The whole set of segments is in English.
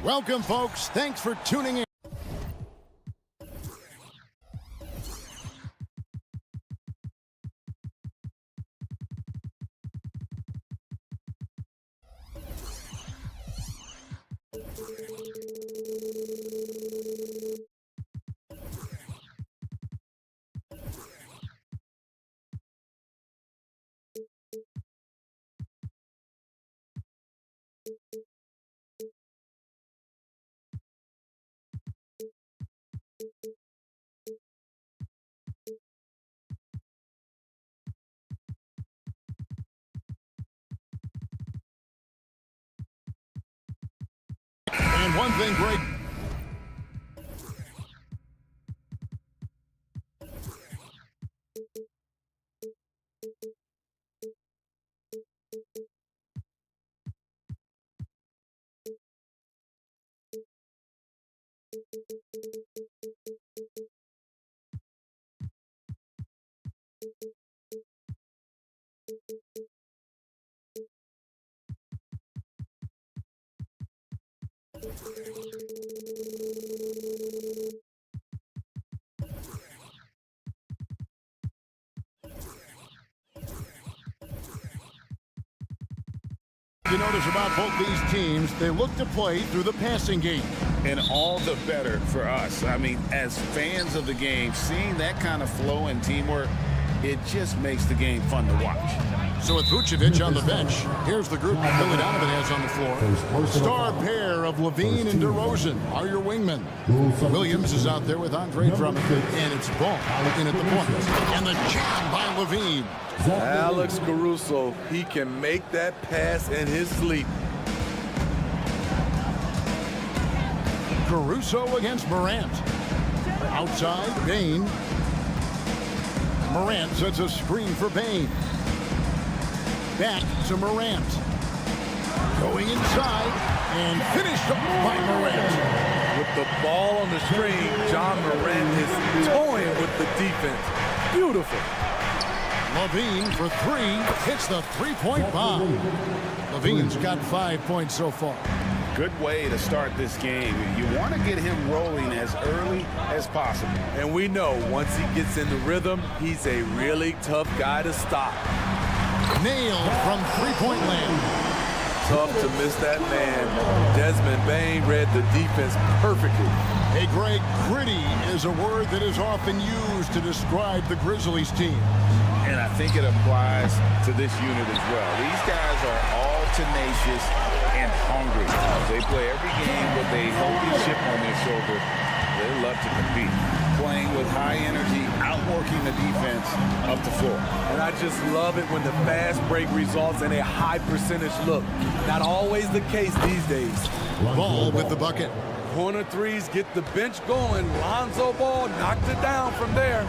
Welcome, folks. Thanks for tuning in. And one thing great. You notice about both these teams, they look to play through the passing game. And all the better for us. I mean, as fans of the game, seeing that kind of flow and teamwork, it just makes the game fun to watch. So with Vucevic on the bench, here's the group Billy Donovan has on the floor. Star pair of Levine and DeRozan are your wingmen. Williams is out there with Andre Drummond, and it's Ball in at the point. And the jab by Levine. Alex Caruso, he can make that pass in his sleep. Caruso against Morant. Outside, Bane. Morant sets a screen for Bane. Back to Morant. Going inside and finished up by Morant. With the ball on the screen, John Morant is toying with the defense. Beautiful. Levine for three, hits the three-point bomb. Levine's got 5 points so far. Good way to start this game. You want to get him rolling as early as possible. And we know once he gets in the rhythm, he's a really tough guy to stop. Nailed from three-point land. Tough to miss that man. Desmond Bane read the defense perfectly. Hey, Greg, gritty is a word that is often used to describe the Grizzlies team. And I think it applies to this unit as well. These guys are all tenacious and hungry. They play every game with a healthy chip on their shoulder. They love to compete. Playing with high energy, outworking the defense up the floor. And I just love it when the fast break results in a high percentage look. Not always the case these days. Ball with the bucket. Corner threes get the bench going. Lonzo Ball knocked it down from there.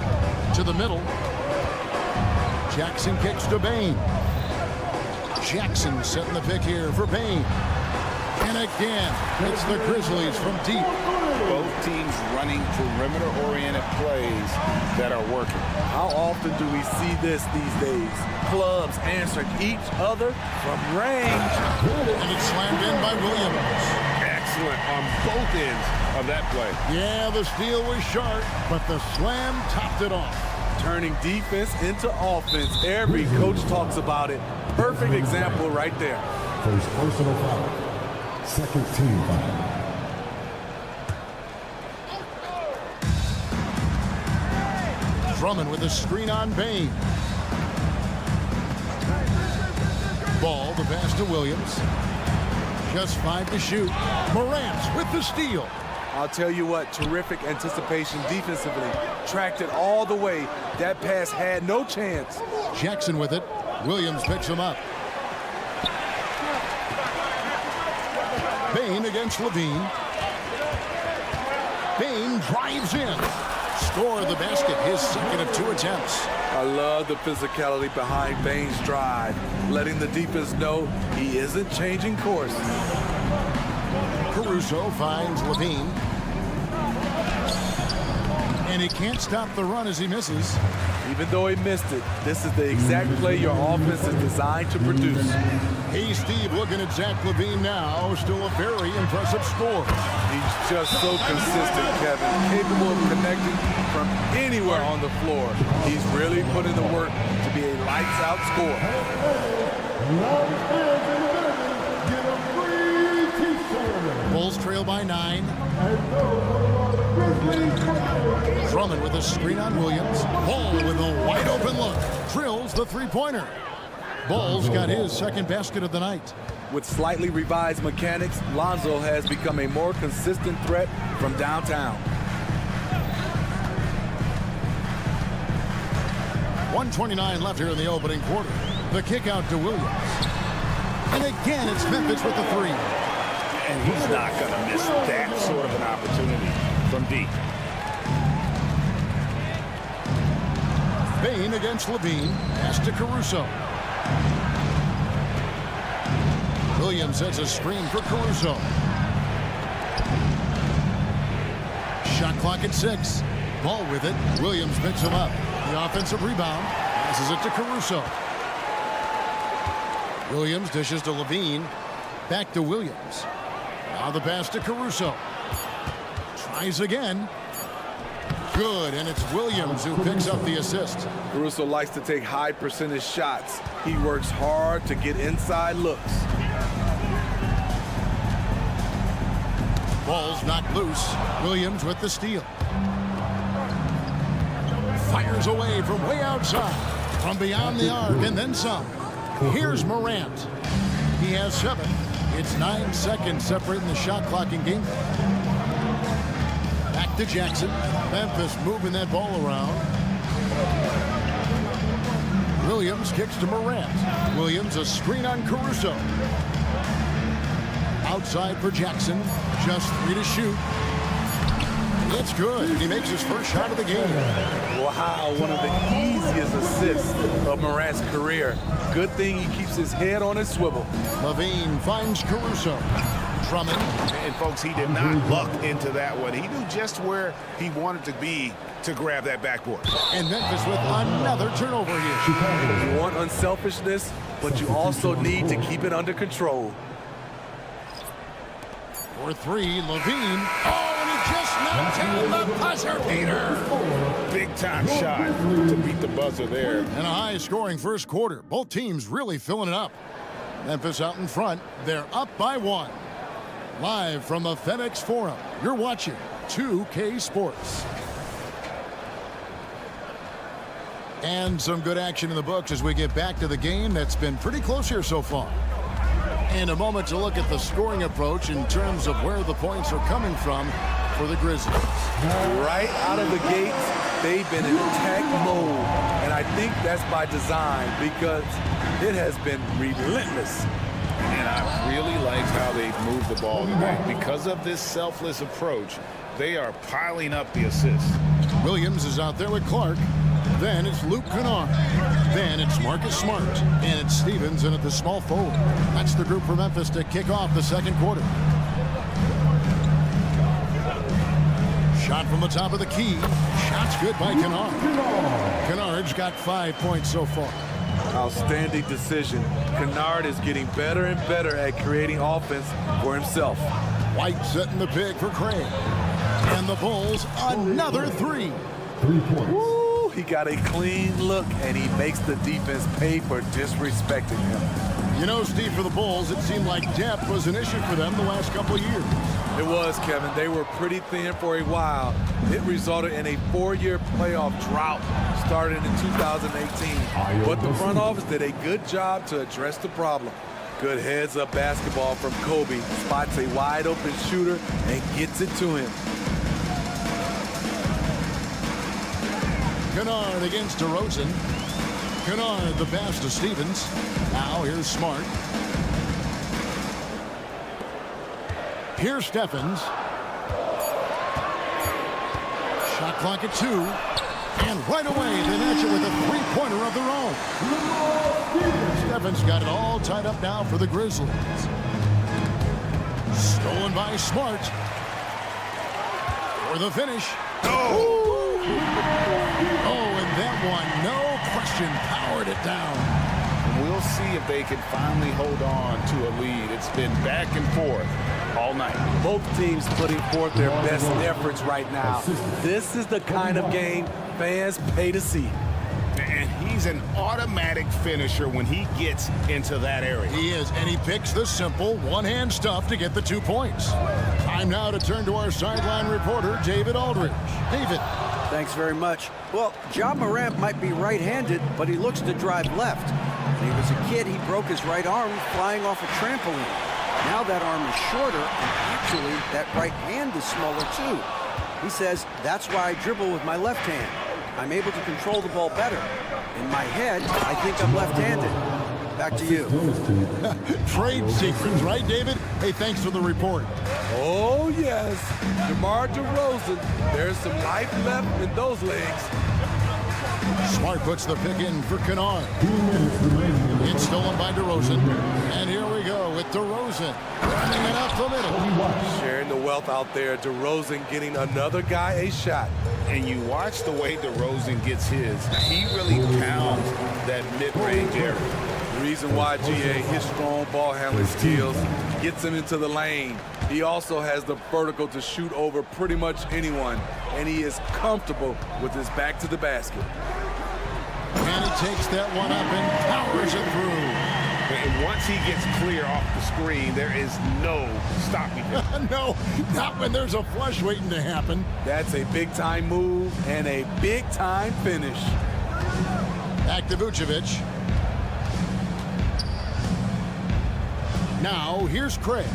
To the middle. Jackson kicks to Bane. Jackson setting the pick here for Bane. And again, it's the Grizzlies from deep. Both teams running perimeter-oriented plays that are working. How often do we see this these days? Clubs answering each other from range. And it's slammed in by Williams. Excellent on both ends of that play. Yeah, the steal was sharp, but the slam topped it off. Turning defense into offense. Every coach talks about it. Perfect example right there. First personal foul. Second team foul. Drummond with a screen on Bane. Ball, the pass to Williams. Just 5 to shoot. Morant with the steal. I'll tell you what, terrific anticipation defensively. Tracked it all the way. That pass had no chance. Jackson with it. Williams picks him up. Bane against Levine. Bane drives in. Score the basket, his second of 2 attempts. I love the physicality behind Bane's drive, letting the defense know he isn't changing course. Caruso finds Levine. And he can't stop the run as he misses. Even though he missed it, this is the exact play your offense is designed to produce. Hey, Steve, looking at Zach LaVine now. Still a very impressive score. He's just so consistent, Kevin. Capable of connecting from anywhere on the floor. He's really put in the work to be a lights-out scorer. Bulls trail by 9. Drummond with a screen on Williams. Ball with a wide open look. Drills the three-pointer. Bulls got his second basket of the night. With slightly revised mechanics, Lonzo has become a more consistent threat from downtown. 1:29 left here in the opening quarter. The kick out to Williams. And again, it's Memphis with the three. And he's not going to miss that sort of an opportunity from deep. Bain against LaVine. Pass to Caruso. Williams sets a screen for Caruso. Shot clock at 6. Ball with it. Williams picks him up. The offensive rebound. Passes it to Caruso. Williams dishes to LaVine. Back to Williams. Now the pass to Caruso. Tries again. Good, and it's Williams who picks up the assist. Caruso likes to take high percentage shots. He works hard to get inside looks. Ball's knocked loose. Williams with the steal. Fires away from way outside. From beyond the arc and then some. Here's Morant. He has 7. It's 9 seconds separating the shot clock and game. Back to Jackson. Memphis moving that ball around. Williams kicks to Morant. Williams a screen on Caruso. Outside for Jackson. Just 3 to shoot. It's good. And he makes his first shot of the game. Wow, one of the easiest assists of Morant's career. Good thing he keeps his head on his swivel. LaVine finds Caruso. Drummond. And folks, he did not luck into that one. He knew just where he wanted to be to grab that backboard. And Memphis with another turnover here. You want unselfishness, but you also need to keep it under control. For 3, LaVine. Oh, and he just knocked down the buzzer, Peter. Big time shot to beat the buzzer there. And a high-scoring first quarter. Both teams really filling it up. Memphis out in front. They're up by 1. Live from the FedEx Forum, you're watching 2K Sports. And some good action in the books as we get back to the game that's been pretty close here so far. And a moment to look at the scoring approach in terms of where the points are coming from for the Grizzlies. Right out of the gates, they've been in attack mode. And I think that's by design because it has been relentless. And I really like how they've moved the ball today. Because of this selfless approach, they are piling up the assists. Williams is out there with Clark. Then it's Luke Kennard. Then it's Marcus Smart. And it's Stevens in at the small forward. That's the group for Memphis to kick off the second quarter. Shot from the top of the key. Shot's good by Kennard. Kennard's got 5 points so far. Outstanding decision. Kennard is getting better and better at creating offense for himself. White setting the pick for Craig. And the Bulls, another 3. 3 points. Woo, he got a clean look, and he makes the defense pay for disrespecting him. You know, Steve, for the Bulls, it seemed like depth was an issue for them the last couple of years. It was, Kevin. They were pretty thin for a while. It resulted in a 4-year playoff drought started in 2018. But the front office did a good job to address the problem. Good heads-up basketball from Kobe. Spots a wide-open shooter and gets it to him. Kennard against DeRozan. Kennard the pass to Stevens. Now here's Smart. Here's Stephens. Shot clock at 2. And right away they match it with a three-pointer of their own. Stephens got it all tied up now for the Grizzlies. Stolen by Smart. For the finish. Oh, and that one congestion powered it down. We'll see if they can finally hold on to a lead. It's been back and forth all night. Both teams putting forth their best efforts right now. This is the kind of game fans pay to see. And he's an automatic finisher when he gets into that area. He is, and he picks the simple one-hand stuff to get the 2 points. Time now to turn to our sideline reporter, David Aldridge. David. Thanks very much. Well, Ja Morant might be right-handed, but he looks to drive left. When he was a kid, he broke his right arm flying off a trampoline. Now that arm is shorter, and actually that right hand is smaller too. He says, that's why I dribble with my left hand. I'm able to control the ball better. In my head, I think I'm left-handed. Back to you. Trade secrets, right, David? Hey, thanks for the report. Oh, yes. DeMar DeRozan, there's some life left in those legs. Smart puts the pick in for Kennard. It's stolen by DeRozan. And here we go with DeRozan running it up the middle. Sharing the wealth out there. DeRozan getting another guy a shot. And you watch the way DeRozan gets his. He really pounds that mid-range area. Reason why, GA, his strong ball handling skills gets him into the lane. He also has the vertical to shoot over pretty much anyone, and he is comfortable with his back to the basket. And he takes that one up and powers it through. And once he gets clear off the screen, there is no stopping him. No, not when there's a flush waiting to happen. That's a big-time move and a big-time finish. Back to Vucevic. Now, here's Craig.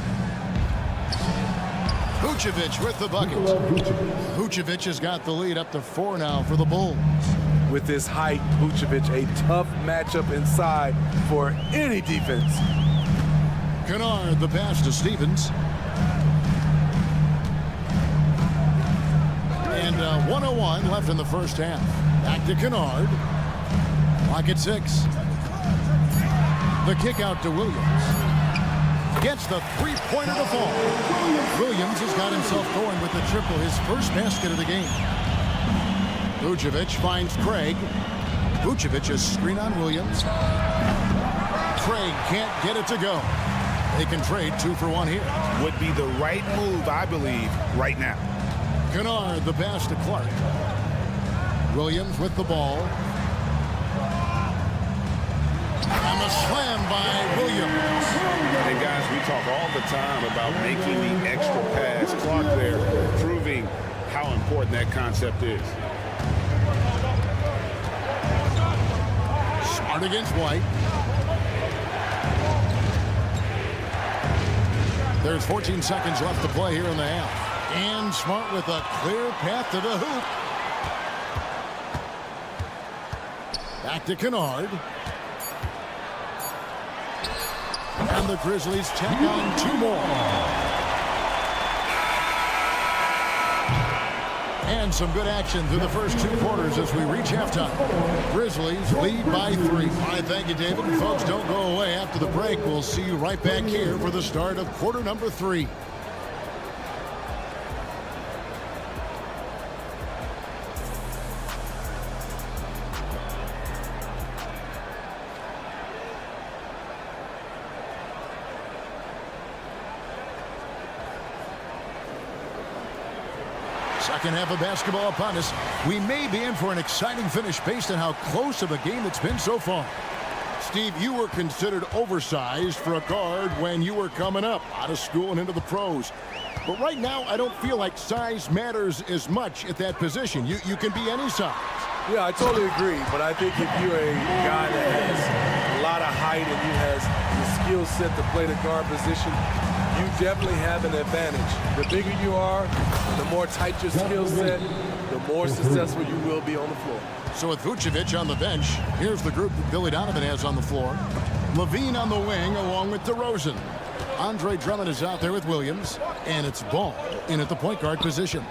Vucevic with the bucket. Vucevic has got the lead up to 4 now for the Bulls. With his height, Vucevic, a tough matchup inside for any defense. Kennard, the pass to Stevens. And 1:01 left in the first half. Back to Kennard. Clock at 6. The kick out to Williams. Gets the three-pointer to fall. Williams has got himself going with the triple, his first basket of the game. Vucevic finds Craig. Vucevic is screen on Williams. Craig can't get it to go. They can trade 2 for 1 here. Would be the right move, I believe, right now. Kennard, the pass to Clark. Williams with the ball. And the slam by Williams. And guys, we talk all the time about making the extra pass. Clark there proving how important that concept is. Smart against White. There's 14 seconds left to play here in the half. And Smart with a clear path to the hoop. Back to Kennard. And the Grizzlies take on 2 more. And some good action through the first 2 quarters as we reach halftime. Grizzlies lead by 3. All right, thank you, David. And folks, don't go away after the break. We'll see you right back here for the start of quarter number 3. Second half of basketball upon us. We may be in for an exciting finish based on how close of a game it's been so far. Steve, you were considered oversized for a guard when you were coming up out of school and into the pros. But right now, I don't feel like size matters as much at that position. You can be any size. Yeah, I totally agree. But I think if you're a guy that has a lot of height and you has the skill set to play the guard position, you definitely have an advantage. The bigger you are, the more tight your skill set, the more successful you will be on the floor. So with Vucevic on the bench, here's the group that Billy Donovan has on the floor. Levine on the wing along with DeRozan. Andre Drummond is out there with Williams. And it's Ball in at the point guard position.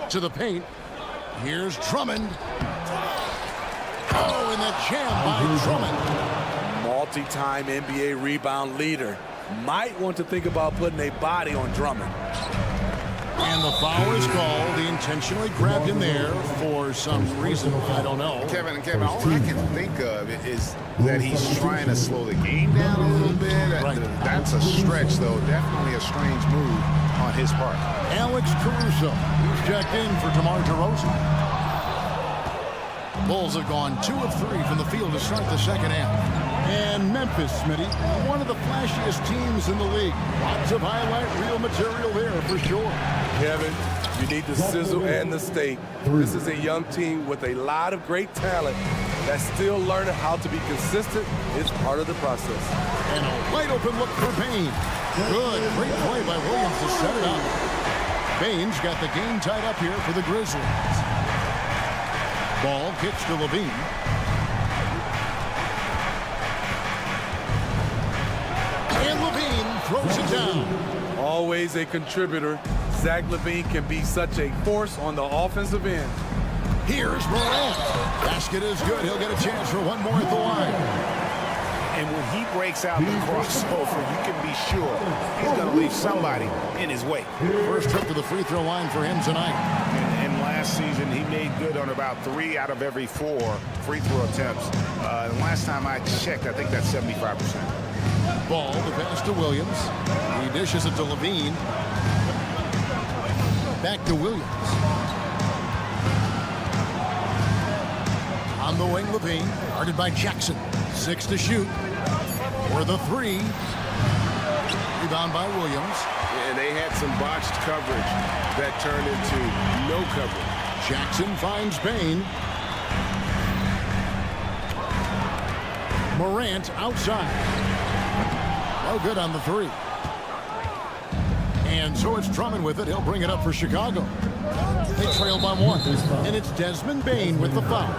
To the paint. Here's Drummond. Oh, and the jam by Drummond. Multi-time NBA rebound leader. Might want to think about putting a body on Drummond. And the foul is called. He intentionally grabbed him there for some reason. I don't know. Kevin, all I can think of is that he's trying to slow the game down a little bit. Right. That's a stretch, though. Definitely a strange move on his part. Alex Caruso, who's checked in for DeMar DeRozan. Bulls have gone 2 of 3 from the field to start the second half. And Memphis, Smitty, one of the flashiest teams in the league. Lots of highlight reel material there for sure. Kevin, you need the sizzle and the steak. This is a young team with a lot of great talent that's still learning how to be consistent. It's part of the process. And a wide open look for Bain. Good, great play by Williams to set it up. Bain's got the game tied up here for the Grizzlies. Ball kicks to Levine. And Levine throws it down. Always a contributor. Zach LaVine can be such a force on the offensive end. Here's Morant. Basket is good. He'll get a chance for one more at the line. And when he breaks out the crossover, you can be sure he's going to leave somebody in his way. First trip to the free throw line for him tonight. And last season, he made good on about 3 out of every 4 free throw attempts. And last time I checked, I think that's 75%. Ball, the pass to Williams. He dishes it to Levine. Back to Williams. On the wing, Levine, guarded by Jackson. 6 to shoot. For the 3. Rebound by Williams. And they had some botched coverage that turned into no coverage. Jackson finds Bain. Morant outside. No good on the 3. And so it's Drummond with it. He'll bring it up for Chicago. They trail by 1. And it's Desmond Bain with the foul.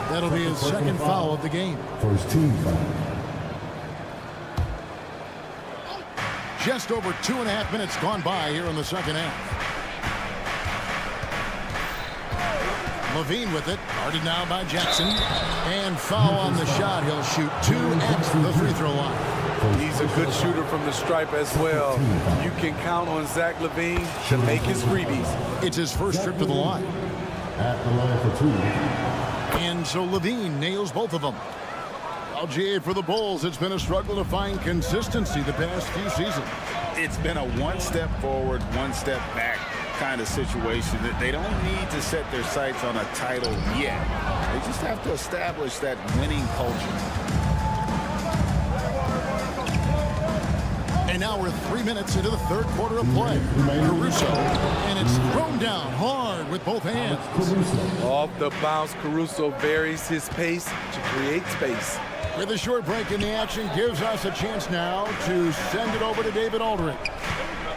That'll be his second foul of the game. First team foul. Just over 2.5 minutes gone by here in the second half. Levine with it, guarded now by Jackson. And foul on the shot. He'll shoot 2 at the free throw line. He's a good shooter from the stripe as well. You can count on Zach LaVine to make his freebies. It's his first trip to the line. At the line for 2. And so Levine nails both of them. Well, GA, for the Bulls, it's been a struggle to find consistency the past few seasons. It's been a 1 step forward, 1 step back kind of situation. That they don't need to set their sights on a title yet. They just have to establish that winning culture. And now we're 3 minutes into the third quarter of play. Caruso, and it's thrown down hard with both hands. Off the bounce, Caruso varies his pace to create space. With a short break in the action, gives us a chance now to send it over to David Aldridge.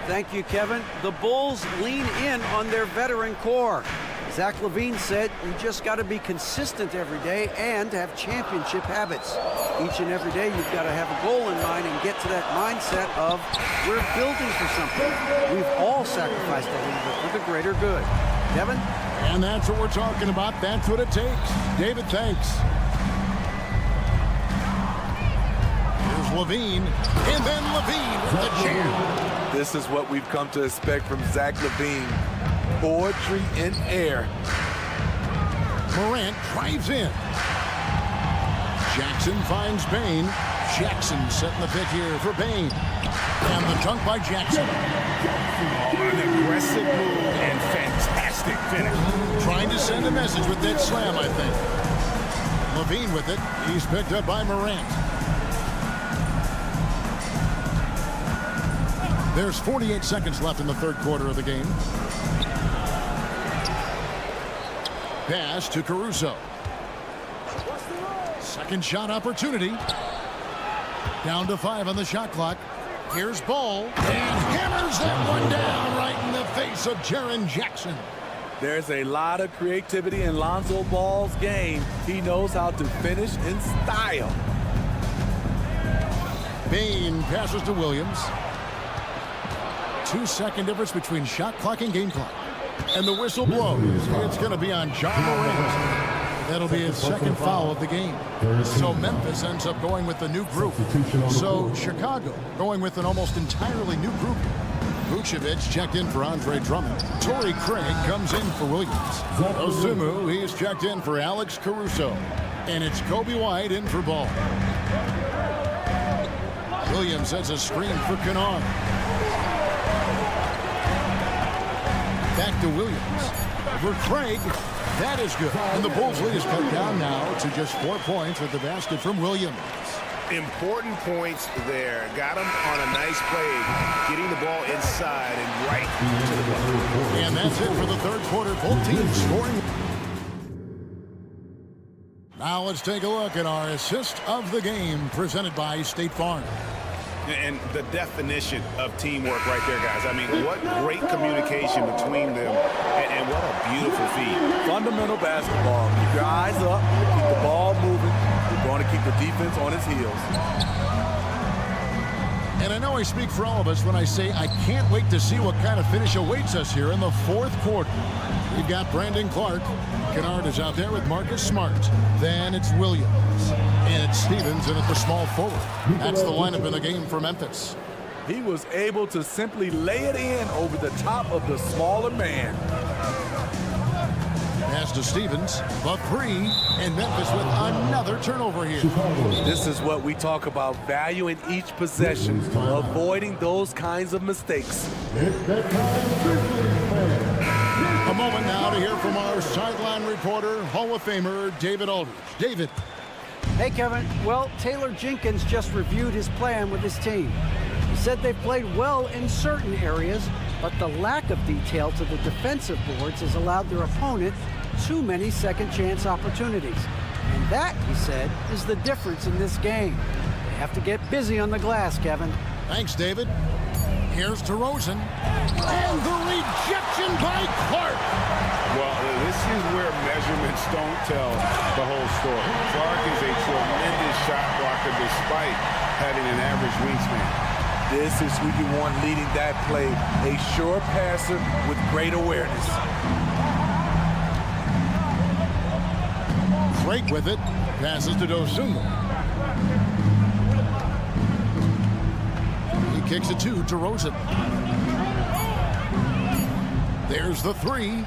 Thank you, Kevin. The Bulls lean in on their veteran core. Zach LaVine said you just got to be consistent every day and have championship habits. Each and every day you've got to have a goal in mind and get to that mindset of we're building for something. We've all sacrificed a little bit for the greater good. Kevin? And that's what we're talking about. That's what it takes. David, thanks. Here's Levine, and then Levine with the jam. This is what we've come to expect from Zach LaVine. Poetry in air. Morant drives in. Jackson finds Bain. Jackson setting the pick here for Bain. And the dunk by Jackson. An aggressive move and fantastic finish. Trying to send a message with that slam, I think. Levine with it. He's picked up by Morant. There's 48 seconds left in the third quarter of the game. Pass to Caruso. Second shot opportunity. Down to 5 on the shot clock. Here's Ball. And hammers that one down right in the face of Jaren Jackson. There's a lot of creativity in Lonzo Ball's game. He knows how to finish in style. Bain passes to Williams. 2-second difference between shot clock and game clock. And the whistle blows. It's going to be on John Morant. That'll be his second foul of the game. So Memphis ends up going with the new group. So Chicago going with an almost entirely new group. Vucevic checked in for Andre Drummond. Torrey Craig comes in for Williams. Osumu, he's checked in for Alex Caruso. And it's Kobe White in for Ball. Williams sets a screen for Kennard. Back to Williams. Over Craig. That is good. And the Bulls lead is cut down now to just 4 points with the basket from Williams. Important points there. Got him on a nice play, getting the ball inside and right to the ball. And that's it for the third quarter. Both teams scoring. Now let's take a look at our assist of the game presented by State Farm. And the definition of teamwork right there, guys. I mean, what great communication between them, and what a beautiful feed. Fundamental basketball. Keep your eyes up, keep the ball moving. You're going to keep the defense on its heels. And I know I speak for all of us when I say I can't wait to see what kind of finish awaits us here in the fourth quarter. We've got Brandon Clark. Kennard is out there with Marcus Smart. Then it's Williams. And it's Stevens in at the small forward. That's the lineup in the game for Memphis. He was able to simply lay it in over the top of the smaller man. Pass to Stevens. The three. And Memphis with another turnover here. This is what we talk about, valuing each possession, avoiding those kinds of mistakes. A moment now to hear from our sideline reporter, Hall of Famer David Aldridge. David. Hey, Kevin. Well, Taylor Jenkins just reviewed his plan with his team. He said they played well in certain areas, but the lack of detail to the defensive boards has allowed their opponent too many second-chance opportunities. And that, he said, is the difference in this game. They have to get busy on the glass, Kevin. Thanks, David. Here's DeRozan. And the rejection by Clark. Well, this is where measurements don't tell the whole story. Clark is a tremendous shot blocker despite having an average wingspan. This is who you want leading that play, a sure passer with great awareness. Drake with it. Passes to Dosunmu. He kicks it to DeRozan. There's the three.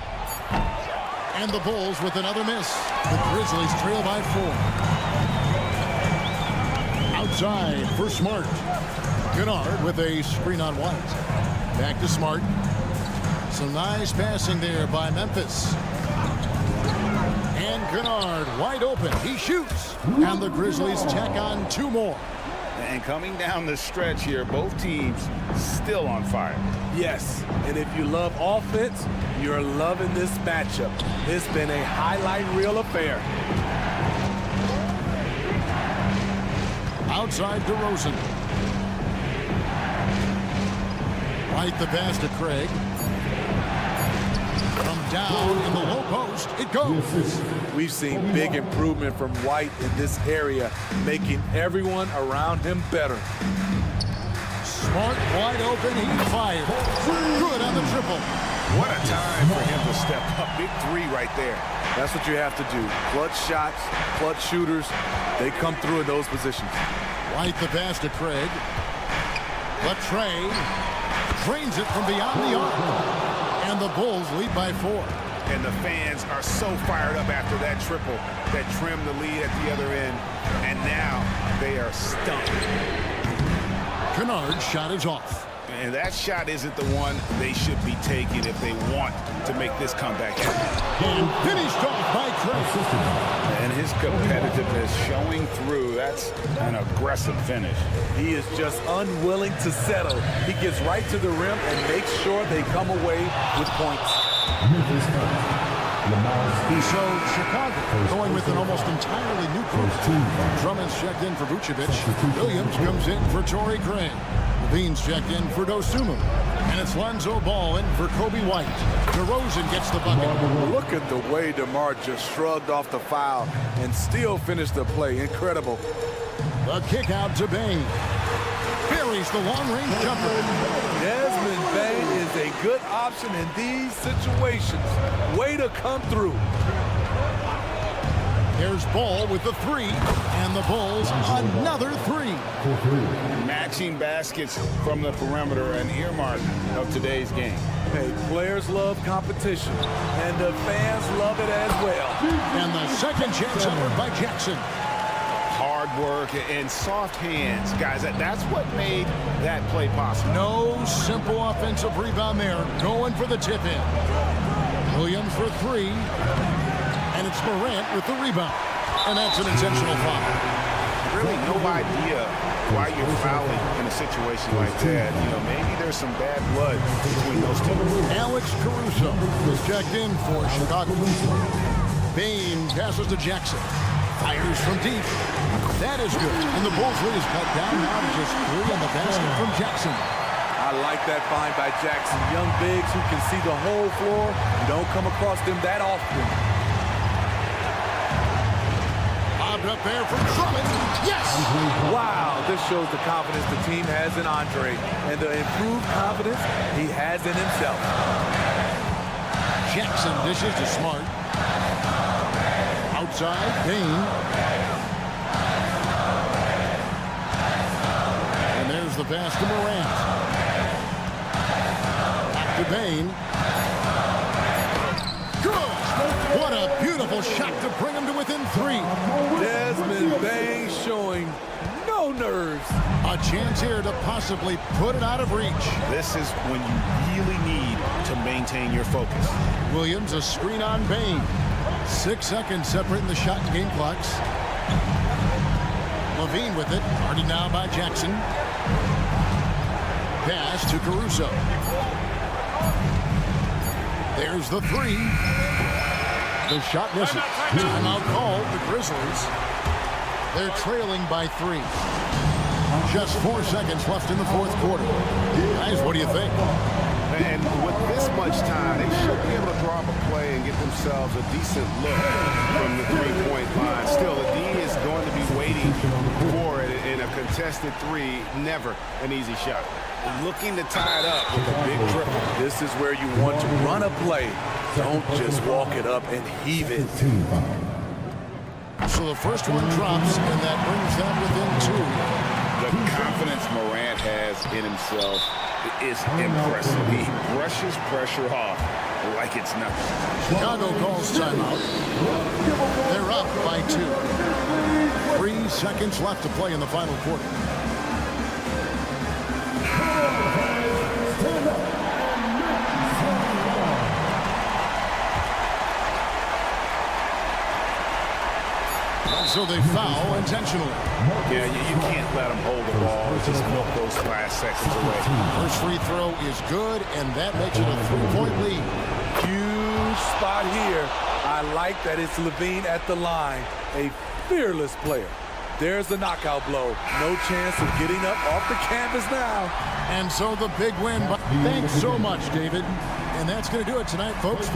And the Bulls with another miss. The Grizzlies trail by 4. Outside for Smart. Kennard with a screen on White. Back to Smart. Some nice passing there by Memphis. And Kennard wide open. He shoots. And the Grizzlies tack on 2 more. And coming down the stretch here, both teams still on fire. Yes, and if you love offense, you're loving this matchup. It's been a highlight reel affair. Outside DeRozan. Right the pass to Craig. From down in the low post, it goes. We've seen big improvement from White in this area, making everyone around him better. Smart wide open, he fires. Good on the triple. What a time for him to step up. Big three right there. That's what you have to do. Clutch shots, clutch shooters, they come through in those positions. Right the pass to Craig. But Trey drains it from beyond the arc. And the Bulls lead by 4. And the fans are so fired up after that triple that trimmed the lead at the other end. And now they are stunned. Kennard's shot is off. And that shot isn't the one they should be taking if they want to make this comeback happen. And finished off by Craig. And his competitiveness showing through. That's an aggressive finish. He is just unwilling to settle. He gets right to the rim and makes sure they come away with points. So Chicago going with an almost entirely new crew. Drummond's checked in for Vucevic. Williams comes in for Torrey Craig. Levine's checked in for Dosunmu. And it's Lonzo Ball in for Kobe White. DeRozan gets the bucket. Look at the way DeMar just shrugged off the foul and still finished the play. Incredible. The kick out to Bain. Buries the long-range jumper. Desmond Bain is a good option in these situations. Way to come through. Here's There's Ball with the three, and the Bulls another three. Matching baskets from the perimeter, an earmark of today's game. Hey, players love competition, and the fans love it as well. And the second chance effort by Jackson. Hard work and soft hands. Guys, that's what made that play possible. No simple offensive rebound there. Going for the tip-in. Williams for three. And it's Morant with the rebound. And that's an intentional foul. Really no idea why you're fouling in a situation like that. You know, maybe there's some bad blood between those two. Alex Caruso is checked in for Chicago. Bane passes to Jackson. Fires from deep. That is good. And the Bulls lead is cut down now to just three on the basket from Jackson. I like that find by Jackson. Young bigs who can see the whole floor. You don't come across them that often. Bobbed up there from Drummond. Yes! Wow, this shows the confidence the team has in Andre and the improved confidence he has in himself. Jackson dishes to Smart. Outside, Bane. And there's the pass to Morant. Back to Bane. Good! What a beautiful shot to bring him to within three. Desmond Bane showing no nerves. A chance here to possibly put it out of reach. This is when you really need to maintain your focus. Williams, a screen on Bane. 6 seconds separating the shot and game clocks. Levine with it. Guarded now by Jackson. Pass to Caruso. There's the three. The shot misses. Timeout called the Grizzlies. They're trailing by 3. Just 4 seconds left in the fourth quarter. Guys, what do you think? And with this much time, they should be able to draw up a play and get themselves a decent look from the three-point line. Still, the D is going to be waiting for it in a contested three. Never an easy shot. Looking to tie it up with a big triple. This is where you want to run a play. Don't just walk it up and heave it. So the first one drops, and that brings them within 2. The confidence Morant has in himself is impressive. He brushes pressure off like it's nothing. Chicago calls timeout. They're up by 2. 3 seconds left to play in the final quarter. So they foul intentionally. Yeah, you can't let them hold the ball. Just milk those last seconds away. First free throw is good, and that makes it a 3-point lead. Huge spot here. I like that it's Levine at the line. A fearless player. There's the knockout blow. No chance of getting up off the canvas now. And so the big win. Thanks so much, David. And that's going to do it tonight, folks.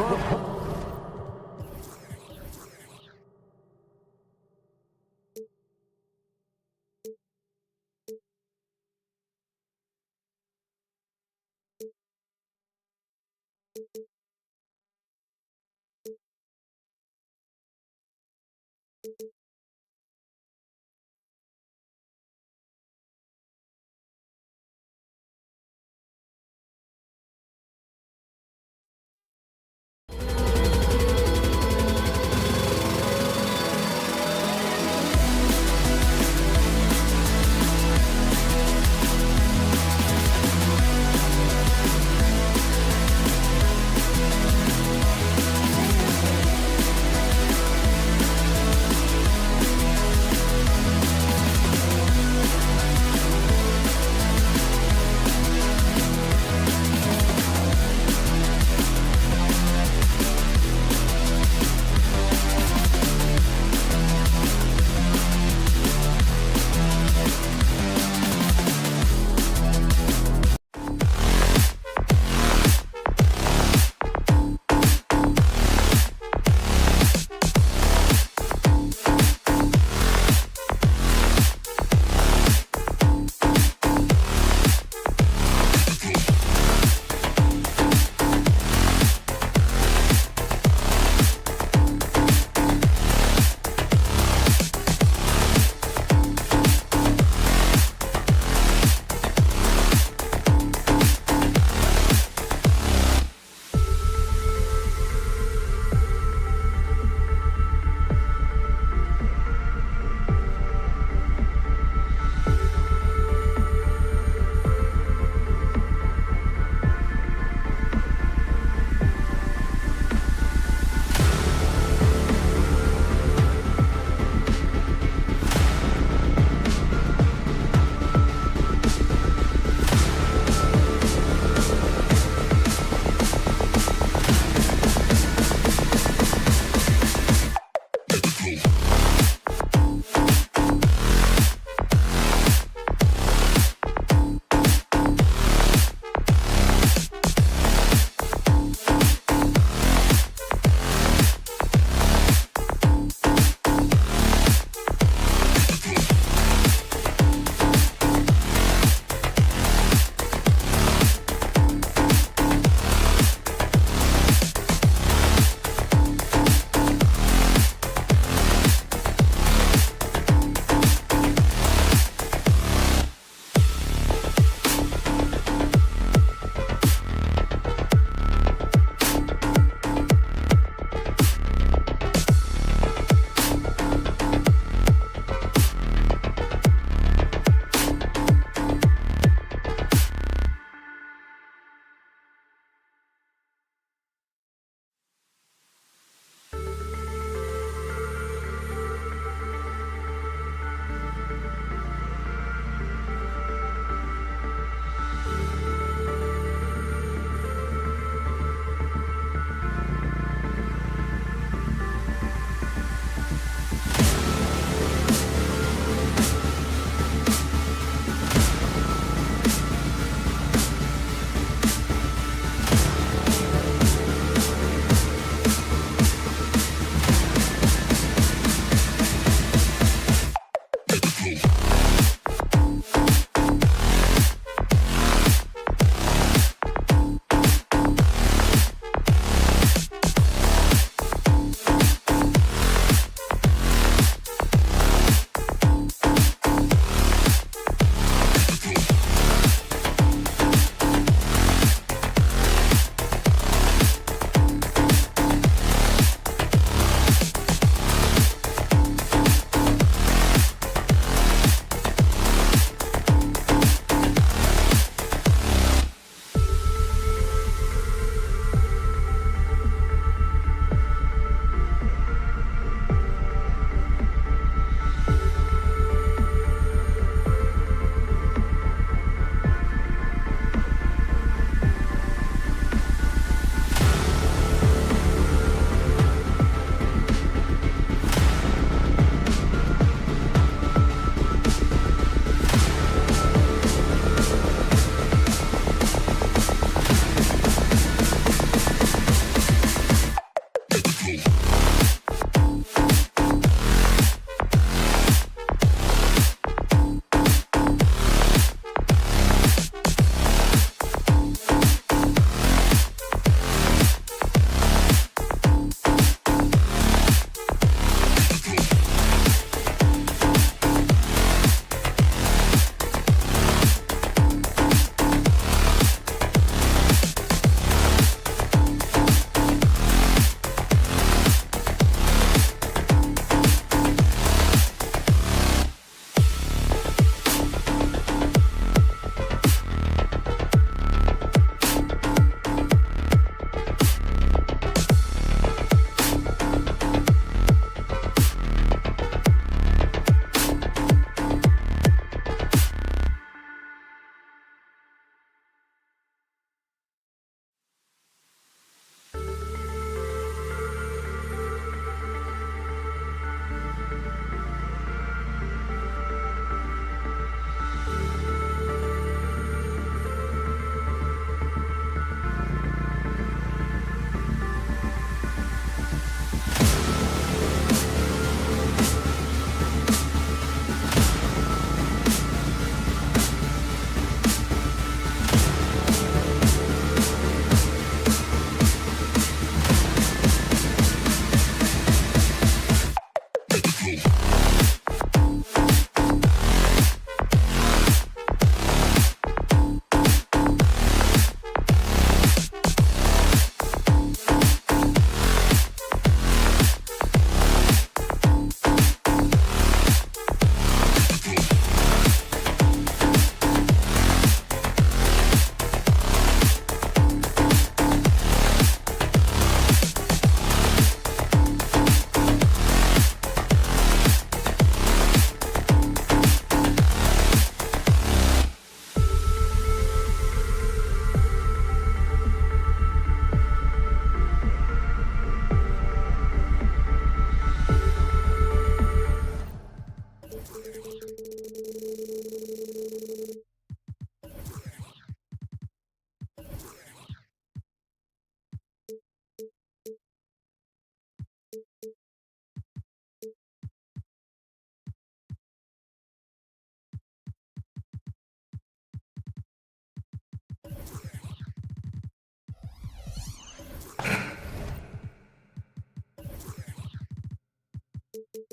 You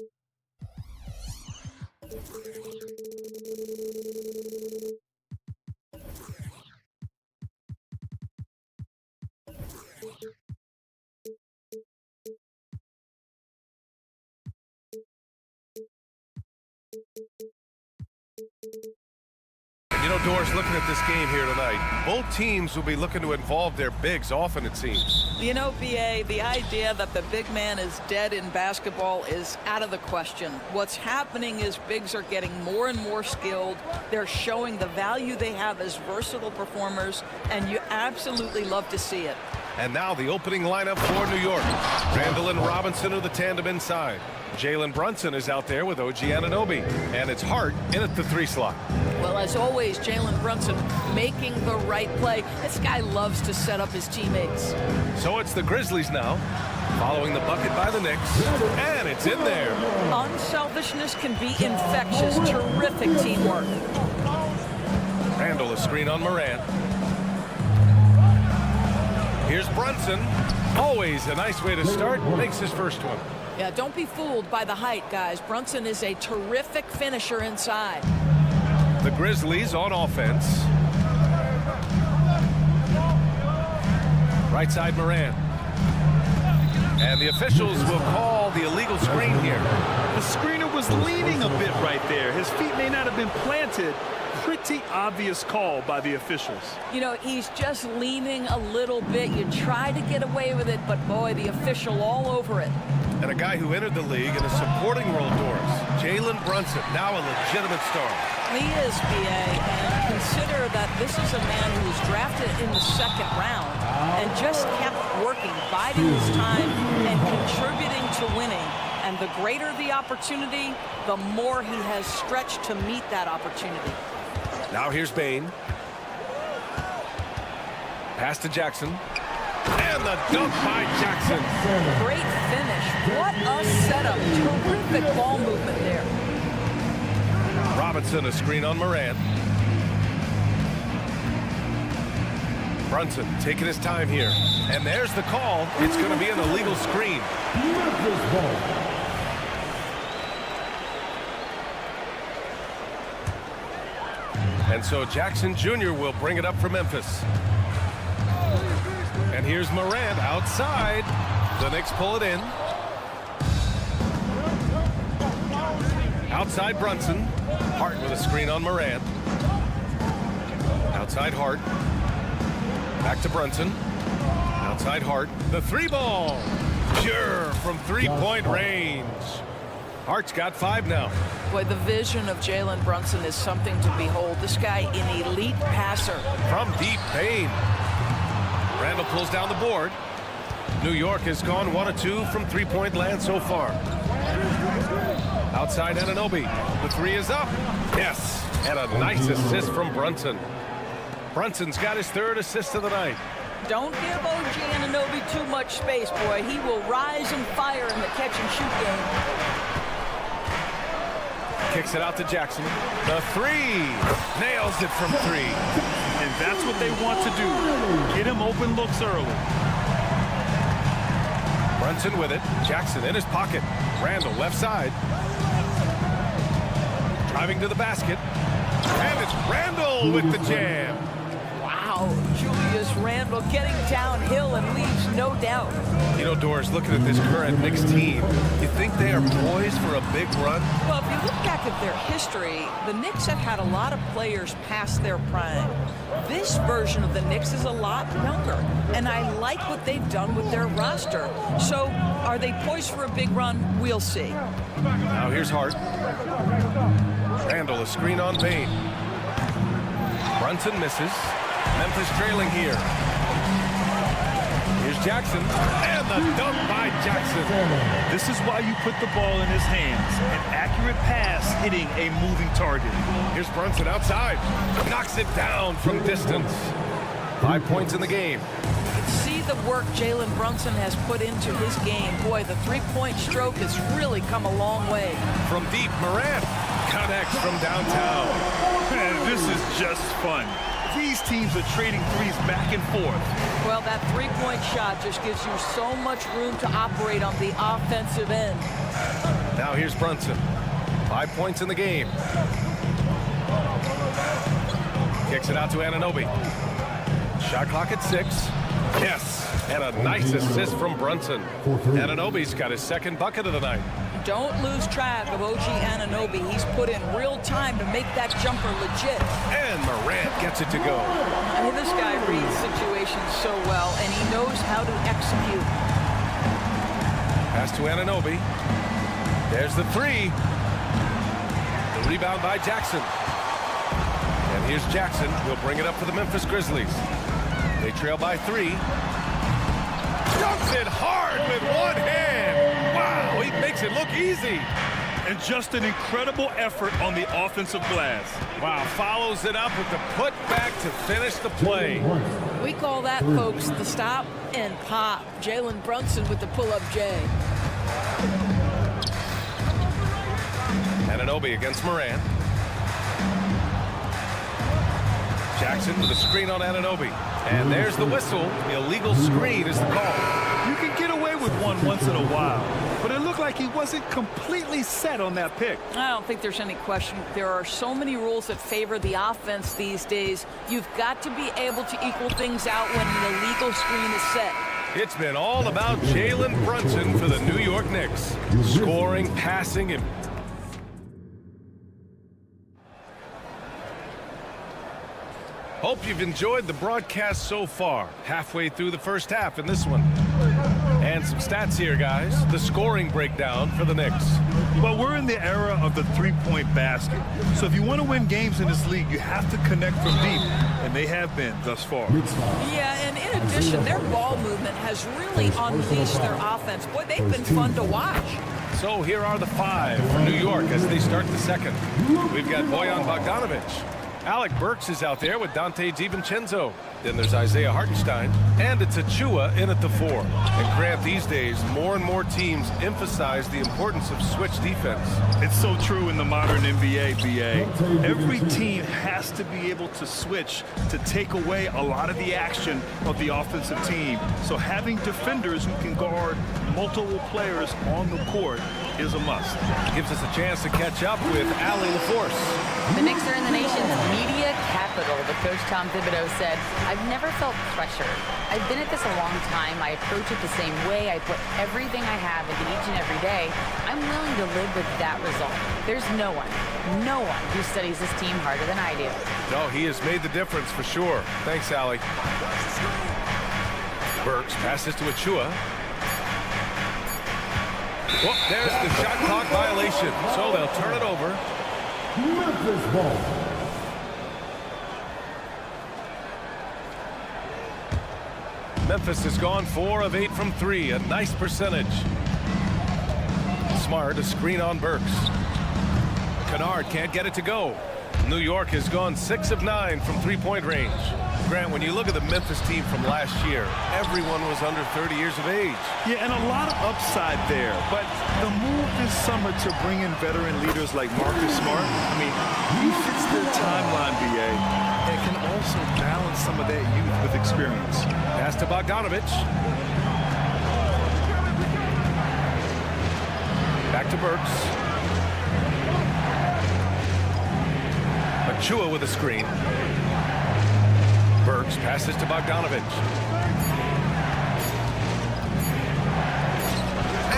know, Doris, looking at this game here tonight, both teams will be looking to involve their bigs often, it seems. You know, BA, the idea that the big man is dead in basketball is out of the question. What's happening is bigs are getting more and more skilled. They're showing the value they have as versatile performers, and you absolutely love to see it. And now the opening lineup for New York. Randall and Robinson are the tandem inside. Jalen Brunson is out there with OG Anunoby. And it's Hart in at the 3 slot. Well, as always, Jalen Brunson making the right play. This guy loves to set up his teammates. So it's the Grizzlies now, following the bucket by the Knicks. And it's in there. Unselfishness can be infectious. Terrific teamwork. Randall, a screen on Morant. Here's Brunson. Always a nice way to start. Makes his first one. Yeah, don't be fooled by the height, guys. Brunson is a terrific finisher inside. The Grizzlies on offense. Right side Morant. And the officials will call the illegal screen here. The screener was leaning a bit right there. His feet may not have been planted. Pretty obvious call by the officials. You know, he's just leaning a little bit. You try to get away with it, but boy, the official all over it. And a guy who entered the league in a supporting role, Doris. Jalen Brunson, now a legitimate star. He is, BA, and consider that this is a man who was drafted in the 2nd round and just kept working, biding his time and contributing to winning. And the greater the opportunity, the more he has stretched to meet that opportunity. Now here's Bane. Pass to Jackson. And the dunk by Jackson. Great finish. What a setup. Terrific ball movement there. Robinson, a screen on Morant. Brunson taking his time here. And there's the call. It's going to be an illegal screen. Memphis ball. And so Jackson Jr. will bring it up for Memphis. And here's Morant outside. The Knicks pull it in. Outside Brunson. Hart with a screen on Morant. Outside Hart. Back to Brunson. Outside Hart. The 3 ball. Pure from 3-point range. Hart's got 5 now. Boy, the vision of Jalen Brunson is something to behold. This guy, an elite passer. From deep Bane. Randall pulls down the board. New York has gone 1 of 2 from 3-point land so far. Outside Anunoby. The 3 is up. Yes. And a nice assist from Brunson. Brunson's got his 3rd assist of the night. Don't give OG Anunoby too much space, boy. He will rise and fire in the catch-and-shoot game. Kicks it out to Jackson. The 3. Nails it from 3. And that's what they want to do. Get him open looks early. Brunson with it. Jackson in his pocket. Randall left side. Driving to the basket. And it's Randall with the jam. Wow, Julius Randle getting downhill and leaves no doubt. You know, Doris, looking at this current Knicks team, you think they are poised for a big run? Well, if you look back at their history, the Knicks have had a lot of players past their prime. This version of the Knicks is a lot younger, and I like what they've done with their roster. So, are they poised for a big run? We'll see. Now here's Hart. Randall, a screen on Bane. Brunson misses. Memphis trailing here. Here's Jackson. And the dunk by Jackson. This is why you put the ball in his hands. An accurate pass hitting a moving target. Here's Brunson outside. Knocks it down from distance. 5 points in the game. See the work Jalen Brunson has put into his game. Boy, the three-point stroke has really come a long way. From deep, Morant connects from downtown. Man, this is just fun. These teams are trading threes back and forth. Well, that three-point shot just gives you so much room to operate on the offensive end. Now here's Brunson. 5 points in the game. Kicks it out to Anunoby. Shot clock at 6. Yes, and a nice assist from Brunson. Anunoby's got his second bucket of the night. Don't lose track of OG Anunoby. He's put in real time to make that jumper legit. And Morant gets it to go. I mean, this guy reads situations so well, and he knows how to execute. Pass to Anunoby. There's the 3. The rebound by Jackson. And here's Jackson. He'll bring it up for the Memphis Grizzlies. They trail by 3. Dunks it hard with one hand. Wow, he makes it look easy. And just an incredible effort on the offensive glass. Wow, follows it up with the putback to finish the play. We call that, folks, the stop and pop. Jalen Brunson with the pull-up J. Anunoby against Morant. Jackson with a screen on Anunoby. And there's the whistle. Illegal screen is the call. You can get away with one once in a while, but it looked like he wasn't completely set on that pick. I don't think there's any question. There are so many rules that favor the offense these days. You've got to be able to equal things out when an illegal screen is set. It's been all about Jalen Brunson for the New York Knicks. Scoring, passing, and hope you've enjoyed the broadcast so far. Halfway through the first half in this one. And some stats here, guys. The scoring breakdown for the Knicks. Well, we're in the era of the three-point basket. So if you want to win games in this league, you have to connect from deep. And they have been thus far. Yeah, and in addition, their ball movement has really unleashed their offense. Boy, they've been fun to watch. So here are the 5 for New York as they start the second. We've got Bojan Bogdanovic. Alec Burks is out there with Dante DiVincenzo. Then there's Isaiah Hartenstein. And it's Achua in at the 4. And Grant, these days, more and more teams emphasize the importance of switch defense. It's so true in the modern NBA, BA. Every team has to be able to switch to take away a lot of the action of the offensive team. So having defenders who can guard multiple players on the court is a must. Gives us a chance to catch up with Allie LaForce. The Knicks are in the nation's media capital, but Coach Tom Thibodeau said, "I've never felt pressure. I've been at this a long time. I approach it the same way. I put everything I have into each and every day. I'm willing to live with that result. There's no one who studies this team harder than I do." No, he has made the difference for sure. Thanks, Allie. Burks passes to Achua. Whoop, there's the shot clock violation. So they'll turn it over. Memphis ball. Memphis has gone 4 of 8 from 3. A nice percentage. Smart, a screen on Burks. Kennard can't get it to go. New York has gone 6 of 9 from 3-point range. Grant, when you look at the Memphis team from last year, everyone was under 30 years of age. Yeah, and a lot of upside there. But the move this summer to bring in veteran leaders like Marcus Smart, I mean, he fits their timeline, BA, and can also balance some of that youth with experience. Pass to Bogdanovic. Back to Burks. Achua with a screen. Burks passes to Bogdanovic.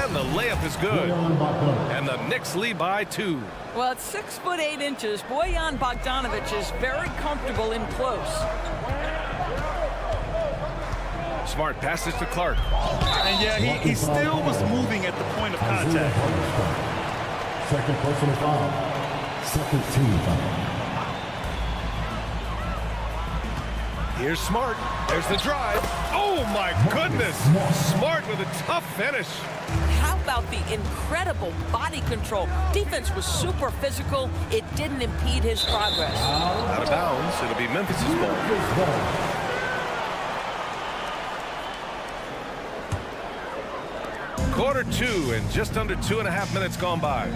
And the layup is good. And the Knicks lead by 2. Well, at 6 foot 8 inches, Bojan Bogdanovic is very comfortable in close. Smart passes to Clark. And yeah, he still was moving at the point of contact. Second personal foul. Second team foul. Here's Smart. There's the drive. Oh, my goodness. Smart with a tough finish. How about the incredible body control? Defense was super physical. It didn't impede his progress. Out of bounds. It'll be Memphis's ball. Quarter 2 and just under 2.5 minutes gone by.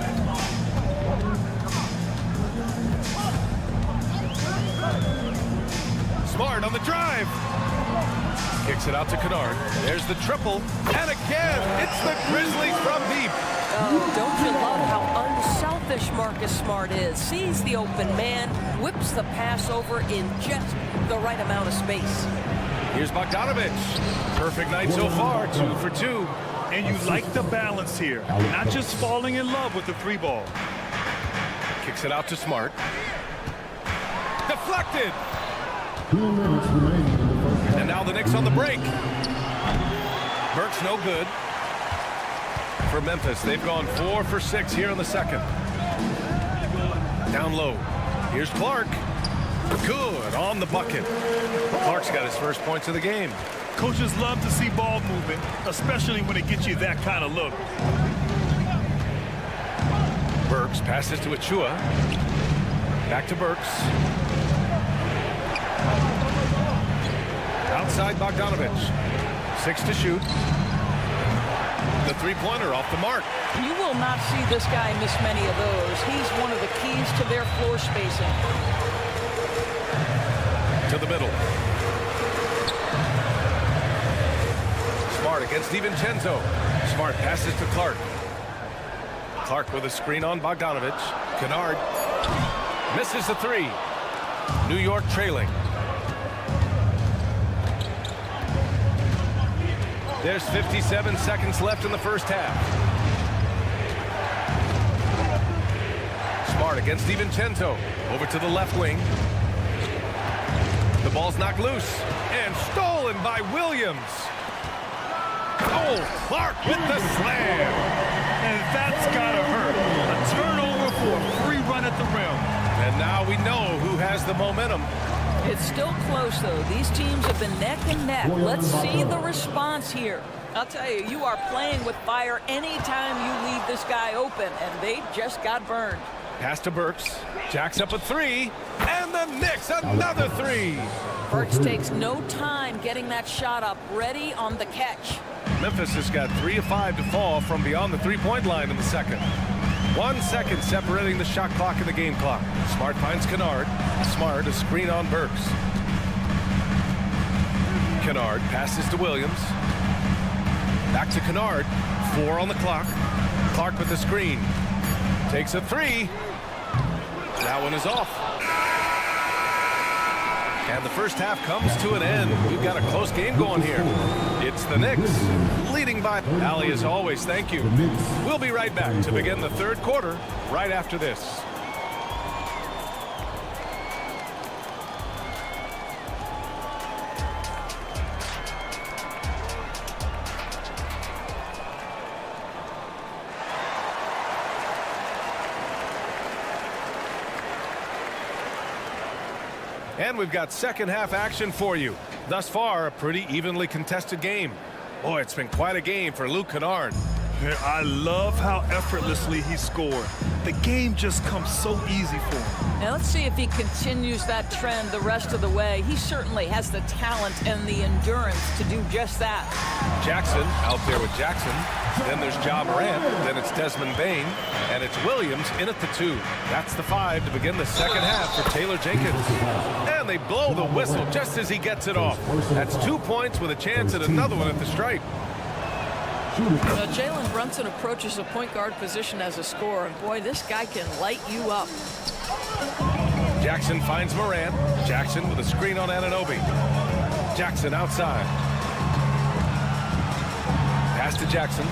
Smart on the drive. Kicks it out to Kennard. There's the triple. And again, it's the Grizzlies from deep. Oh, don't you love how selfish Marcus Smart is. Sees the open man, whips the pass over in just the right amount of space. Here's Bogdanovich. Perfect night so far, 2 for 2. And you like the balance here, not just falling in love with the three ball. Kicks it out to Smart. Deflected. 2 minutes remaining in the first half. And now the Knicks on the break. Burks no good. For Memphis, they've gone 4 for 6 here in the second. Down low. Here's Clark. Good on the bucket. Clark's got his first points of the game. Coaches love to see ball movement, especially when it gets you that kind of look. Burks passes to Achua. Back to Burks. Outside Bogdanovich. 6 to shoot. The three-pointer off the mark. You will not see this guy miss many of those. He's one of the keys to their floor spacing. To the middle. Smart against DiVincenzo. Smart passes to Clark. Clark with a screen on Bogdanovich. Kennard misses the three. New York trailing. There's 57 seconds left in the first half. Smart against DiVincenzo. Over to the left wing. The ball's knocked loose and stolen by Williams. Oh, Clark with the slam. And that's gotta hurt. A turnover for a free run at the rim. And now we know who has the momentum. It's still close, though. These teams have been neck and neck. Let's see the response here. I'll tell you, you are playing with fire anytime you leave this guy open, and they just got burned. Pass to Burks. Jacks up a three. And the Knicks another three. Burks takes no time getting that shot up, ready on the catch. Memphis has got 3 of 5 to fall from beyond the three-point line in the second. 1 second separating the shot clock and the game clock. Smart finds Kennard. Smart a screen on Burks. Kennard passes to Williams. Back to Kennard. 4 on the clock. Clark with the screen. Takes a three. That one is off. And the first half comes to an end. We've got a close game going here. It's the Knicks leading by. Allie, as always, thank you. We'll be right back to begin the third quarter right after this. And we've got second half action for you. Thus far, a pretty evenly contested game. Boy, it's been quite a game for Luke Kennard. I love how effortlessly he scored. The game just comes so easy for him. Now let's see if he continues that trend the rest of the way. He certainly has the talent and the endurance to do just that. Jackson out there with Jackson. Then there's Ja Morant. Then it's Desmond Bane. And it's Williams in at the 2. That's the 5 to begin the second half for Taylor Jenkins. And they blow the whistle just as he gets it off. That's 2 points with a chance at another one at the stripe. Now, Jalen Brunson approaches the point guard position as a scorer, and boy, this guy can light you up. Jackson finds Morant. Jackson with a screen on Anunoby. Jackson outside. Pass to Jackson.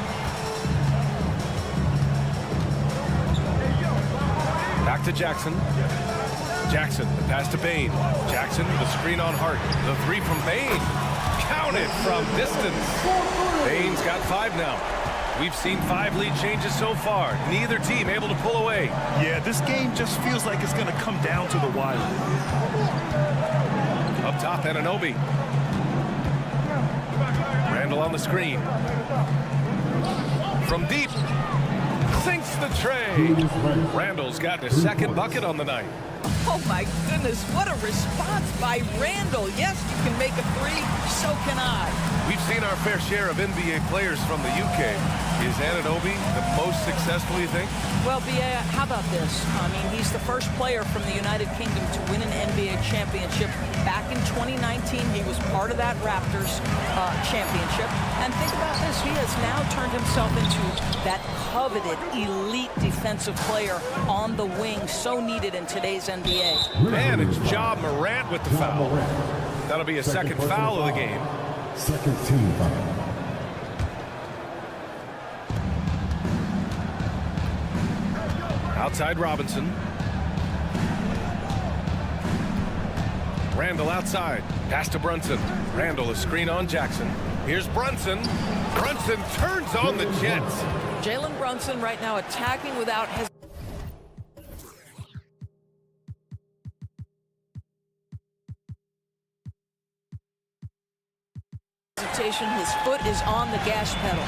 Back to Jackson. Jackson, the pass to Bane. Jackson with a screen on Hart. The 3 from Bane. Counted from distance. Bane's got 5 now. We've seen 5 lead changes so far. Neither team able to pull away. Yeah, this game just feels like it's going to come down to the wire. Up top, Anunoby. Randall on the screen. From deep. Sinks the tray. Randall's got his second bucket on the night. Oh, my goodness. What a response by Randall. Yes, you can make a three. So can I. We've seen our fair share of NBA players from the UK. Is Anunoby the most successful, you think? Well, B.A., how about this? I mean, he's the first player from the United Kingdom to win an NBA championship. Back in 2019, he was part of that Raptors championship. And think about this. He has now turned himself into that coveted elite defensive player on the wing, so needed in today's NBA. Man, it's Ja Morant with the foul. That'll be a second foul of the game. Second team foul. Outside Robinson. Randall outside. Pass to Brunson. Randall, a screen on Jackson. Here's Brunson. Brunson turns on the Jets. Jalen Brunson right now attacking without hesitation. His foot is on the gas pedal.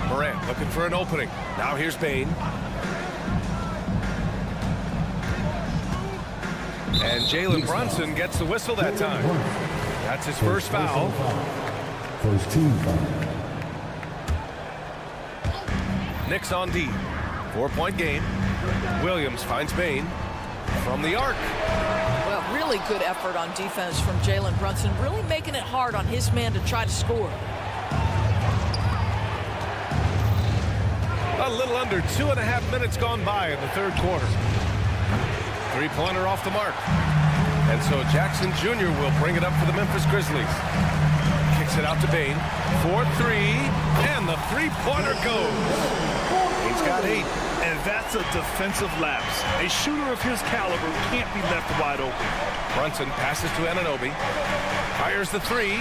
Morant looking for an opening. Now here's Bane. And Jalen Brunson gets the whistle that time. That's his first foul. First team foul. Knicks on D. 4-point game. Williams finds Bane from the arc. Well, really good effort on defense from Jalen Brunson, really making it hard on his man to try to score. A little under 2.5 minutes gone by in the third quarter. Three-pointer off the mark. And so Jackson Jr. will bring it up for the Memphis Grizzlies. Kicks it out to Bane. 4-3, and the three-pointer goes. He's got 8. And that's a defensive lapse. A shooter of his caliber can't be left wide open. Brunson passes to Anunoby. Fires the three.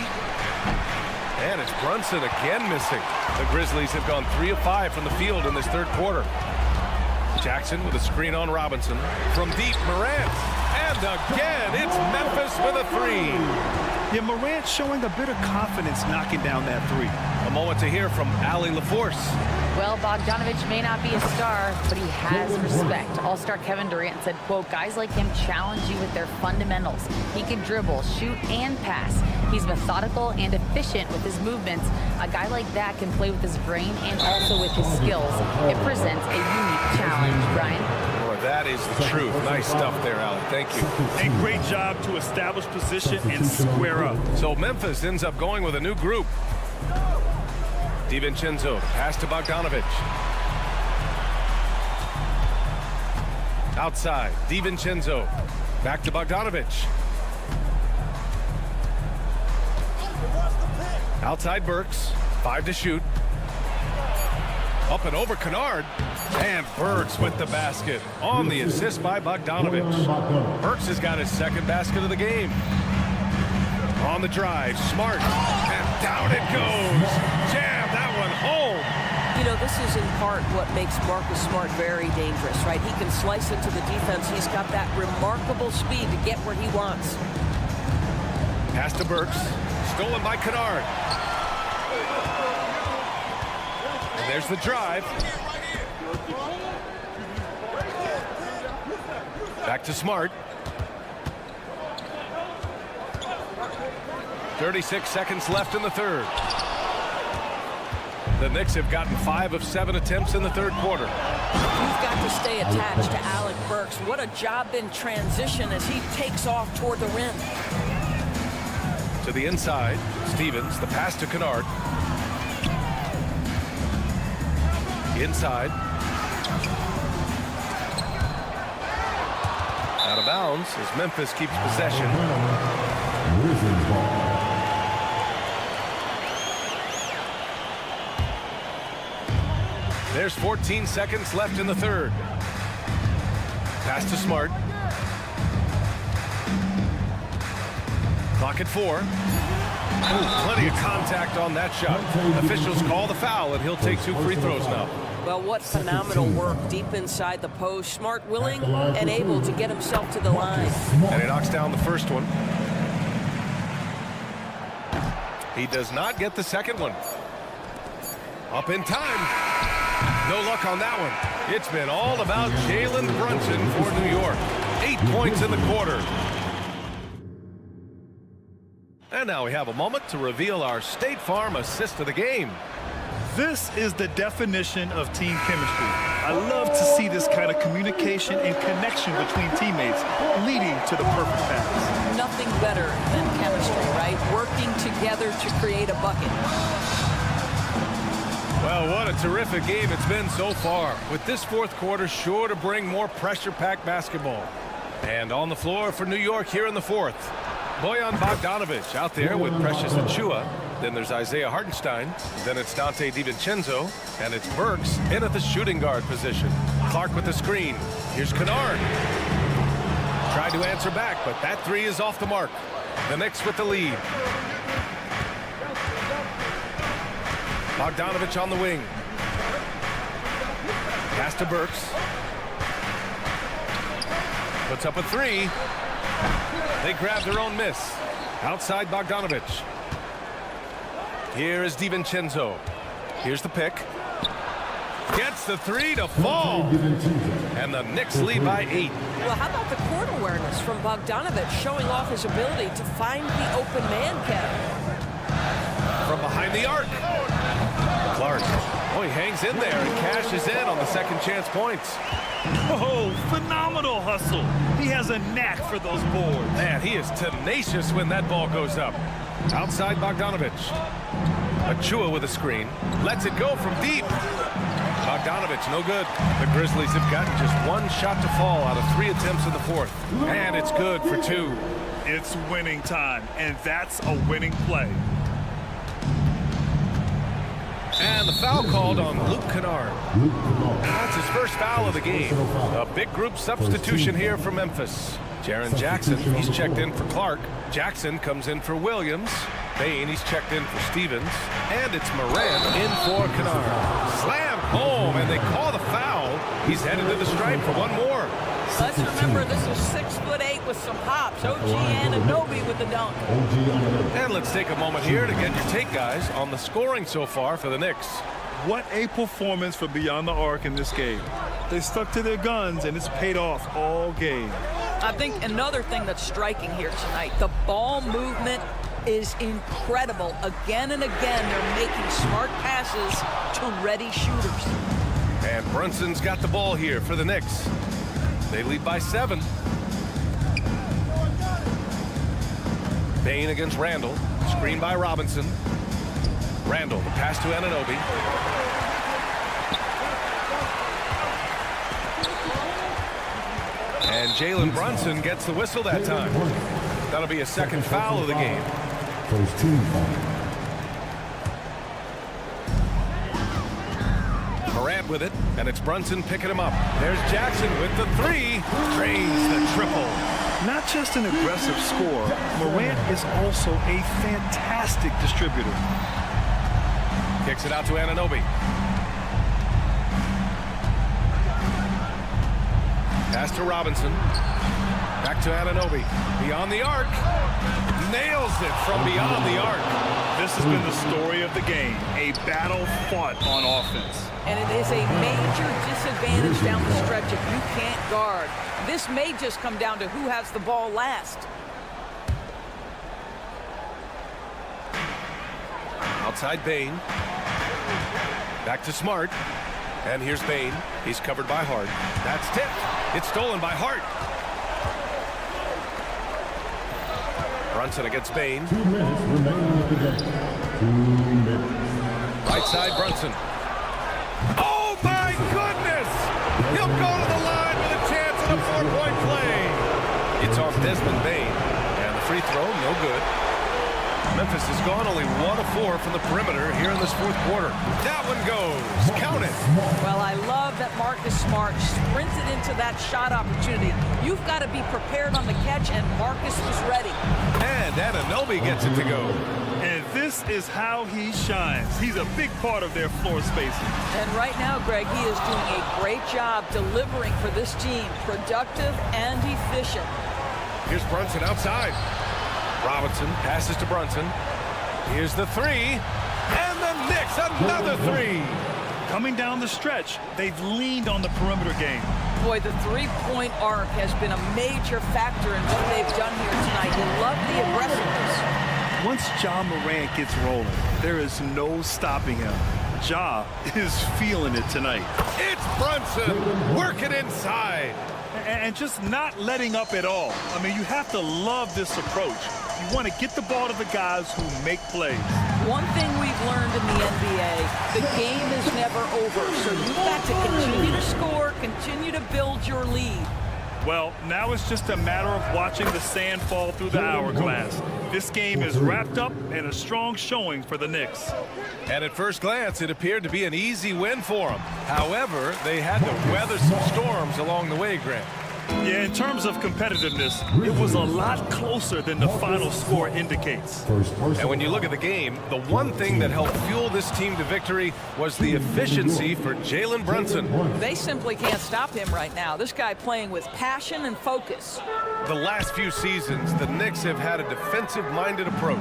And it's Brunson again missing. The Grizzlies have gone 3 of 5 from the field in this third quarter. Jackson with a screen on Robinson. From deep, Morant. And again, it's Memphis with a three. Yeah, Morant showing a bit of confidence knocking down that three. A moment to hear from Allie LaForce. Well, Bogdanovich may not be a star, but he has respect. All-star Kevin Durant said, quote, guys like him challenge you with their fundamentals. He can dribble, shoot, and pass. He's methodical and efficient with his movements. A guy like that can play with his brain and also with his skills. It presents a unique challenge, Brian. Boy, that is the truth. Nice stuff there, Allie. Thank you. A great job to establish position and square up. So Memphis ends up going with a new group. DiVincenzo, pass to Bogdanovich. Outside, DiVincenzo. Back to Bogdanovich. Outside Burks, 5 to shoot. Up and over Kennard. And Burks with the basket on the assist by Bogdanovich. Burks has got his second basket of the game. On the drive, Smart, and down it goes. Jam that one home. You know, this is in part what makes Marcus Smart very dangerous, right? He can slice into the defense. He's got that remarkable speed to get where he wants. Pass to Burks, stolen by Kennard. And there's the drive. Back to Smart. 36 seconds left in the third. The Knicks have gotten 5 of 7 attempts in the third quarter. You've got to stay attached to Alec Burks. What a job in transition as he takes off toward the rim. To the inside, Stevens, the pass to Kennard. Inside. Out of bounds as Memphis keeps possession. There's 14 seconds left in the third. Pass to Smart. Clock at 4. Ooh, plenty of contact on that shot. Officials call the foul, and he'll take 2 free throws now. Well, what phenomenal work deep inside the post. Smart, willing, and able to get himself to the line. And he knocks down the first one. He does not get the second one. Up in time. No luck on that one. It's been all about Jalen Brunson for New York. 8 points in the quarter. And now we have a moment to reveal our State Farm assist of the game. This is the definition of team chemistry. I love to see this kind of communication and connection between teammates leading to the perfect pass. Nothing better than chemistry, right? Working together to create a bucket. Well, what a terrific game it's been so far, with this fourth quarter sure to bring more pressure-packed basketball. And on the floor for New York here in the fourth, Bojan Bogdanovic out there with Precious Achiuwa. Then there's Isaiah Hartenstein. Then it's Dante DiVincenzo. And it's Burks in at the shooting guard position. Clark with the screen. Here's Kennard. Tried to answer back, but that three is off the mark. The Knicks with the lead. Bogdanovic on the wing. Pass to Burks. Puts up a three. They grab their own miss. Outside Bogdanovic. Here is DiVincenzo. Here's the pick. Gets the three to fall. And the Knicks lead by 8. Well, how about the court awareness from Bogdanovic showing off his ability to find the open man, Kevin? From behind the arc. Clark. Oh, he hangs in there and cashes in on the second chance points. Oh, phenomenal hustle. He has a knack for those boards. Man, he is tenacious when that ball goes up. Outside Bogdanovic. Achiuwa with a screen. Lets it go from deep. Bogdanovic, no good. The Grizzlies have gotten just one shot to fall out of 3 attempts in the fourth. And it's good for 2. It's winning time, and that's a winning play. And the foul called on Luke Kennard. That's his first foul of the game. A big group substitution here for Memphis. Jaren Jackson, he's checked in for Clark. Jackson comes in for Williams. Bain, he's checked in for Stevens. And it's Morant in for Kennard. Slam home, and they call the foul. He's headed to the stripe for one more. Let's remember this is 6'8" with some hops. OG Anunoby with the dunk. And let's take a moment here to get your take, guys, on the scoring so far for the Knicks. What a performance for Beyond the Arc in this game. They stuck to their guns, and it's paid off all game. I think another thing that's striking here tonight, the ball movement is incredible. Again and again, they're making smart passes to ready shooters. And Brunson's got the ball here for the Knicks. They lead by 7. Bain against Randall. Screen by Robinson. Randall, the pass to Anunoby. And Jalen Brunson gets the whistle that time. That'll be a second foul of the game. First team foul. Morant with it, and it's Brunson picking him up. There's Jackson with the 3. Drains the triple. Not just an aggressive scorer, Morant is also a fantastic distributor. Kicks it out to Anunoby. Pass to Robinson. Back to Anunoby. Beyond the arc. Nails it from beyond the arc. This has been the story of the game. A battle fought on offense. And it is a major disadvantage down the stretch if you can't guard. This may just come down to who has the ball last. Outside Bain. Back to Smart. And here's Bain. He's covered by Hart. That's tipped. It's stolen by Hart. Brunson against Bain. 2 minutes remaining in the game. 2 minutes. Right side Brunson. Oh my goodness! He'll go to the line with a chance at a 4-point play. It's on Desmond Bain. And the free throw, no good. Memphis has gone only 1 of 4 from the perimeter here in this fourth quarter. That one goes. Count it. Well, I love that Marcus Smart sprinted into that shot opportunity. You've got to be prepared on the catch, and Marcus was ready. And Anunoby gets it to go. And this is how he shines. He's a big part of their floor spacing. And right now, Greg, he is doing a great job delivering for this team. Productive and efficient. Here's Brunson outside. Robinson passes to Brunson. Here's the 3. And the Knicks, another 3. Coming down the stretch, they've leaned on the perimeter game. Boy, the three-point arc has been a major factor in what they've done here tonight. You love the aggressiveness. Once Ja Morant gets rolling, there is no stopping him. Ja is feeling it tonight. It's Brunson working inside. And just not letting up at all. I mean, you have to love this approach. You want to get the ball to the guys who make plays. One thing we've learned in the NBA, the game is never over. So you've got to continue to score, continue to build your lead. Well, now it's just a matter of watching the sand fall through the hourglass. This game is wrapped up and a strong showing for the Knicks. And at first glance, it appeared to be an easy win for them. However, they had to weather some storms along the way, Grant. Yeah, in terms of competitiveness, it was a lot closer than the final score indicates. And when you look at the game, the one thing that helped fuel this team to victory was the efficiency for Jalen Brunson. They simply can't stop him right now. This guy playing with passion and focus. The last few seasons, the Knicks have had a defensive-minded approach.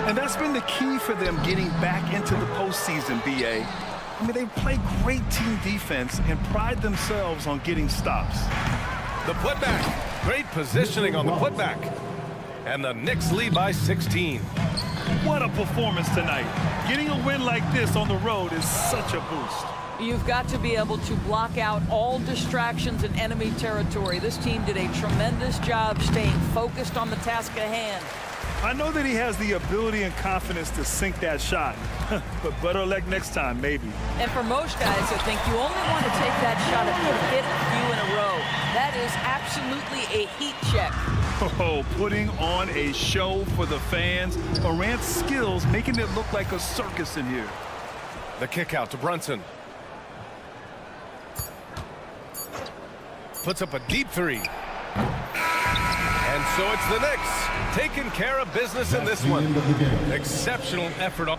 And that's been the key for them getting back into the postseason, B.A. I mean, they play great team defense and pride themselves on getting stops. The putback. Great positioning on the putback. And the Knicks lead by 16. What a performance tonight. Getting a win like this on the road is such a boost. You've got to be able to block out all distractions in enemy territory. This team did a tremendous job staying focused on the task at hand. I know that he has the ability and confidence to sink that shot, but better luck next time, maybe. And for most guys, I think you only want to take that shot if you hit a few in a row. That is absolutely a heat check. Oh, putting on a show for the fans. Morant's skills making it look like a circus in here. The kick out to Brunson. Puts up a deep three. And so it's the Knicks taking care of business in this one. Exceptional effort.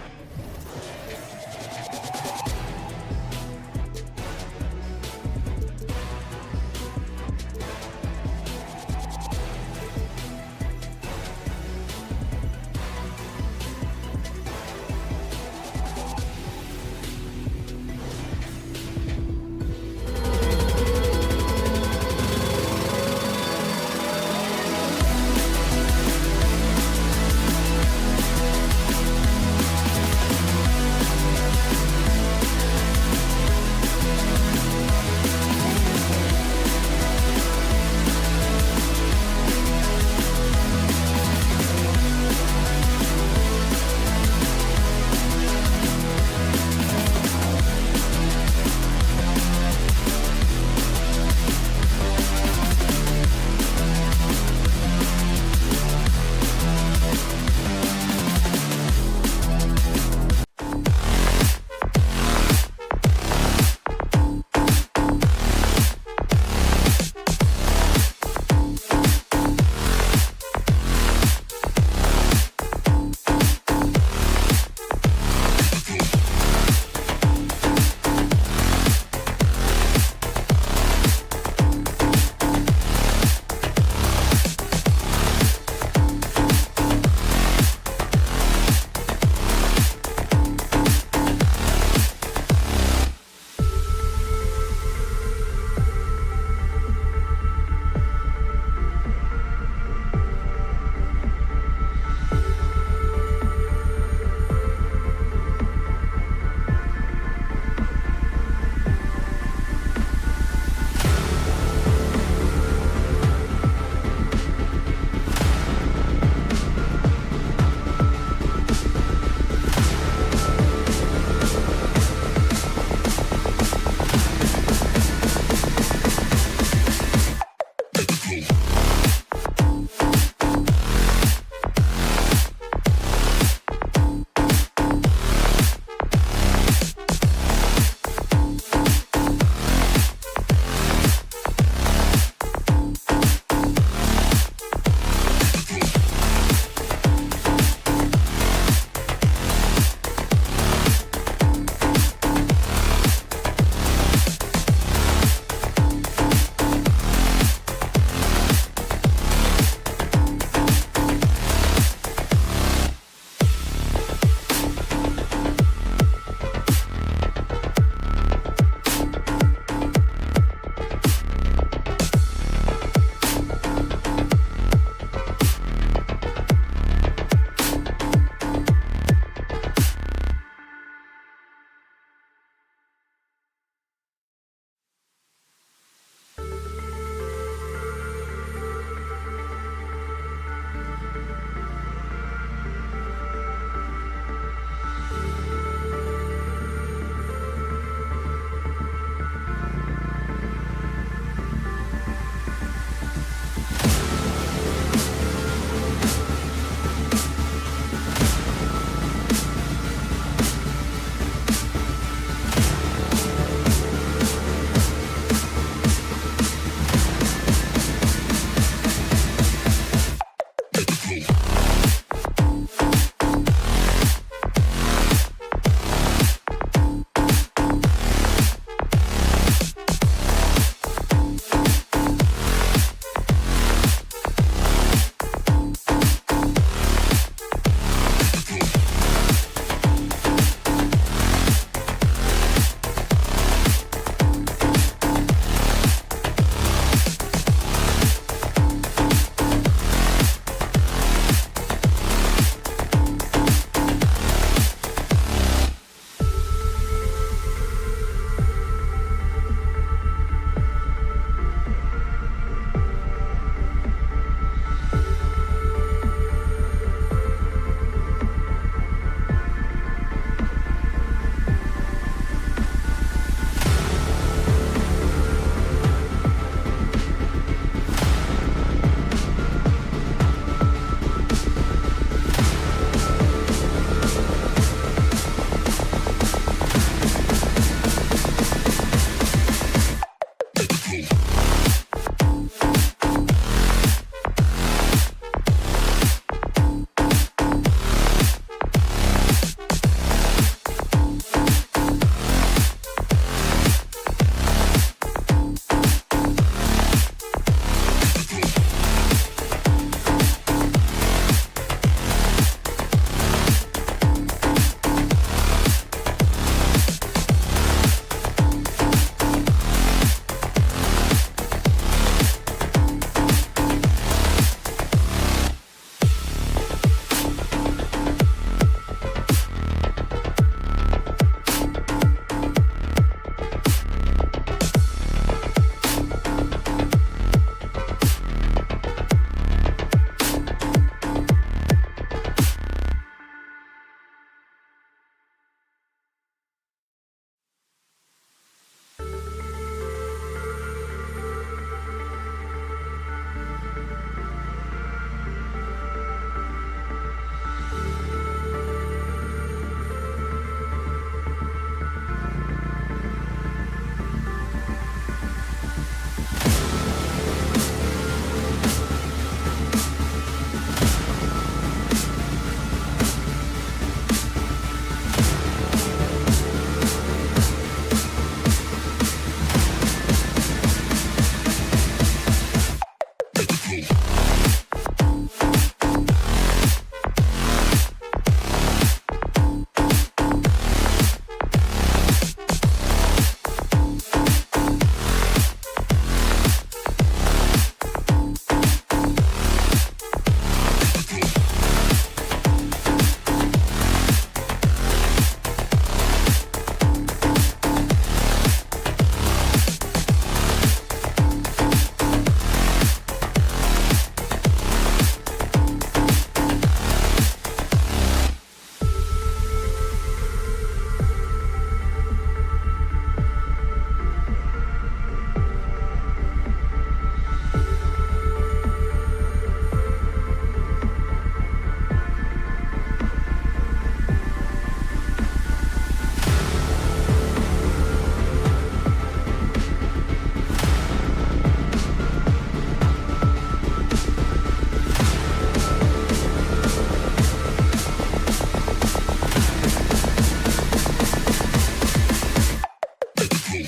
A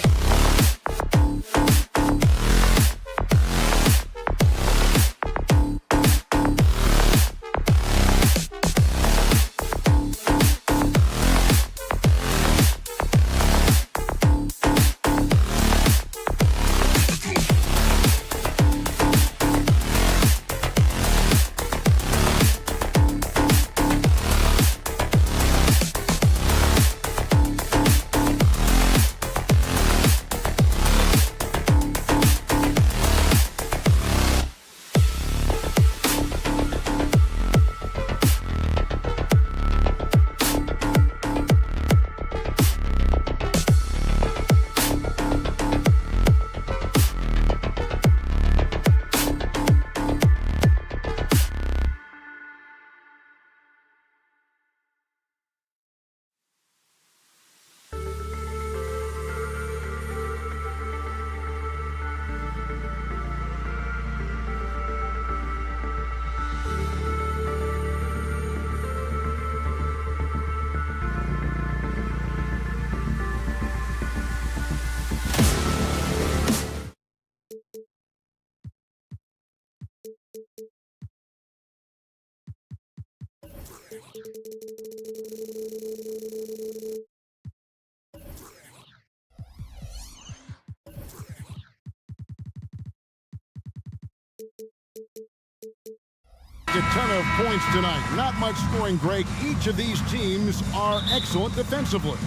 ton of points tonight. Not much scoring, Greg. Each of these teams are excellent defensively.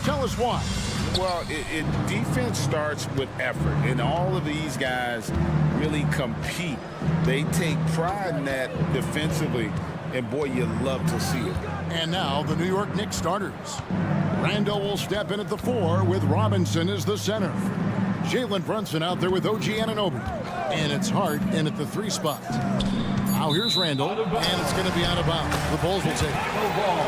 Tell us why. Well, defense starts with effort, and all of these guys really compete. They take pride in that defensively, and boy, you love to see it. And now the New York Knicks starters. Randall will step in at the 4 with Robinson as the center. Jalen Brunson out there with OG Anunoby. And it's Hart in at the 3 spot. Now here's Randall, and it's going to be out of bounds. The Bulls will take it. No ball.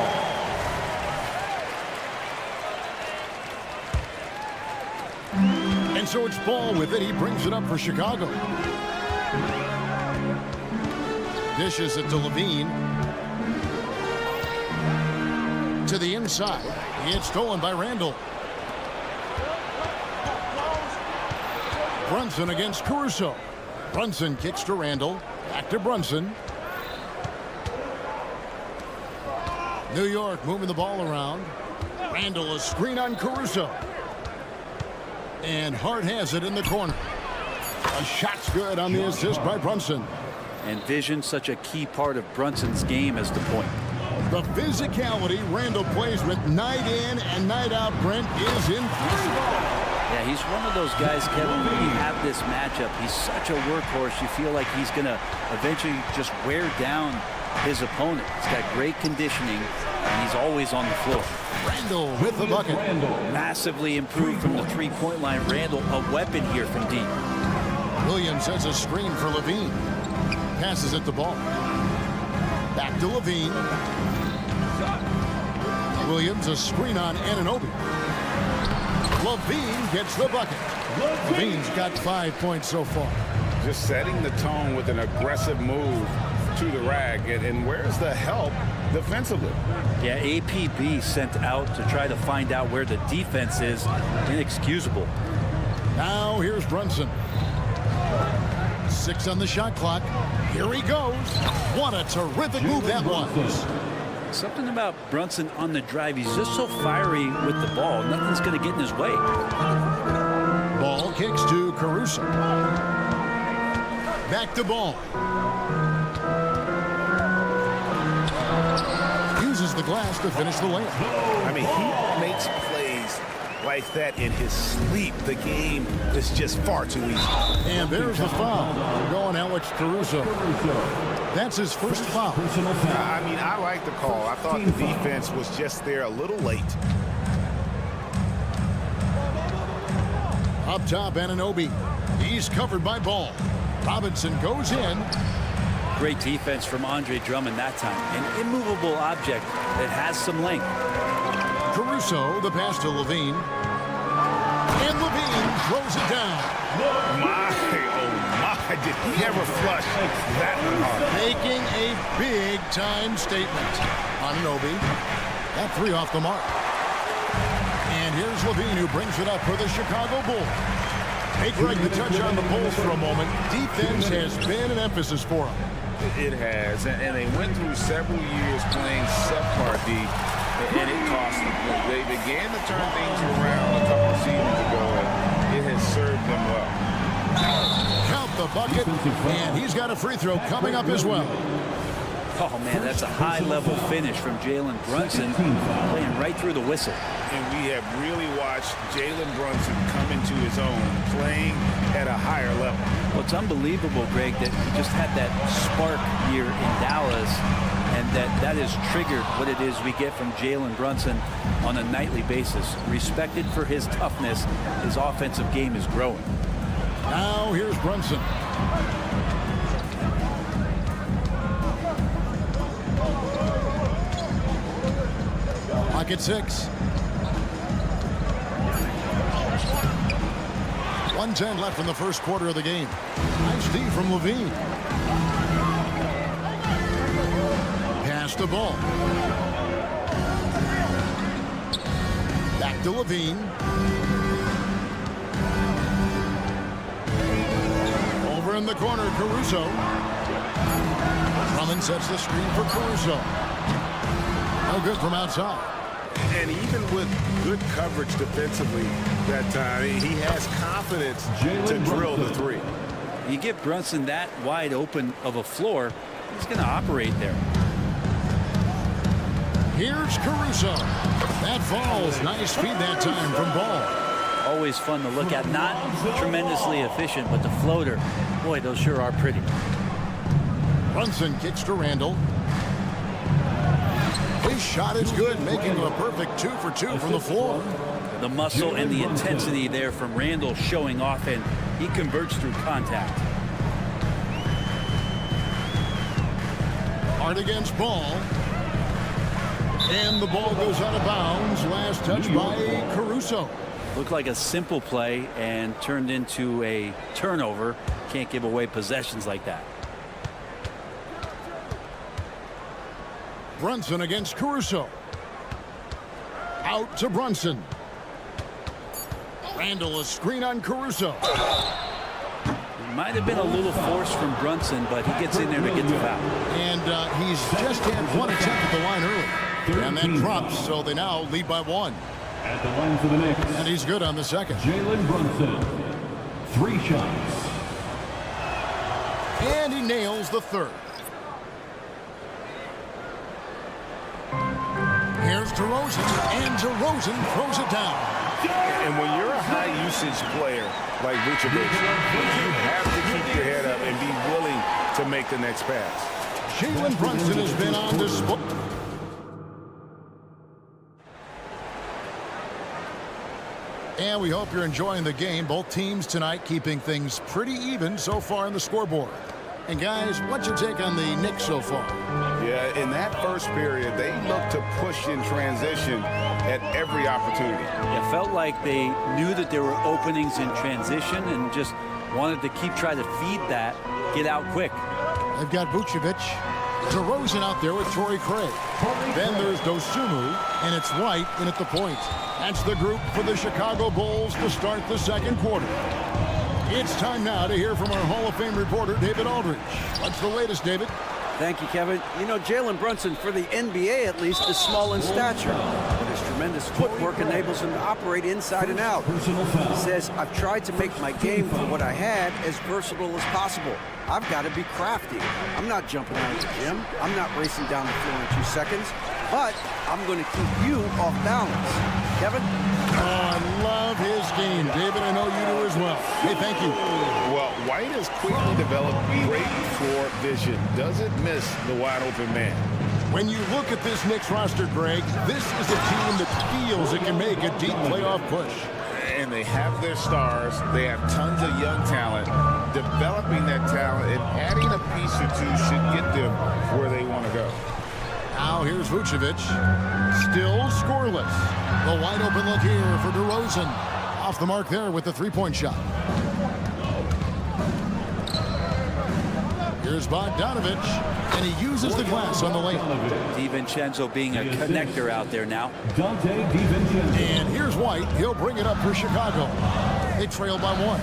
And so it's Ball with it. He brings it up for Chicago. Dishes it to Levine. To the inside. It's stolen by Randall. Brunson against Caruso. Brunson kicks to Randall. Back to Brunson. New York moving the ball around. Randall a screen on Caruso. And Hart has it in the corner. A shot's good on the assist by Brunson. And vision, such a key part of Brunson's game as the point. The physicality Randall plays with night in and night out, Brent, is impossible. Yeah, he's one of those guys, Kevin, when you have this matchup, he's such a workhorse. You feel like he's going to eventually just wear down his opponent. He's got great conditioning, and he's always on the floor. Randall with the bucket. Massively improved from the three-point line. Randall, a weapon here from deep. Williams has a screen for Levine. Passes it the ball. Back to Levine. Williams a screen on Anunoby. Levine gets the bucket. Levine's got 5 points so far. Just setting the tone with an aggressive move to the rack. And where's the help defensively? Yeah, APB sent out to try to find out where the defense is. Inexcusable. Now here's Brunson. 6 on the shot clock. Here he goes. What a terrific move that was. Something about Brunson on the drive. He's just so fiery with the ball. Nothing's going to get in his way. Ball kicks to Caruso. Back to Ball. Uses the glass to finish the layup. I mean, he makes plays like that in his sleep. The game is just far too easy. And there's the foul. Going Alex Caruso. That's his first foul. I mean, I like the call. I thought the defense was just there a little late. Up top, Anunoby. He's covered by Ball. Robinson goes in. Great defense from Andre Drummond that time. An immovable object that has some length. Caruso, the pass to Levine. And Levine throws it down. Did he ever flush that hard? Making a big-time statement. Anunoby. That 3 off the mark. And here's Levine, who brings it up for the Chicago Bulls. Hey, Greg, the touch on the Bulls for a moment. Defense has been an emphasis for them. It has, and they went through several years playing subpar D, and it cost them. They began to turn things around a couple of seasons ago, and it has served them well. Count the bucket, and he's got a free throw coming up as well. Oh, man, that's a high-level finish from Jalen Brunson, playing right through the whistle. And we have really watched Jalen Brunson come into his own, playing at a higher level. Well, it's unbelievable, Greg, that he just had that spark here in Dallas, and that has triggered what it is we get from Jalen Brunson on a nightly basis. Respected for his toughness, his offensive game is growing. Now here's Brunson. Clock at 6. 1:10 left in the first quarter of the game. Nice D from Levine. Pass the ball. Back to Levine. Over in the corner, Caruso. Drummond sets the screen for Caruso. No good from outside. And even with good coverage defensively that time, he has confidence to drill the three. You give Brunson that wide open of a floor, he's going to operate there. Here's Caruso. That falls. Nice feed that time from Ball. Always fun to look at. Not tremendously efficient, but the floater, boy, those sure are pretty. Brunson kicks to Randall. His shot is good, making him a perfect 2 for 2 from the floor. The muscle and the intensity there from Randall showing off, and he converts through contact. Hard against Ball. And the ball goes out of bounds. Last touch by Caruso. Looked like a simple play and turned into a turnover. Can't give away possessions like that. Brunson against Caruso. Out to Brunson. Randall, a screen on Caruso. Might have been a little force from Brunson, but he gets in there to get the foul. And he's just had one attempt at the line early. And that drops, so they now lead by 1. At the line for the Knicks. And he's good on the second. Jalen Brunson. 3 shots. And he nails the third. Here's DeRozan, and DeRozan throws it down. And when you're a high-usage player like Vucevic, you have to keep your head up and be willing to make the next pass. Jalen Brunson has been on display. And we hope you're enjoying the game. Both teams tonight keeping things pretty even so far in the scoreboard. And guys, what's your take on the Knicks so far? Yeah, in that first period, they looked to push in transition at every opportunity. It felt like they knew that there were openings in transition and just wanted to keep trying to feed that, get out quick. They've got Vucevic, DeRozan out there with Torrey Craig. Then there's Dosunmu, and it's White in at the point. That's the group for the Chicago Bulls to start the second quarter. It's time now to hear from our Hall of Fame reporter, David Aldridge. What's the latest, David? Thank you, Kevin. You know, Jalen Brunson, for the NBA at least, is small in stature, but his tremendous footwork enables him to operate inside and out. He says, I've tried to make my game for what I had as versatile as possible. I've got to be crafty. I'm not jumping out of the gym. I'm not racing down the floor in 2 seconds, but I'm going to keep you off balance. Kevin? Oh, I love his game, David. I know you do as well. Hey, thank you. Well, White has quickly developed great floor vision. Doesn't miss the wide-open man. When you look at this Knicks roster, Greg, this is a team that feels it can make a deep playoff push. And they have their stars. They have tons of young talent. Developing that talent and adding a piece or two should get them where they want to go. Now here's Vucevic. Still scoreless. The wide open look here for DeRozan. Off the mark there with the three-point shot. Here's Here's Bogdanovich, and he uses the glass on the lane. DiVincenzo being a connector out there now. And here's White. He'll bring it up for Chicago. They trail by 1.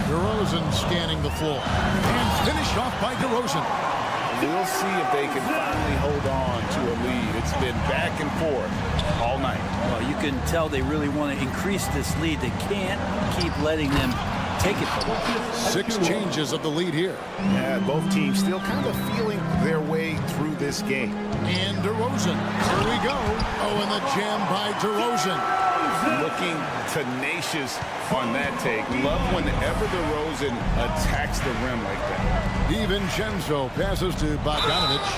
DeRozan scanning the floor. And finished off by DeRozan. We'll see if they can finally hold on to a lead. It's been back and forth all night. Well, you can tell they really want to increase this lead. They can't keep letting them take it from them. 6 changes of the lead here. Yeah, both teams still kind of feeling their way through this game. And DeRozan. Here we go. Oh, and the jam by DeRozan. Looking tenacious on that take. Love whenever DeRozan attacks the rim like that. DiVincenzo passes to Bogdanovich.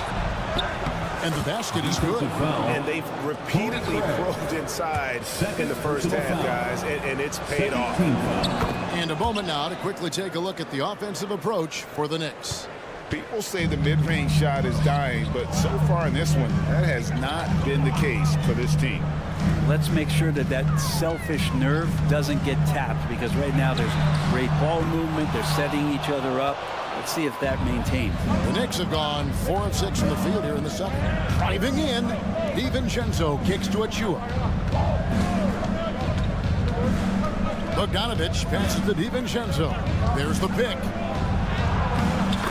And the basket is good. And they've repeatedly probed inside in the first half, guys, and it's paid off. And a moment now to quickly take a look at the offensive approach for the Knicks. People say the mid-range shot is dying, but so far in this one, that has not been the case for this team. Let's make sure that that selfish nerve doesn't get tapped, because right now there's great ball movement. They're setting each other up. Let's see if that maintains. The Knicks have gone 4 of 6 from the field here in the second. Driving in, DiVincenzo kicks to Achua. Bogdanovich passes to DiVincenzo. There's the pick.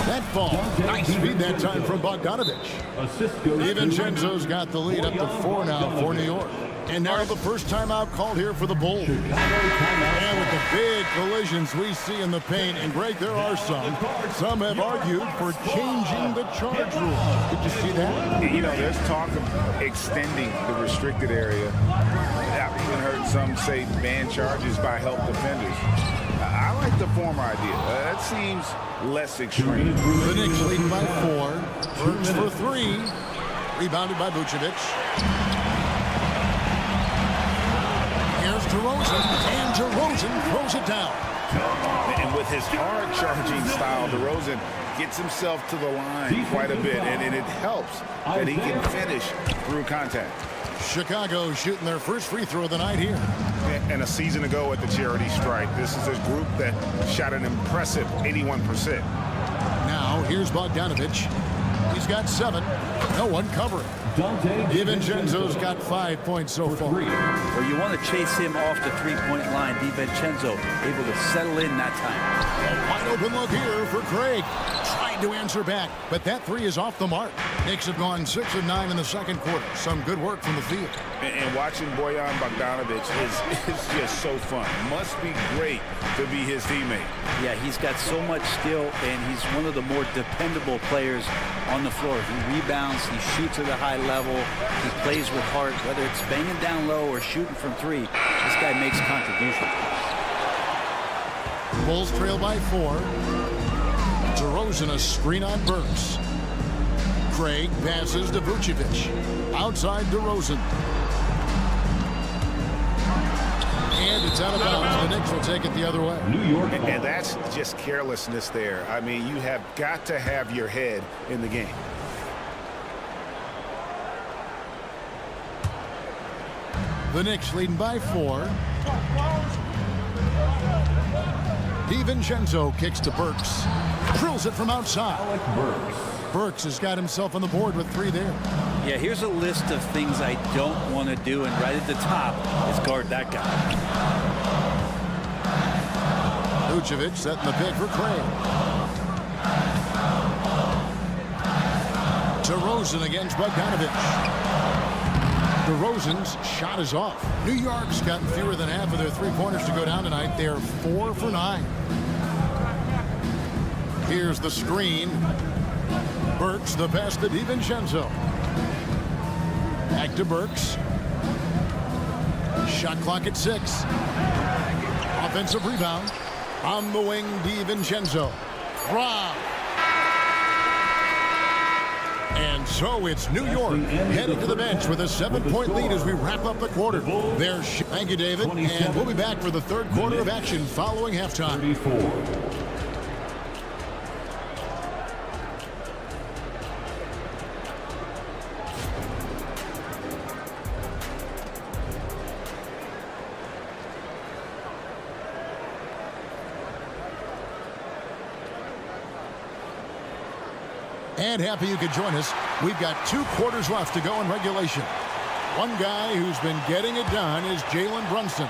That ball. Nice speed that time from Bogdanovich. DiVincenzo's got the lead up to 4 now for New York. And now the first timeout called here for the Bulls. And with the big collisions we see in the paint, and Greg, there are some. Some have argued for changing the charge rule. Did you see that? You know, there's talk of extending the restricted area. I've even heard some say ban charges by help defenders. I like the former idea. That seems less extreme. The Knicks leading by 4. Burks for 3. Rebounded by Vucevic. Here's DeRozan, and DeRozan throws it down. And with his hard charging style, DeRozan gets himself to the line quite a bit, and it helps that he can finish through contact. Chicago shooting their first free throw of the night here. And a season ago at the charity stripe, this is a group that shot an impressive 81%. Now here's Bogdanovich. He's got 7. No one covering. DiVincenzo's got 5 points so far. Well, you want to chase him off the three-point line. DiVincenzo able to settle in that time. A wide open look here for Craig. Tried to answer back, but that 3 is off the mark. Knicks have gone 6 of 9 in the second quarter. Some good work from the field. And watching Bojan Bogdanovich is just so fun. Must be great to be his teammate. Yeah, he's got so much skill, and he's one of the more dependable players on the floor. He rebounds, he shoots at a high level, he plays with heart, whether it's banging down low or shooting from 3. This guy makes contribution. Bulls trail by 4. DeRozan a screen on Burks. Craig passes to Vucevic. Outside DeRozan. And it's out of bounds. The Knicks will take it the other way. New York. And that's just carelessness there. I mean, you have got to have your head in the game. The Knicks leading by 4. DiVincenzo kicks to Burks. Drills it from outside. Burks has got himself on the board with 3 there. Yeah, here's a list of things I don't want to do, and right at the top is guard that guy. Vucevic setting the pick for Craig. DeRozan against Bogdanovich. DeRozan's shot is off. New York's gotten fewer than half of their 3-pointers to go down tonight. They're 4 for 9. Here's the screen. Burks the pass to DiVincenzo. Back to Burks. Shot clock at 6. Offensive rebound. On the wing, DiVincenzo. Rob. And so it's New York headed to the bench with a 7-point lead as we wrap up the quarter. Thank you, David. And we'll be back for the third quarter of action following halftime. 34. And happy you could join us. We've got 2 quarters left to go in regulation. One guy who's been getting it done is Jalen Brunson.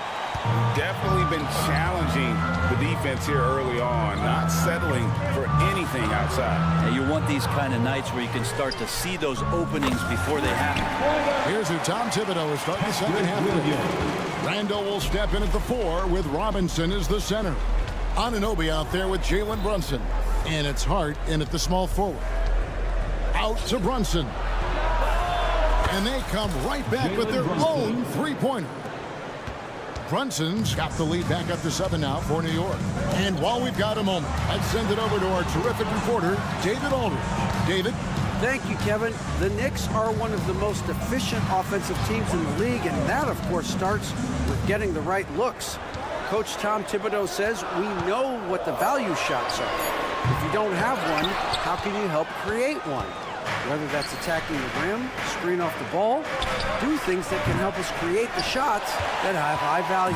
Definitely been challenging the defense here early on, not settling for anything outside. And you want these kind of nights where you can start to see those openings before they happen. Here's who Tom Thibodeau is starting the second half of the game. Randall will step in at the 4 with Robinson as the center. Anunoby out there with Jalen Brunson. And it's Hart in at the small forward. Out to Brunson. And they come right back with their own three-pointer. Brunson's got the lead back up to 7 now for New York. And while we've got a moment, let's send it over to our terrific reporter, David Aldridge. David? Thank you, Kevin. The Knicks are one of the most efficient offensive teams in the league, and that, of course, starts with getting the right looks. Coach Tom Thibodeau says we know what the value shots are. If you don't have one, how can you help create one? Whether that's attacking the rim, screen off the ball, do things that can help us create the shots that have high value.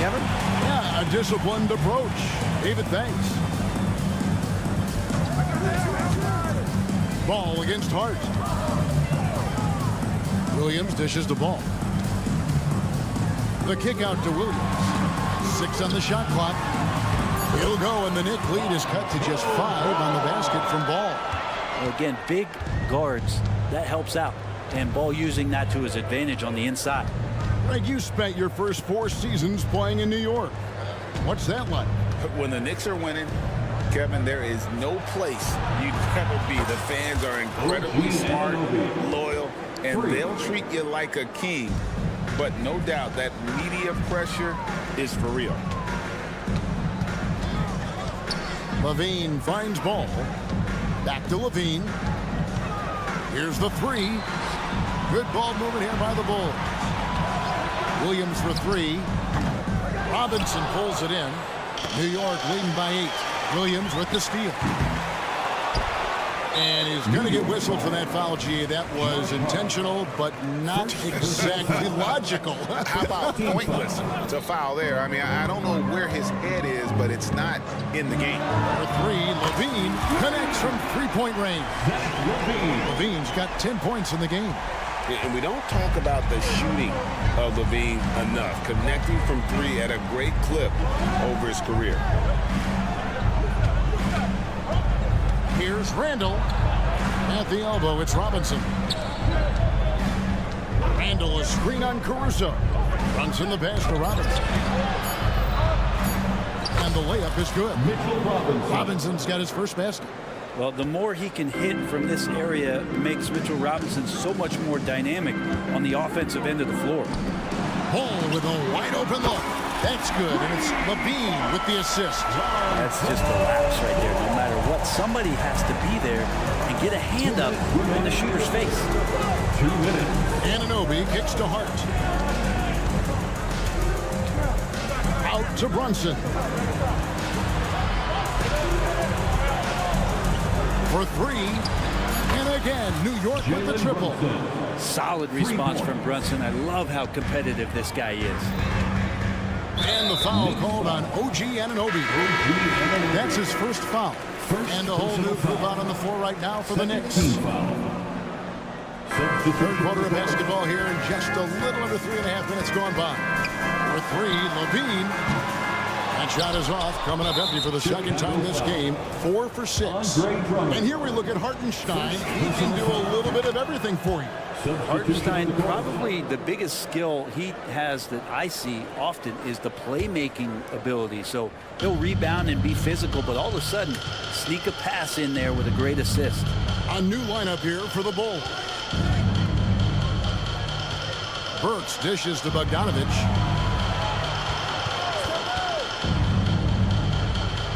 Kevin? Yeah, a disciplined approach. David, thanks. Ball against Hart. Williams dishes the ball. The kick out to Williams. 6 on the shot clock. He'll go, and the Knicks lead is cut to just 5 on the basket from Ball. Well, again, big guards, that helps out. And Ball using that to his advantage on the inside. Greg, you spent your first 4 seasons playing in New York. What's that like? When the Knicks are winning, Kevin, there is no place you'd rather be. The fans are incredibly smart, loyal, and they'll treat you like a king. But no doubt that media pressure is for real. LaVine finds Ball. Back to LaVine. Here's the 3. Good ball movement here by the Bulls. Williams for 3. Robinson pulls it in. New York leading by 8. Williams with the steal. And he's going to get whistled for that foul, G. That was intentional, but not exactly logical. How about pointless? It's a foul there. I mean, I don't know where his head is, but it's not in the game. For 3, LaVine connects from three-point range. LaVine's got 10 points in the game. And we don't talk about the shooting of LaVine enough. Connecting from 3 at a great clip over his career. Here's Randall. At the elbow, it's Robinson. Randall is screen on Caruso. Runs in the pass to Robinson. And the layup is good. Robinson's got his first basket. Well, the more he can hit from this area makes Mitchell Robinson so much more dynamic on the offensive end of the floor. Ball with a wide open look. That's good, and it's LaVine with the assist. That's just a lapse right there. No matter what, somebody has to be there and get a hand up in the shooter's face. 2 minutes. Anunoby kicks to Hart. Out to Brunson. For 3. And again, New York with the triple. Solid response from Brunson. I love how competitive this guy is. And the foul called on OG Anunoby. That's his first foul. And a whole new group out on the floor right now for the Knicks. Third quarter of basketball here in just a little under 3.5 minutes gone by. For 3, LaVine. That shot is off, coming up empty for the second time this game. 4 for 6. And here we look at Hartenstein. He can do a little bit of everything for you. Hartenstein, probably the biggest skill he has that I see often is the playmaking ability. So he'll rebound and be physical, but all of a sudden sneak a pass in there with a great assist. A new lineup here for the Bulls. Burks dishes to Bogdanovich.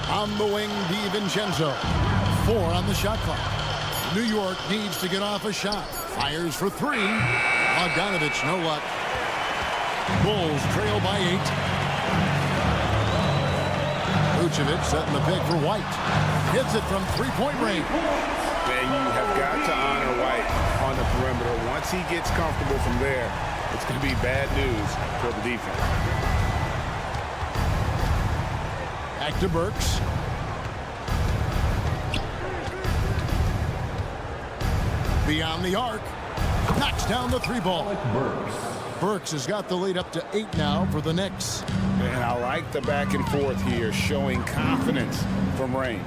On the wing, DiVincenzo. 4 on the shot clock. New York needs to get off a shot. Fires for 3. Bogdanovich, no luck. Bulls trail by 8. Vucevic setting the pick for White. Hits it from three-point range. And you have got to honor White on the perimeter. Once he gets comfortable from there, it's going to be bad news for the defense. Back to Burks. Beyond the arc. Knocks down the 3-ball. Burks has got the lead up to 8 now for the Knicks. And I like the back and forth here, showing confidence from range.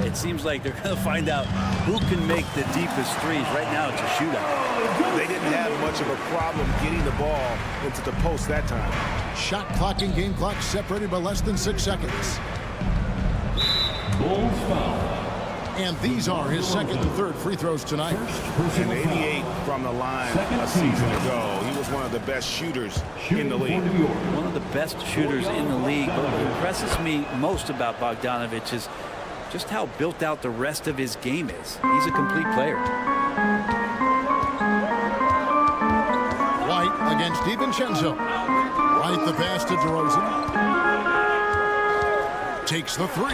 It seems like they're going to find out who can make the deepest threes. Right now, it's a shootout. They didn't have much of a problem getting the ball into the post that time. Shot clock and game clock separated by less than 6 seconds. Bulls foul. And these are his second and third free throws tonight. And 88 from the line a season ago. He was one of the best shooters in the league. One of the best shooters in the league. But what impresses me most about Bogdanovic is just how built out the rest of his game is. He's a complete player. White against DiVincenzo. White the pass to DeRozan. Takes the 3.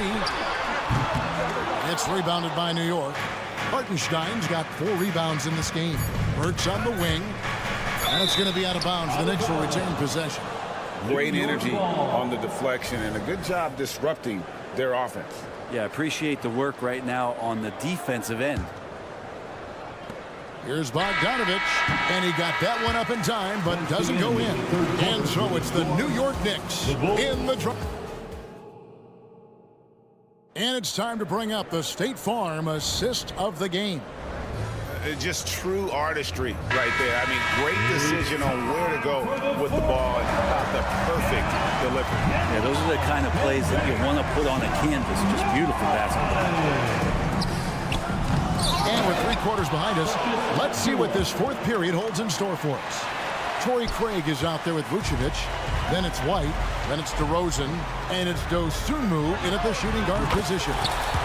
It's rebounded by New York. Hartenstein's got 4 rebounds in this game. Burks on the wing. And it's going to be out of bounds. The Knicks will retain possession. Great energy on the deflection and a good job disrupting their offense. Yeah, I appreciate the work right now on the defensive end. Here's Bogdanovic, and he got that one up in time, but doesn't go in. And so it's the New York Knicks in the draw. And it's time to bring up the State Farm assist of the game. Just true artistry right there. I mean, great decision on where to go with the ball and about the perfect delivery. Yeah, those are the kind of plays that you want to put on a canvas. Just beautiful basketball. And with 3 quarters behind us, let's see what this 4th period holds in store for us. Torrey Craig is out there with Vucevic. Then it's White. Then it's DeRozan. And it's Dosunmu in at the shooting guard position.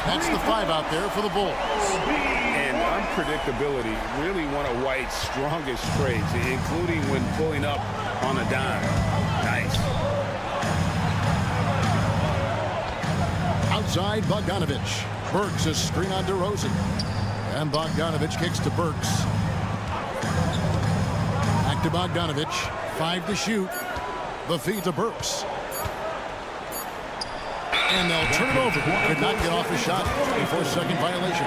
That's the 5 out there for the Bulls. And unpredictability, really one of White's strongest traits, including when pulling up on a dime. Nice. Outside, Bogdanovic. Burks a screen on DeRozan. And Bogdanovic kicks to Burks. Back to Bogdanovic. 5 to shoot. The feed to Burks. And they'll turn it over. Could not get off the shot before second violation.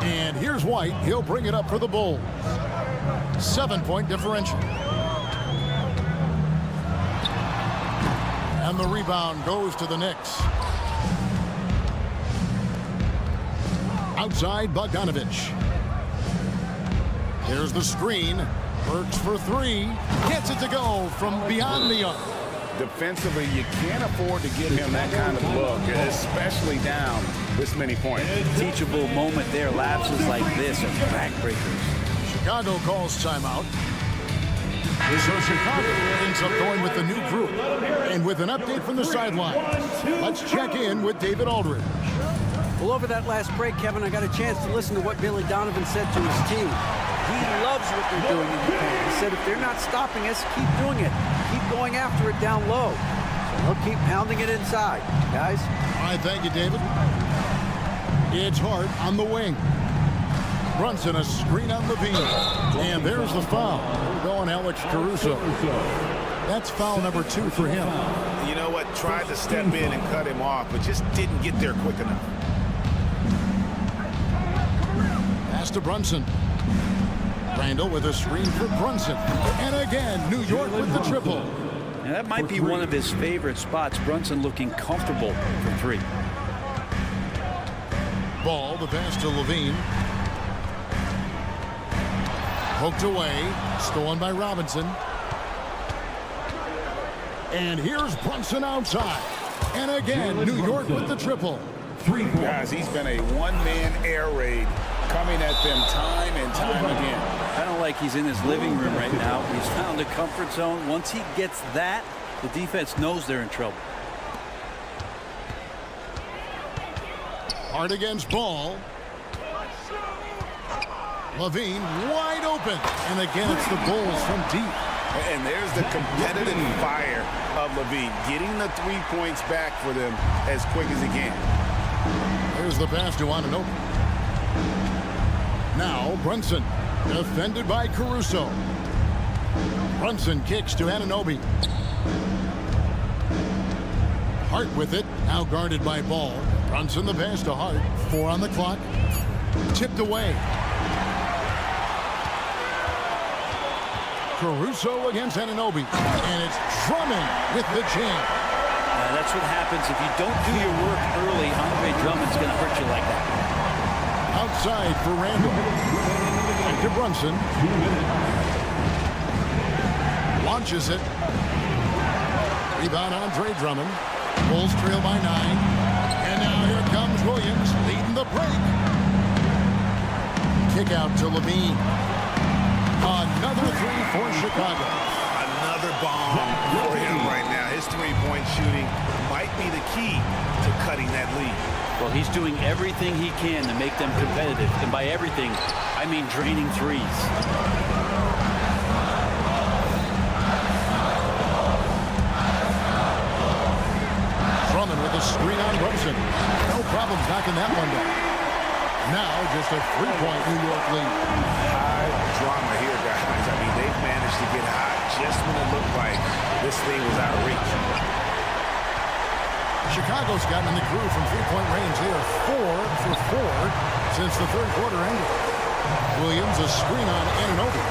And here's White. He'll bring it up for the Bulls. 7-point differential. And the rebound goes to the Knicks. Outside, Bogdanovic. Here's the screen. Burks for 3. Gets it to go from beyond the arc. Defensively, you can't afford to give him that kind of look, especially down this many points. Teachable moment there. Lapses like this are backbreakers. Chicago calls timeout. So Chicago ends up going with the new group. And with an update from the sideline, let's check in with David Aldridge. Well, over that last break, Kevin, I got a chance to listen to what Billy Donovan said to his team. He loves what they're doing in the paint. He said if they're not stopping us, keep doing it. Keep going after it down low. So they'll keep pounding it inside, guys. All right, thank you, David. It's Hart on the wing. Brunson a screen on Levine. And there's the foul. We're going Alex Caruso. That's foul number 2 for him. You know what? Tried to step in and cut him off, but just didn't get there quick enough. Pass to Brunson. Randall with a screen for Brunson. And again, New York with the triple. Now that might be one of his favorite spots. Brunson looking comfortable for 3. Ball, the pass to Levine. Poked away. Stolen by Robinson. And here's Brunson outside. And again, New York with the triple. 3 points. Guys, he's been a one-man air raid coming at them time and time again. Kind of like he's in his living room right now. He's found a comfort zone. Once he gets that, the defense knows they're in trouble. Hard against Ball. Levine wide open. And again, it's the Bulls from deep. And there's the competitive fire of Levine, getting the 3 points back for them as quick as he can. There's the pass to Anunoby. Now Brunson, defended by Caruso. Brunson kicks to Anunoby. Hart with it, now guarded by Ball. Brunson the pass to Hart. 4 on the clock. Tipped away. Caruso against Anunoby. And it's Drummond with the jam. That's what happens if you don't do your work early. Andre Drummond's going to hurt you like that. Outside for Randall. Back to Brunson. Launches it. Rebound Andre Drummond. Bulls trail by 9. And now here comes Williams leading the break. Kick out to Levine. Another 3 for Chicago. Another bomb for him right now. His three-point shooting might be the key to cutting that lead. Well, he's doing everything he can to make them competitive. And by everything, I mean draining threes. Drummond with a screen on Brunson. No problems knocking that one down. Now just a 3-point New York lead. High drama here, guys. I mean, they've managed to get hot just when it looked like this thing was out of reach. Chicago's gotten in the groove from 3-point range. They are 4 for 4 since the third quarter ended. Williams a screen on Anunoby.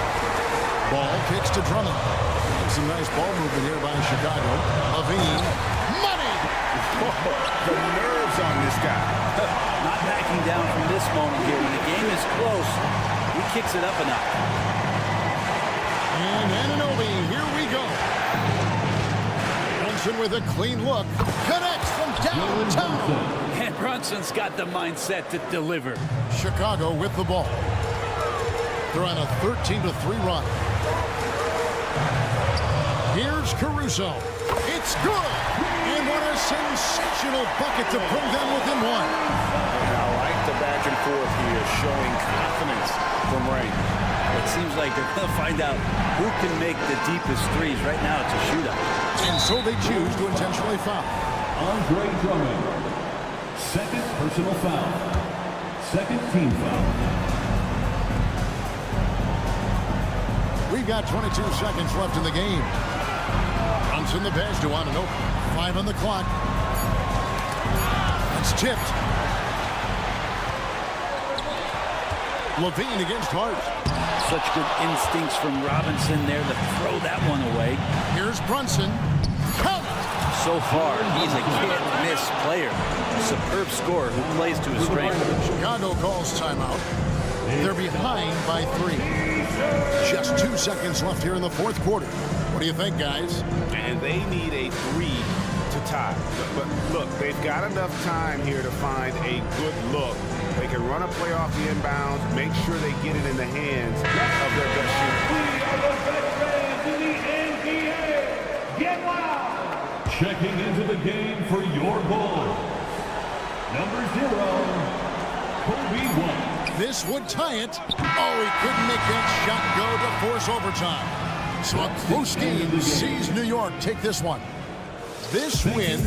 Ball kicks to Drummond. Some nice ball movement here by Chicago. Levine. Money! The nerves on this guy. Not backing down from this moment here. When the game is close, he kicks it up a notch. And Anunoby, here we go. Brunson with a clean look. Connects from downtown. And Brunson's got the mindset to deliver. Chicago with the ball. They're on a 13-3 run. Here's Caruso. It's good. And what a sensational bucket to bring them within 1. I like the back and forth here, showing confidence from Ray. It seems like they're going to find out who can make the deepest threes. Right now, it's a shootout. And so they choose to intentionally foul. Andre Drummond. Second personal foul. Second team foul. We've got 22 seconds left in the game. Brunson the pass to Anunoby. 5 on the clock. It's tipped. Levine against Hart. Such good instincts from Robinson there to throw that one away. Here's Brunson. Count it. So far, he's a can't-miss player. A superb scorer who plays to his strength. Chicago calls timeout. They're behind by 3. Just 2 seconds left here in the fourth quarter. What do you think, guys? And they need a 3 to tie. But look, they've got enough time here to find a good look. They can run a play off the inbounds, make sure they get it in the hands of their best shooter. Get wild! Checking into the game for your Bulls. Number 0, Kobe 1. This would tie it. Oh, he couldn't make that shot go to force overtime. So a close game sees New York take this one. This win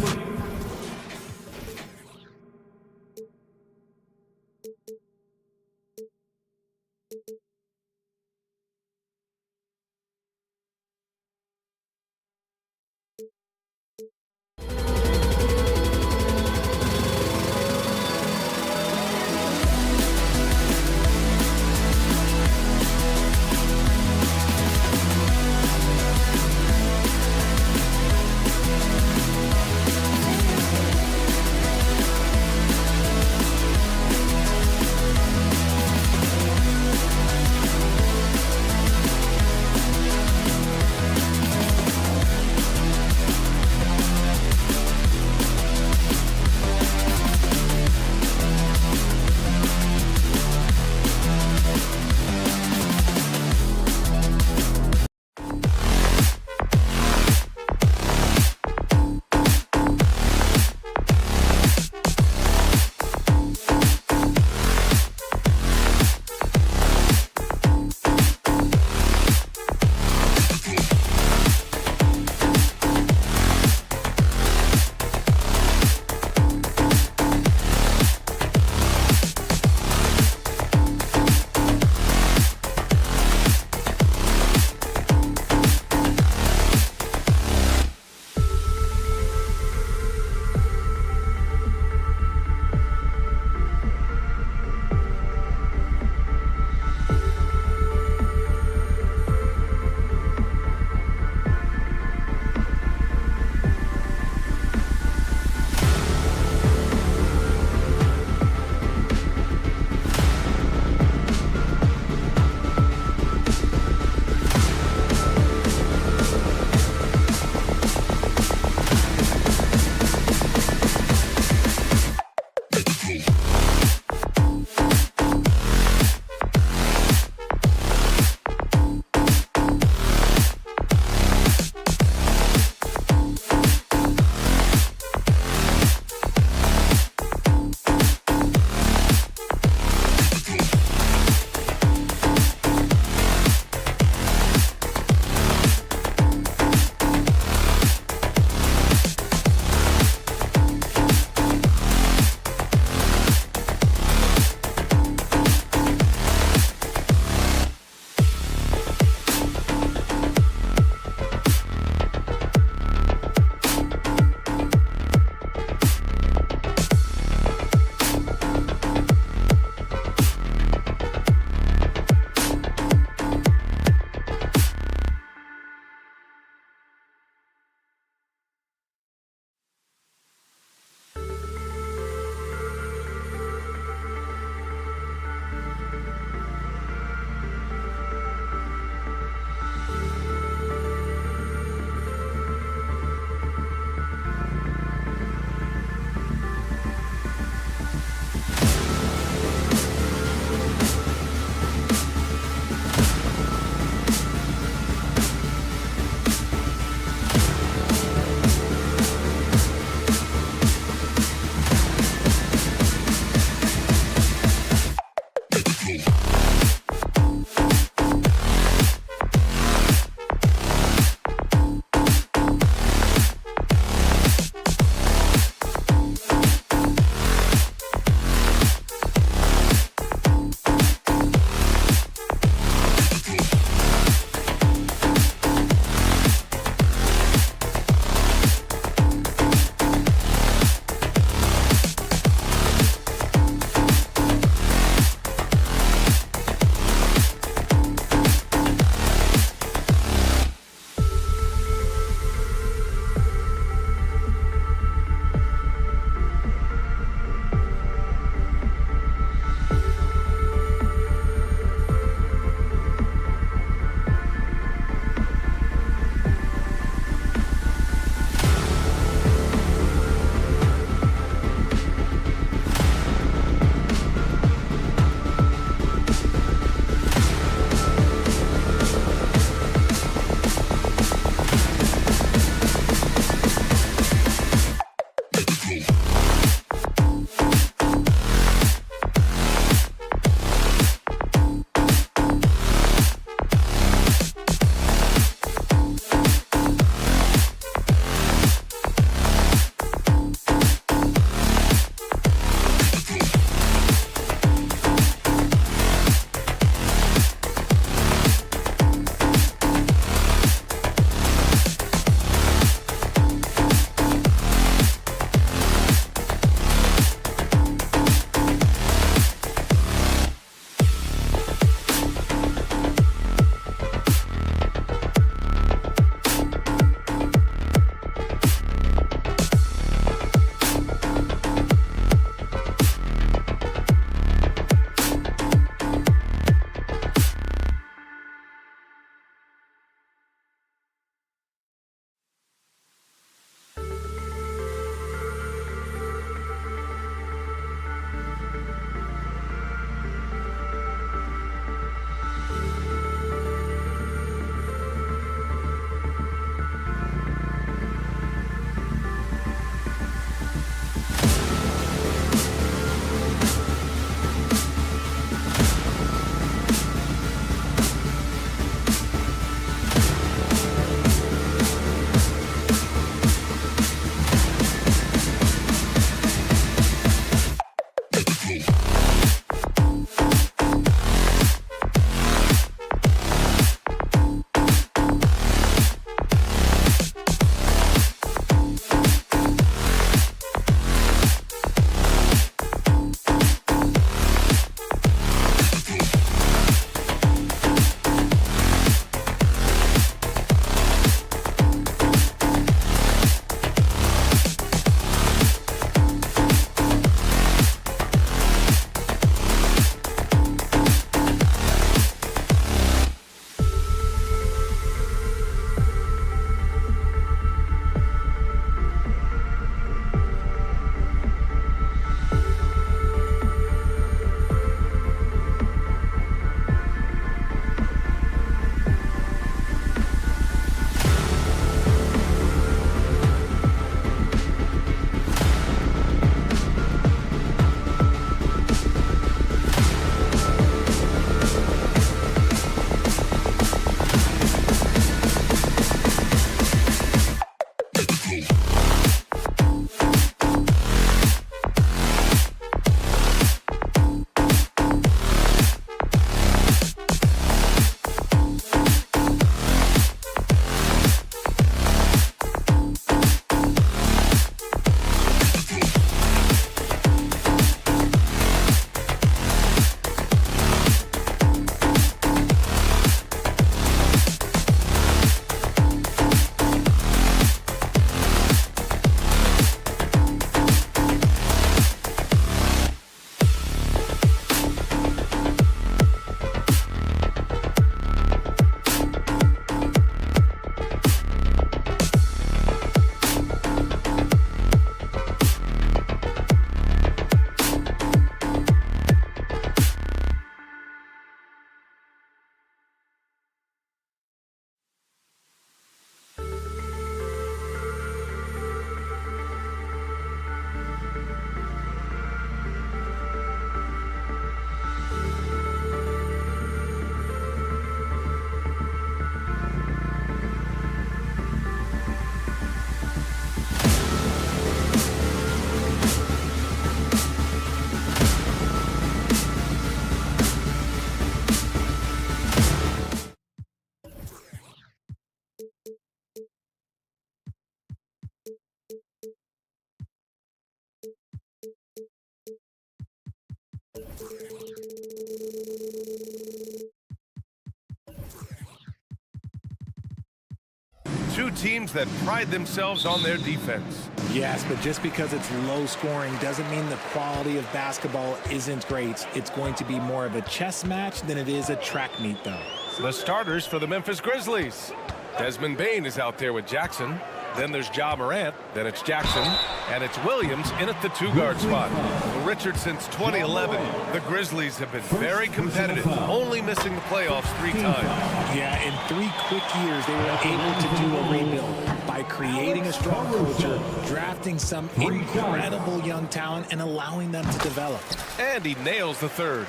Two teams that pride themselves on their defense. Yes, but just because it's low scoring doesn't mean the quality of basketball isn't great. It's going to be more of a chess match than it is a track meet, though. The starters for the Memphis Grizzlies. Desmond Bane is out there with Jackson. Then there's Ja Morant. Then it's Jackson. And it's Williams in at the two-guard spot. For Richard, since 2011, the Grizzlies have been very competitive, only missing the playoffs 3 times. Yeah, in 3 quick years, they were able to do a rebuild by creating a strong culture, drafting some incredible young talent, and allowing them to develop. And he nails the third.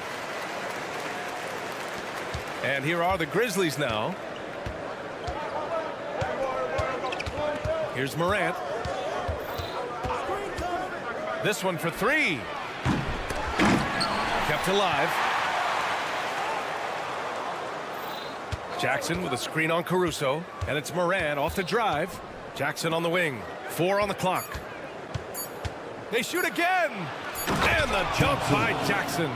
And here are the Grizzlies now. Here's Morant. This one for 3. Kept alive. Jackson with a screen on Caruso. And it's Morant off the drive. Jackson on the wing. 4 on the clock. They shoot again. And the jump by Jackson.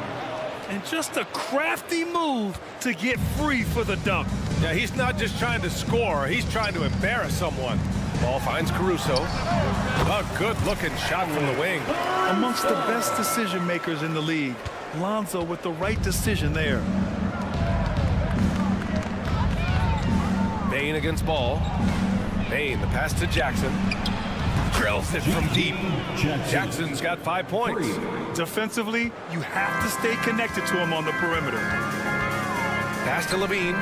And just a crafty move to get free for the dunk. Yeah, he's not just trying to score. He's trying to embarrass someone. Ball finds Caruso. A good-looking shot from the wing. Amongst the best decision makers in the league, Lonzo with the right decision there. Bane against Ball. Bane, the pass to Jackson. Drills it from deep. Jackson's got 5 points. Defensively, you have to stay connected to him on the perimeter. Pass to Levine.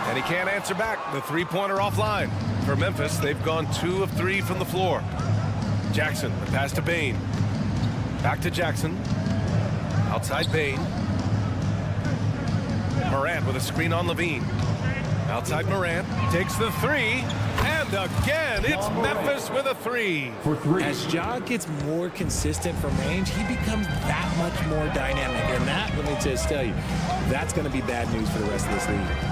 And he can't answer back. The three-pointer offline. For Memphis, they've gone 2 of 3 from the floor. Jackson, the pass to Bane. Back to Jackson. Outside Bane. Morant with a screen on Levine. Outside Morant. Takes the 3. And again, it's Memphis with a 3. As Ja gets more consistent from range, he becomes that much more dynamic. And that, let me just tell you, that's going to be bad news for the rest of this league.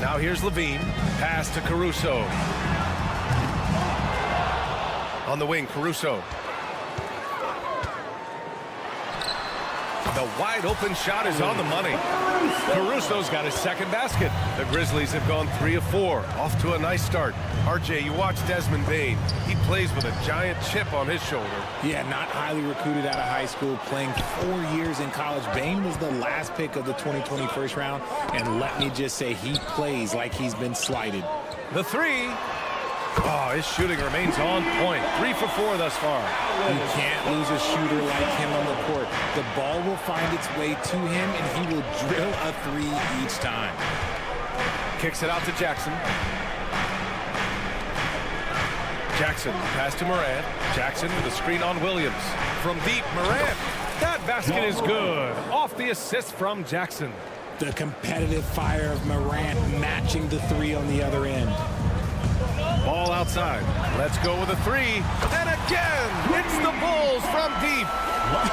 Now here's Levine. Pass to Caruso. On the wing, Caruso. The wide open shot is on the money. Caruso's got his second basket. The Grizzlies have gone 3 of 4. Off to a nice start. RJ, you watch Desmond Bane. He plays with a giant chip on his shoulder. Yeah, not highly recruited out of high school, playing 4 years in college. Bane was the last pick of the 2020 first round, and let me just say he plays like he's been slighted. The 3. Oh, his shooting remains on point. 3 for 4 thus far. You can't lose a shooter like him on the court. The ball will find its way to him, and he will drill a 3 each time. Kicks it out to Jackson. Jackson, pass to Morant. Jackson with a screen on Williams. From deep, Morant. That basket is good. Off the assist from Jackson. The competitive fire of Morant matching the 3 on the other end. Ball outside. Let's go with a 3. And again, it's the Bulls from deep.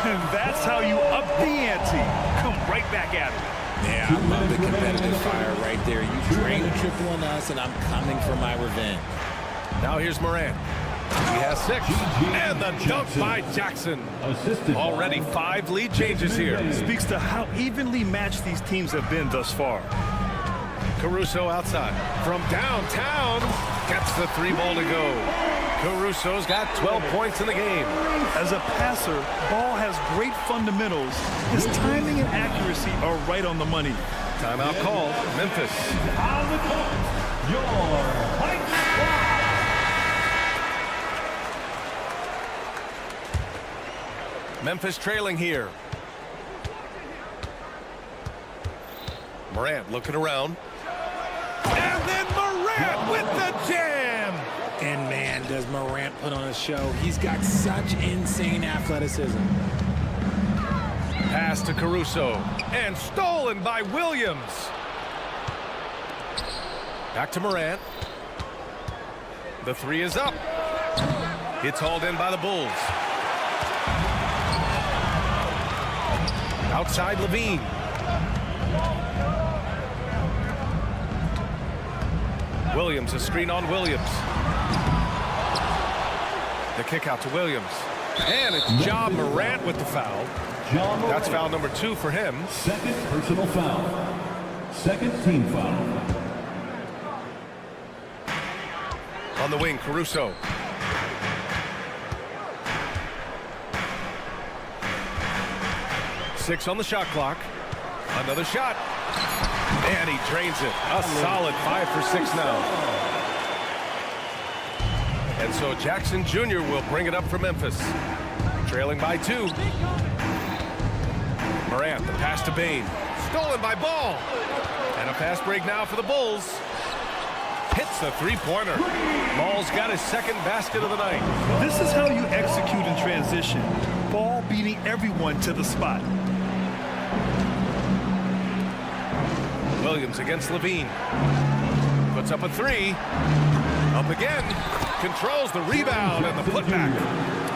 And that's how you up the ante. Come right back at it. Yeah, I love the competitive fire right there. You drain a triple on us, and I'm coming for my revenge. Now here's Morant. He has 6. And the dunk by Jackson. Already 5 lead changes here. Speaks to how evenly matched these teams have been thus far. Caruso outside. From downtown, gets the 3 ball to go. Caruso's got 12 points in the game. As a passer, Ball has great fundamentals. His timing and accuracy are right on the money. Timeout called. Memphis. On the court, your White Sox. Memphis trailing here. Morant looking around. And then Morant with the jam. And man, does Morant put on a show. He's got such insane athleticism. Pass to Caruso. And stolen by Williams. Back to Morant. The 3 is up. It's hauled in by the Bulls. Outside Levine. Williams, a screen on Williams. The kick out to Williams. And it's Ja Morant with the foul. That's foul number 2 for him. Second personal foul. Second team foul. On the wing, Caruso. Six on the shot clock. Another shot. And he drains it. A solid 5 for 6 now. And so Jackson Jr. will bring it up for Memphis. Trailing by 2. Morant, the pass to Bane. Stolen by Ball. And a fast break now for the Bulls. Hits the three-pointer. Ball's got his second basket of the night. This is how you execute in transition. Ball beating everyone to the spot. Williams against Levine. Puts up a 3. Up again. Controls the rebound and the putback.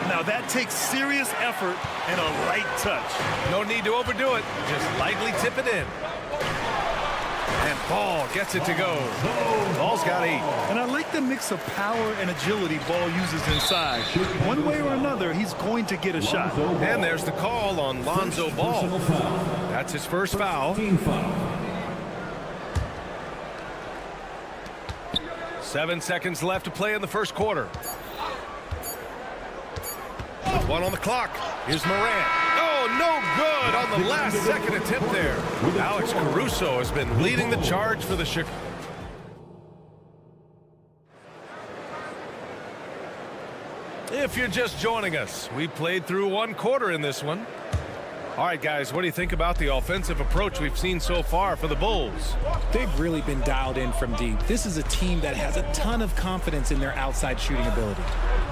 Now that takes serious effort and a light touch. No need to overdo it. Just lightly tip it in. And Ball gets it to go. Ball's got 8. And I like the mix of power and agility Ball uses inside. One way or another, he's going to get a shot. And there's the call on Lonzo Ball. That's his first foul. 7 seconds left to play in the first quarter. 1 on the clock. Here's Morant. Oh, no good on the last second attempt there. Alex Caruso has been leading the charge for the Chicago. If you're just joining us, we played through 1 quarter in this one. All right, guys, what do you think about the offensive approach we've seen so far for the Bulls? They've really been dialed in from deep. This is a team that has a ton of confidence in their outside shooting ability.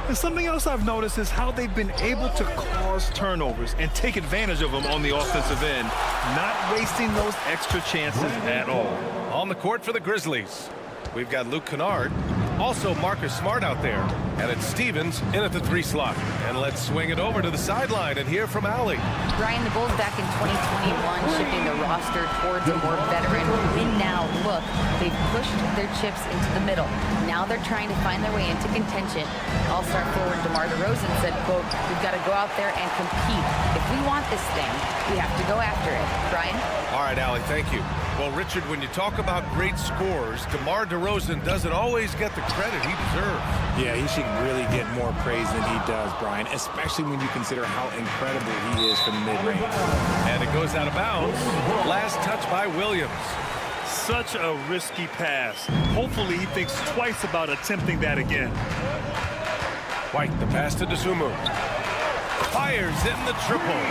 And something else I've noticed is how they've been able to cause turnovers and take advantage of them on the offensive end, not wasting those extra chances at all. On the court for the Grizzlies, we've got Luke Kennard, also Marcus Smart out there, and it's Stevens in at the 3 slot. And let's swing it over to the sideline and hear from Allie. Brian, the Bulls back in 2021 shifting the roster towards a more veteran win-now look. They've pushed their chips into the middle. Now they're trying to find their way into contention. All-star forward DeMar DeRozan said, quote, "We've got to go out there and compete. If we want this thing, we have to go after it." Brian? All right, Allie, thank you. Well, Richard, when you talk about great scorers, DeMar DeRozan doesn't always get the credit he deserves. Yeah, he should really get more praise than he does, Brian, especially when you consider how incredible he is from the mid-range. And it goes out of bounds. Last touch by Williams. Such a risky pass. Hopefully he thinks twice about attempting that again. White, the pass to Dosunmu. Fires in the triple.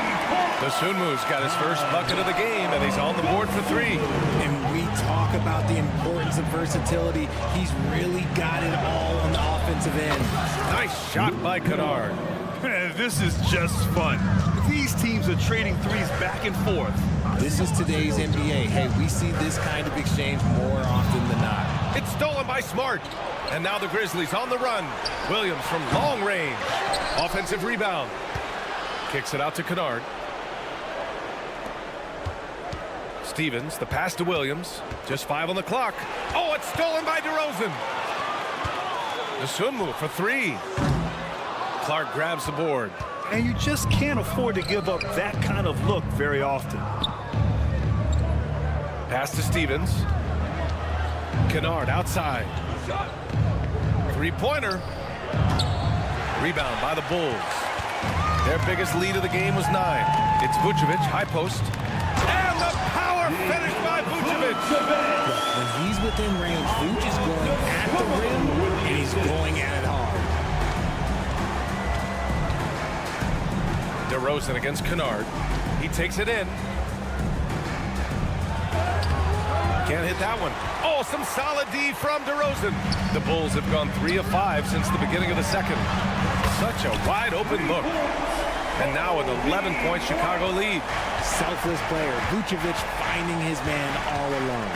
Dosunmu's got his first bucket of the game, and he's on the board for 3. And we talk about the importance of versatility. He's really got it all on the offensive end. Nice shot by Kennard. This is just fun. These teams are trading threes back and forth. This is today's NBA. Hey, we see this kind of exchange more often than not. It's stolen by Smart. And now the Grizzlies on the run. Williams from long range. Offensive rebound. Kicks it out to Kennard. Stevens, the pass to Williams. Just 5 on the clock. Oh, it's stolen by DeRozan. Dosunmu for 3. Clark grabs the board. And you just can't afford to give up that kind of look very often. Pass to Stevens. Kennard outside. 3-pointer. Rebound by the Bulls. Their biggest lead of the game was 9. It's Vucevic, high post. And the power finish by Vucevic. When he's within range, Vuce is going at the rim, and he's going at it hard. DeRozan against Kennard. He takes it in. Can't hit that one. Oh, some solid D from DeRozan. The Bulls have gone 3 of 5 since the beginning of the second. Such a wide open look. And now an 11-point Chicago lead. Selfless player. Vucevic finding his man all alone.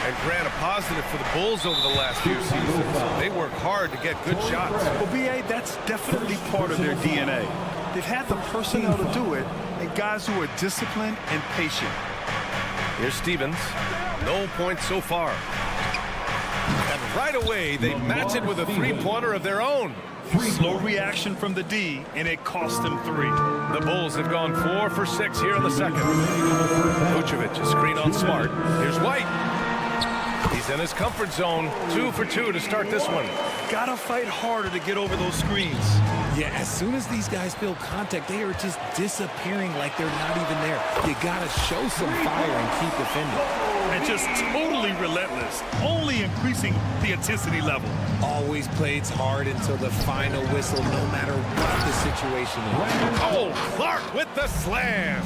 And Grant, a positive for the Bulls over the last few seasons. They work hard to get good shots. Well, B.A., that's definitely part of their DNA. They've had the personnel to do it, and guys who are disciplined and patient. Here's Stevens. No points so far. And right away, they match it with a 3-pointer of their own. Slow reaction from the D, and it cost them 3. The Bulls have gone 4 for 6 here in the second. Vucevic, a screen on Smart. Here's White. He's in his comfort zone. 2 for 2 to start this one. Gotta fight harder to get over those screens. Yeah, as soon as these guys feel contact, they are just disappearing like they're not even there. You gotta show some fire and keep defending. And just totally relentless, only increasing the intensity level. Always plays hard until the final whistle, no matter what the situation is. Oh, Clark with the slam.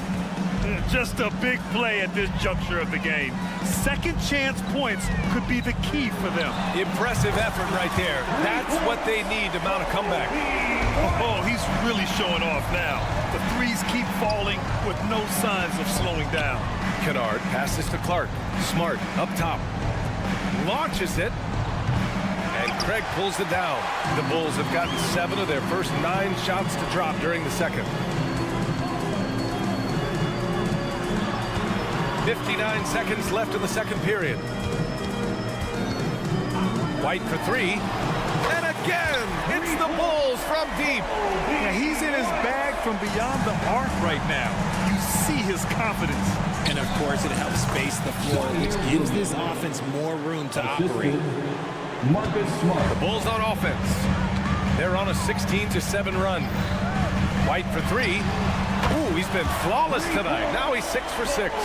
Just a big play at this juncture of the game. Second chance points could be the key for them. Impressive effort right there. That's what they need to mount a comeback. Oh, he's really showing off now. The threes keep falling with no signs of slowing down. Kennard passes to Clark. Smart up top. Launches it. And Craig pulls it down. The Bulls have gotten 7 of their first 9 shots to drop during the second. 59 seconds left in the second period. White for 3. And again, it's the Bulls from deep. Yeah, he's in his bag from beyond the arc right now. You see his confidence. And of course, it helps space the floor, which gives this offense more room to operate. The Bulls on offense. They're on a 16-7 run. White for 3. Ooh, he's been flawless tonight. Now he's 6 for 6.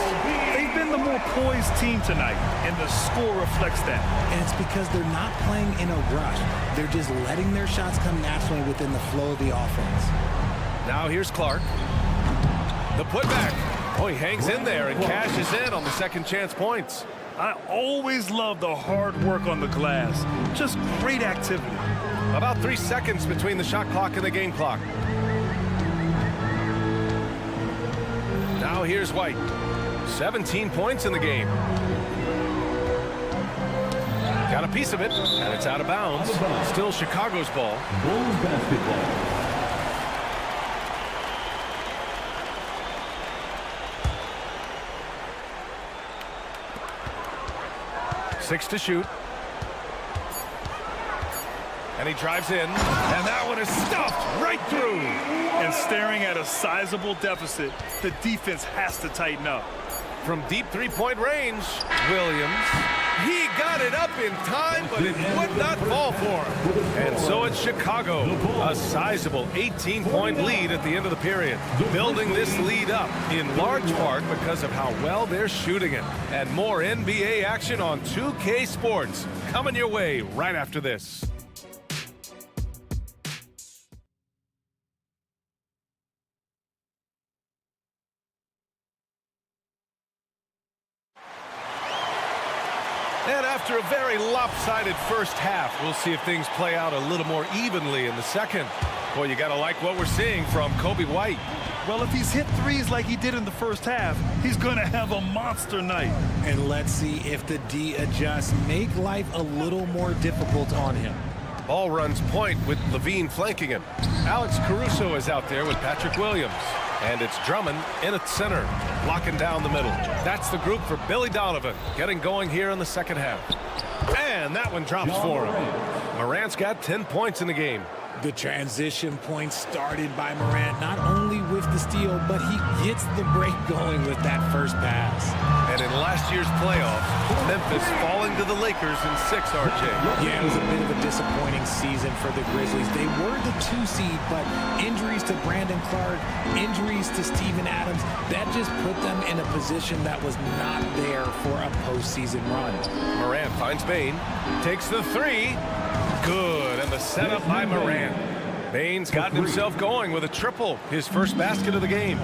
They've been the more poised team tonight, and the score reflects that. And it's because they're not playing in a rush. They're just letting their shots come naturally within the flow of the offense. Now here's Clark. The putback. Oh, he hangs in there and cashes in on the second chance points. I always love the hard work on the glass. Just great activity. About 3 seconds between the shot clock and the game clock. Now here's White. 17 points in the game. Got a piece of it, and it's out of bounds. Still Chicago's ball. Bulls basketball. 6 to shoot. And he drives in, and that one is stuffed right through. And staring at a sizable deficit, the defense has to tighten up. From deep three-point range, Williams. He got it up in time, but it would not fall for him. And so it's Chicago, a sizable 18-point lead at the end of the period. Building this lead up in large part because of how well they're shooting it. And more NBA action on 2K Sports coming your way right after this. And after a very lopsided first half, we'll see if things play out a little more evenly in the second. Boy, you got to like what we're seeing from Kobe White. Well, if he's hit threes like he did in the first half, he's going to have a monster night. And let's see if the D adjusts, make life a little more difficult on him. Ball runs point with Levine flanking him. Alex Caruso is out there with Patrick Williams. And it's Drummond in at center, blocking down the middle. That's the group for Billy Donovan, getting going here in the second half. And that one drops for him. Morant's got 10 points in the game. The transition point started by Morant, not only with the steal, but he gets the break going with that first pass. And in last year's playoffs, Memphis falling to the Lakers in 6, RJ. Yeah, it was a bit of a disappointing season for the Grizzlies. They were the 2 seed, but injuries to Brandon Clark, injuries to Steven Adams, that just put them in a position that was not there for a postseason run. Morant finds Bane, takes the 3. Good, and the setup by Morant. Bane's gotten himself going with a triple, his first basket of the game.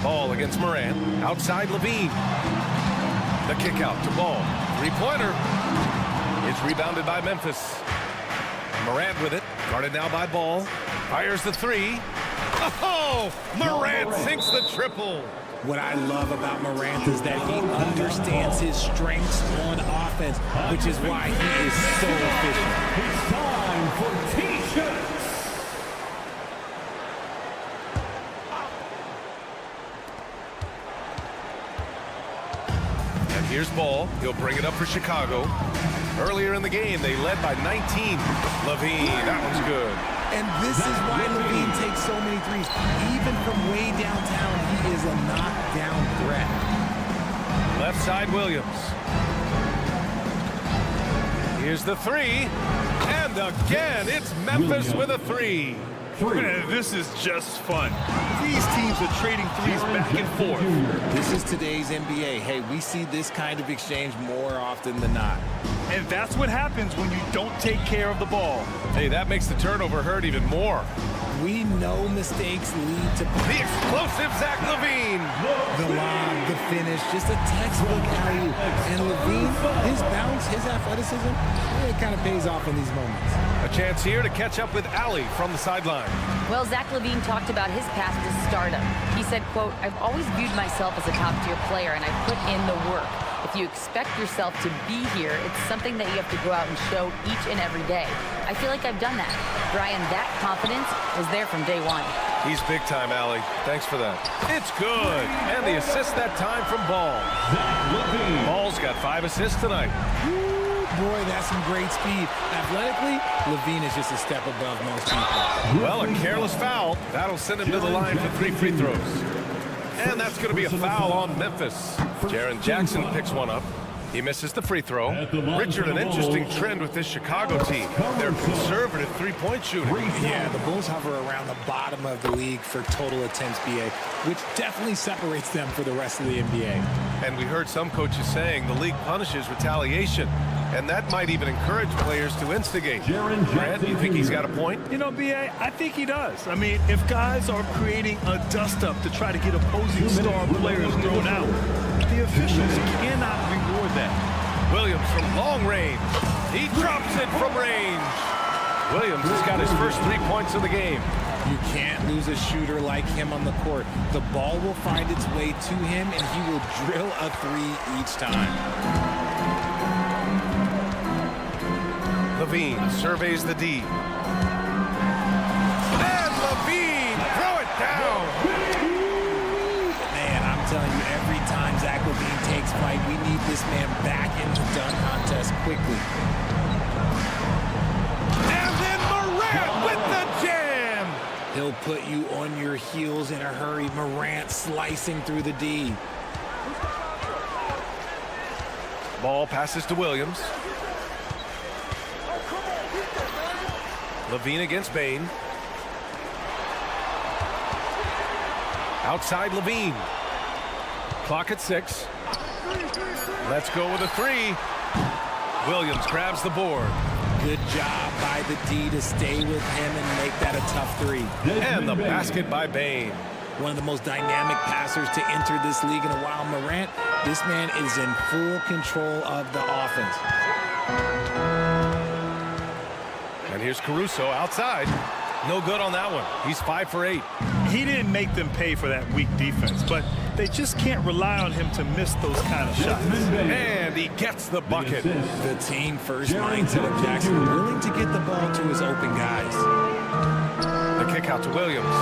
Ball against Morant, outside Levine. The kick out to Ball, 3-pointer. It's rebounded by Memphis. Morant with it, guarded now by Ball. Fires the 3. Oh, Morant sinks the triple. What I love about Morant is that he understands his strengths on offense, which is why he is so efficient. It's time for T-shirts. And here's Ball. He'll bring it up for Chicago. Earlier in the game, they led by 19. Levine, that one's good. And this is why Levine takes so many threes. Even from way downtown, he is a knockdown threat. Left side, Williams. Here's the three. And again, it's Memphis with a three. Man, this is just fun. These teams are trading threes back and forth. This is today's NBA. Hey, we see this kind of exchange more often than not. And that's what happens when you don't take care of the ball. Hey, that makes the turnover hurt even more. We know mistakes lead to the explosive Zach LaVine. The lob, the finish, just a textbook alley-oop. And LaVine, his bounce, his athleticism, it kind of pays off in these moments. A chance here to catch up with Allie from the sideline. Well, Zach LaVine talked about his path to stardom. He said, quote, "I've always viewed myself as a top-tier player, and I put in the work. If you expect yourself to be here, it's something that you have to go out and show each and every day. I feel like I've done that." Brian, that confidence was there from day one. He's big time, Allie. Thanks for that. It's good. And the assist that time from Ball. Ball's got 5 assists tonight. Ooh, boy, that's some great speed. Athletically, LaVine is just a step above most people. Well, a careless foul. That'll send him to the line for 3 free throws. And that's going to be a foul on Memphis. Jaren Jackson picks one up. He misses the free throw. Richard, an interesting trend with this Chicago team. They're conservative three-point shooting. Yeah, the Bulls hover around the bottom of the league for total attempts, BA, which definitely separates them for the rest of the NBA. And we heard some coaches saying the league punishes retaliation, and that might even encourage players to instigate. Grant, do you think he's got a point? You know, B.A., I think he does. I mean, if guys are creating a dust-up to try to get opposing star players thrown out, the officials cannot reward that. Williams from long range. He drops it from range. Williams has got his first 3 points of the game. You can't lose a shooter like him on the court. The ball will find its way to him, and he will drill a 3 each time. LaVine surveys the D. And LaVine, throw it down. Man, I'm telling you, every time Zach LaVine takes flight, we need this man back in the dunk contest quickly. And then Morant with the jam. He'll put you on your heels in a hurry. Morant slicing through the D. Ball passes to Williams. LaVine against Bane. Outside LaVine. Clock at 6. Let's go with a 3. Williams grabs the board. Good job by the D to stay with him and make that a tough 3. And the basket by Bane. One of the most dynamic passers to enter this league in a while. Morant, this man is in full control of the offense. And here's Caruso outside. No good on that one. He's 5 for 8. He didn't make them pay for that weak defense, but they just can't rely on him to miss those kind of shots. And he gets the bucket. The team first mindset of Jackson, willing to get the ball to his open guys. The kick out to Williams.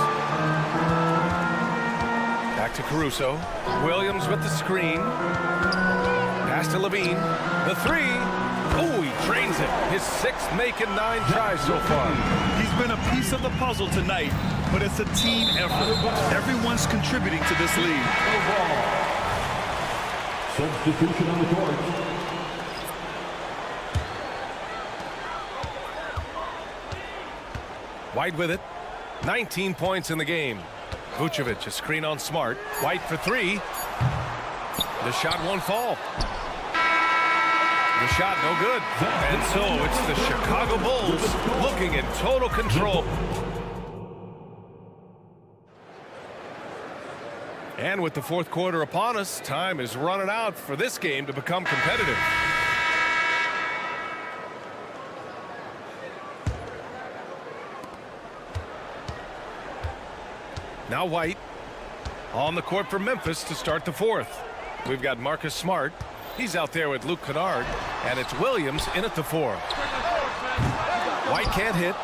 Back to Caruso. Williams with the screen. Pass to LaVine. The 3. Oh, he drains it. His 6th make in 9 tries so far. He's been a piece of the puzzle tonight, but it's a team effort. Everyone's contributing to this lead. Substitution on the court. White with it. 19 points in the game. Vucevic, a screen on Smart. White for 3. The shot won't fall. The shot no good. And so it's the Chicago Bulls looking in total control. And with the 4th quarter upon us, time is running out for this game to become competitive. Now White on the court for Memphis to start the 4th. We've got Marcus Smart. He's out there with Luke Kennard, and it's Williams in at the 4. White can't hit.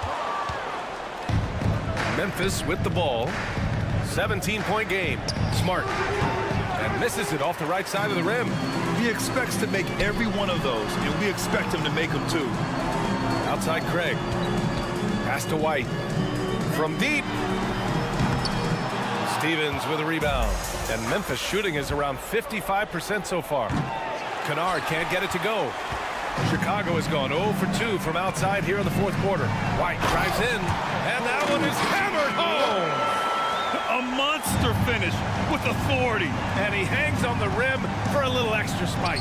Memphis with the ball. 17-point game. Smart. And misses it off the right side of the rim. He expects to make every one of those, and we expect him to make them too. Outside Craig. Pass to White. From deep. Stevens with a rebound. And Memphis shooting is around 55% so far. Kennard can't get it to go. Chicago has gone 0 for 2 from outside here in the fourth quarter. White drives in, and that one is hammered home. A monster finish with authority. And he hangs on the rim for a little extra spice.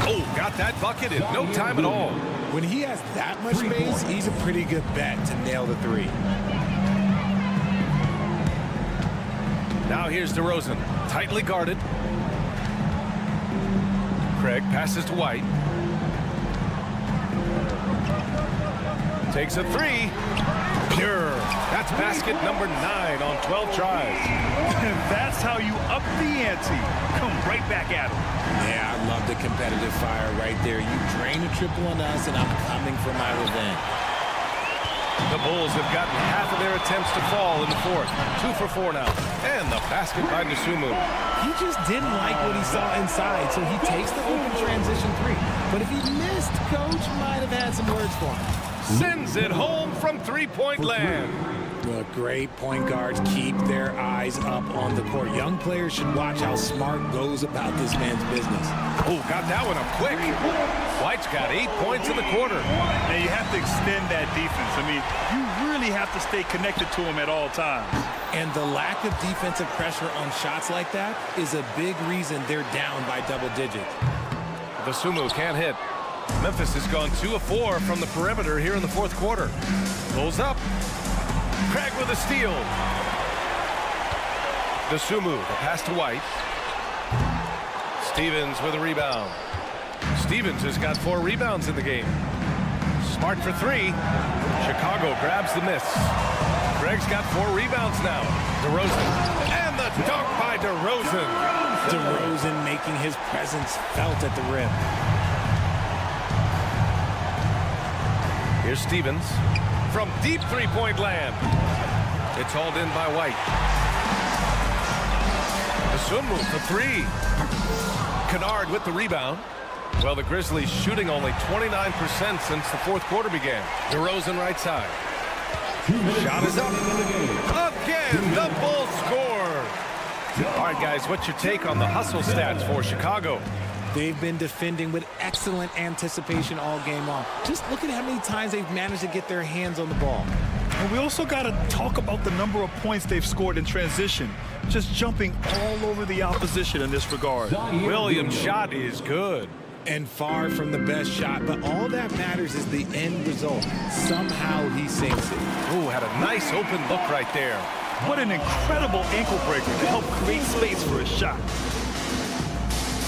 Oh, got that bucket in no time at all. When he has that much space, he's a pretty good bet to nail the three. Now here's DeRozan, tightly guarded. Craig passes to White. Takes a three. Pure. That's basket number 9 on 12 tries. And that's how you up the ante. Come right back at him. Yeah, I love the competitive fire right there. You drain a triple on us, and I'm coming for my revenge. The Bulls have gotten half of their attempts to fall in the fourth. 2 for 4 now. And the basket by Nasumu. He just didn't like what he saw inside, so he takes the open transition three. But if he missed, Coach might have had some words for him. Sends it home from three-point land. Look, great point guards keep their eyes up on the court. Young players should watch how Smart goes about this man's business. Oh, got that one up quick. White's got 8 points in the quarter. And you have to extend that defense. I mean, you really have to stay connected to him at all times. And the lack of defensive pressure on shots like that is a big reason they're down by double digits. Nasumu can't hit. Memphis has gone 2 of 4 from the perimeter here in the fourth quarter. Pulls up. Craig with a steal. Nasumu, the pass to White. Stevens with a rebound. Stevens has got 4 rebounds in the game. Smart for 3. Chicago grabs the miss. Craig's got 4 rebounds now. DeRozan. And the dunk by DeRozan. DeRozan making his presence felt at the rim. Here's Stevens from deep three-point land. It's hauled in by White. The swim move for 3. Kennard with the rebound. Well, the Grizzlies shooting only 29% since the fourth quarter began. DeRozan right side. Shot is up. Again, the Bulls score. All right, guys, what's your take on the hustle stats for Chicago? They've been defending with excellent anticipation all game long. Just look at how many times they've managed to get their hands on the ball. And we also got to talk about the number of points they've scored in transition. Just jumping all over the opposition in this regard. Williams' shot is good. And far from the best shot, but all that matters is the end result. Somehow he sinks it. Ooh, had a nice open look right there. What an incredible ankle breaker to help create space for a shot.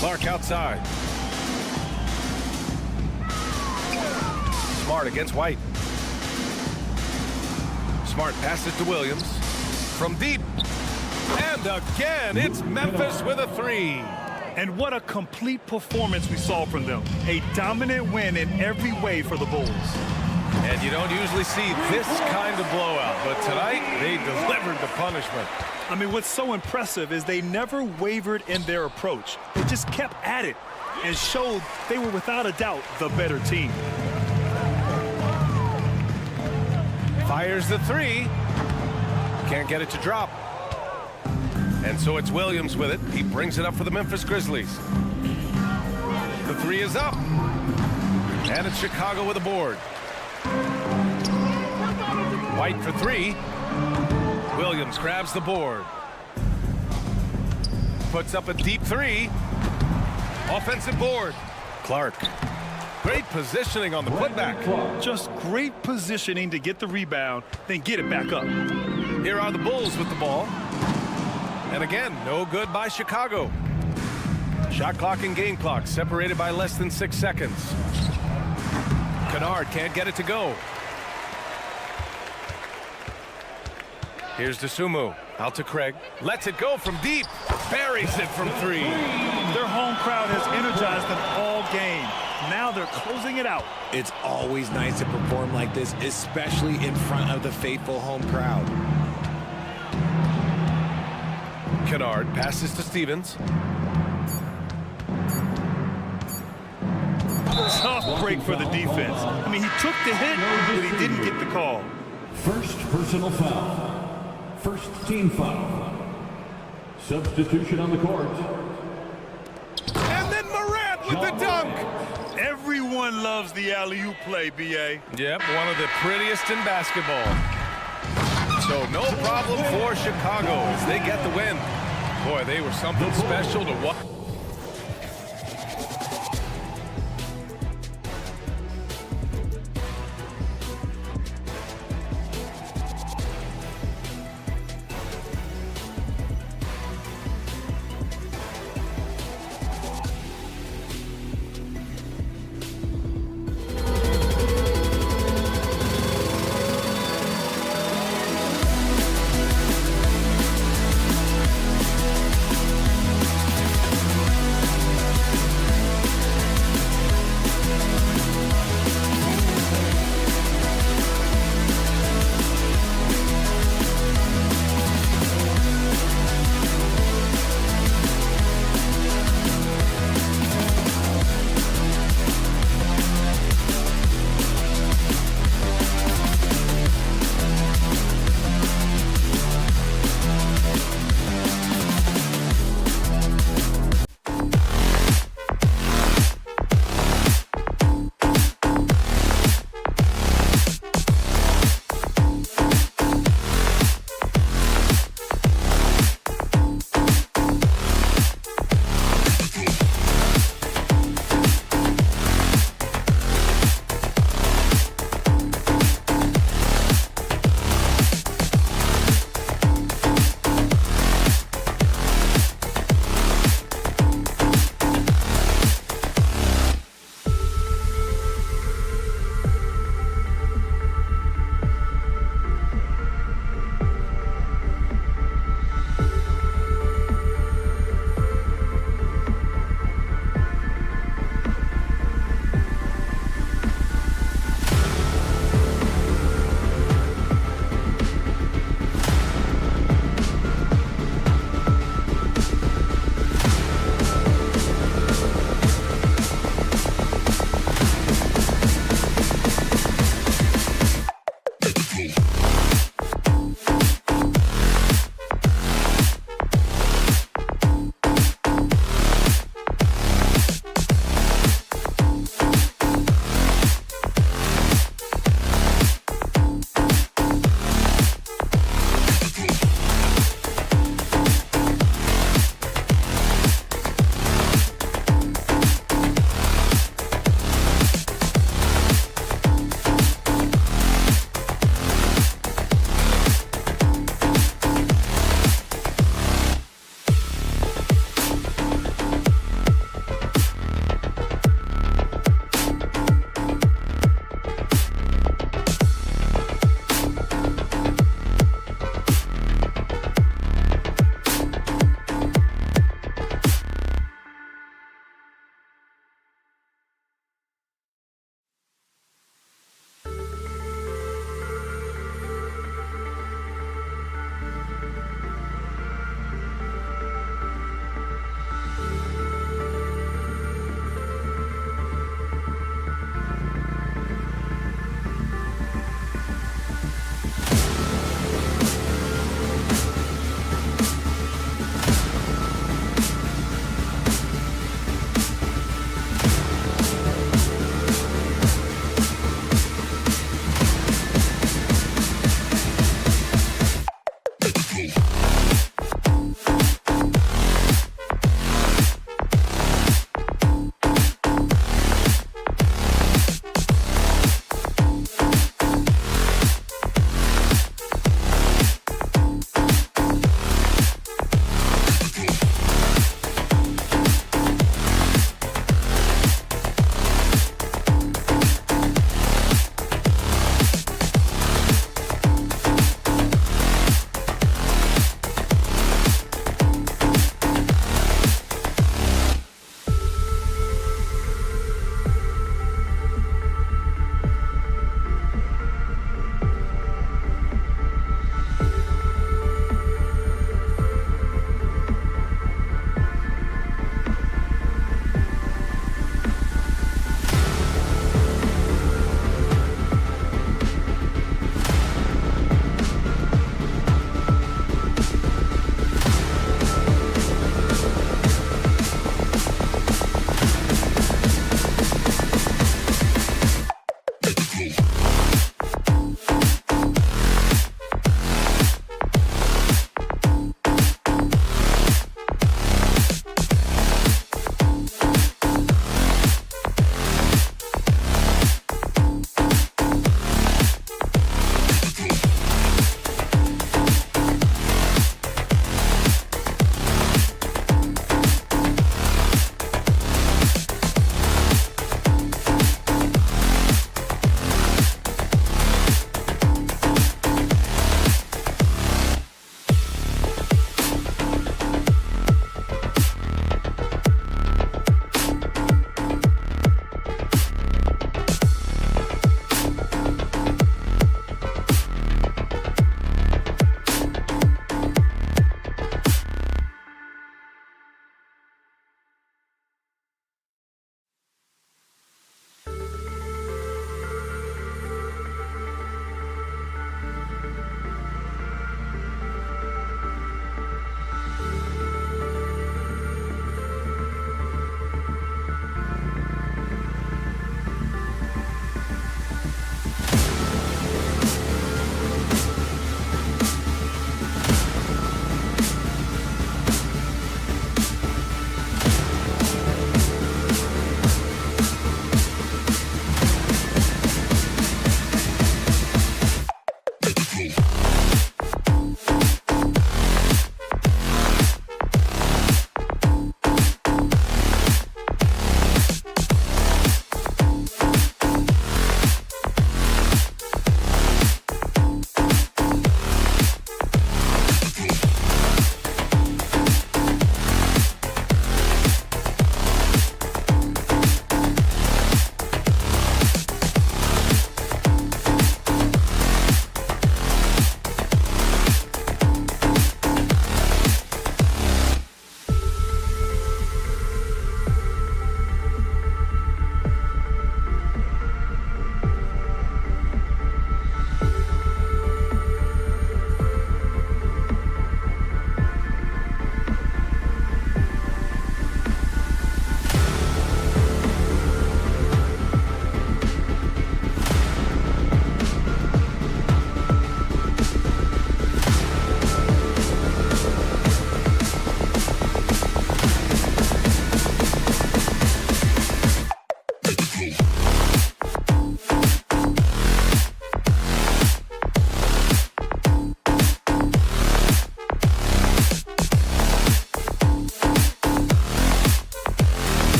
Clark outside. Smart against White. Smart passes to Williams. From deep. And again, it's Memphis with a 3. And what a complete performance we saw from them. A dominant win in every way for the Bulls. And you don't usually see this kind of blowout, but tonight they delivered the punishment. I mean, what's so impressive is they never wavered in their approach. They just kept at it and showed they were without a doubt the better team. Fires the 3. Can't get it to drop. And so it's Williams with it. He brings it up for the Memphis Grizzlies. The 3 is up. And it's Chicago with a board. White for 3. Williams grabs the board. Puts up a deep 3. Offensive board. Clark. Great positioning on the putback. Just great positioning to get the rebound, then get it back up. Here are the Bulls with the ball. And again, no good by Chicago. Shot clock and game clock separated by less than 6 seconds. Kennard can't get it to go. Here's Nasumu. Out to Craig. Lets it go from deep. Buries it from 3. Their home crowd has energized them all game. Now they're closing it out. It's always nice to perform like this, especially in front of the faithful home crowd. Kennard passes to Stevens. Tough break for the defense. I mean, he took the hit, but he didn't get the call. First personal foul. First team foul. Substitution on the court. And then Morant with the dunk. Everyone loves the alley-oop play, B.A. Yep, one of the prettiest in basketball. So no problem for Chicago as they get the win. Boy, they were something special to watch.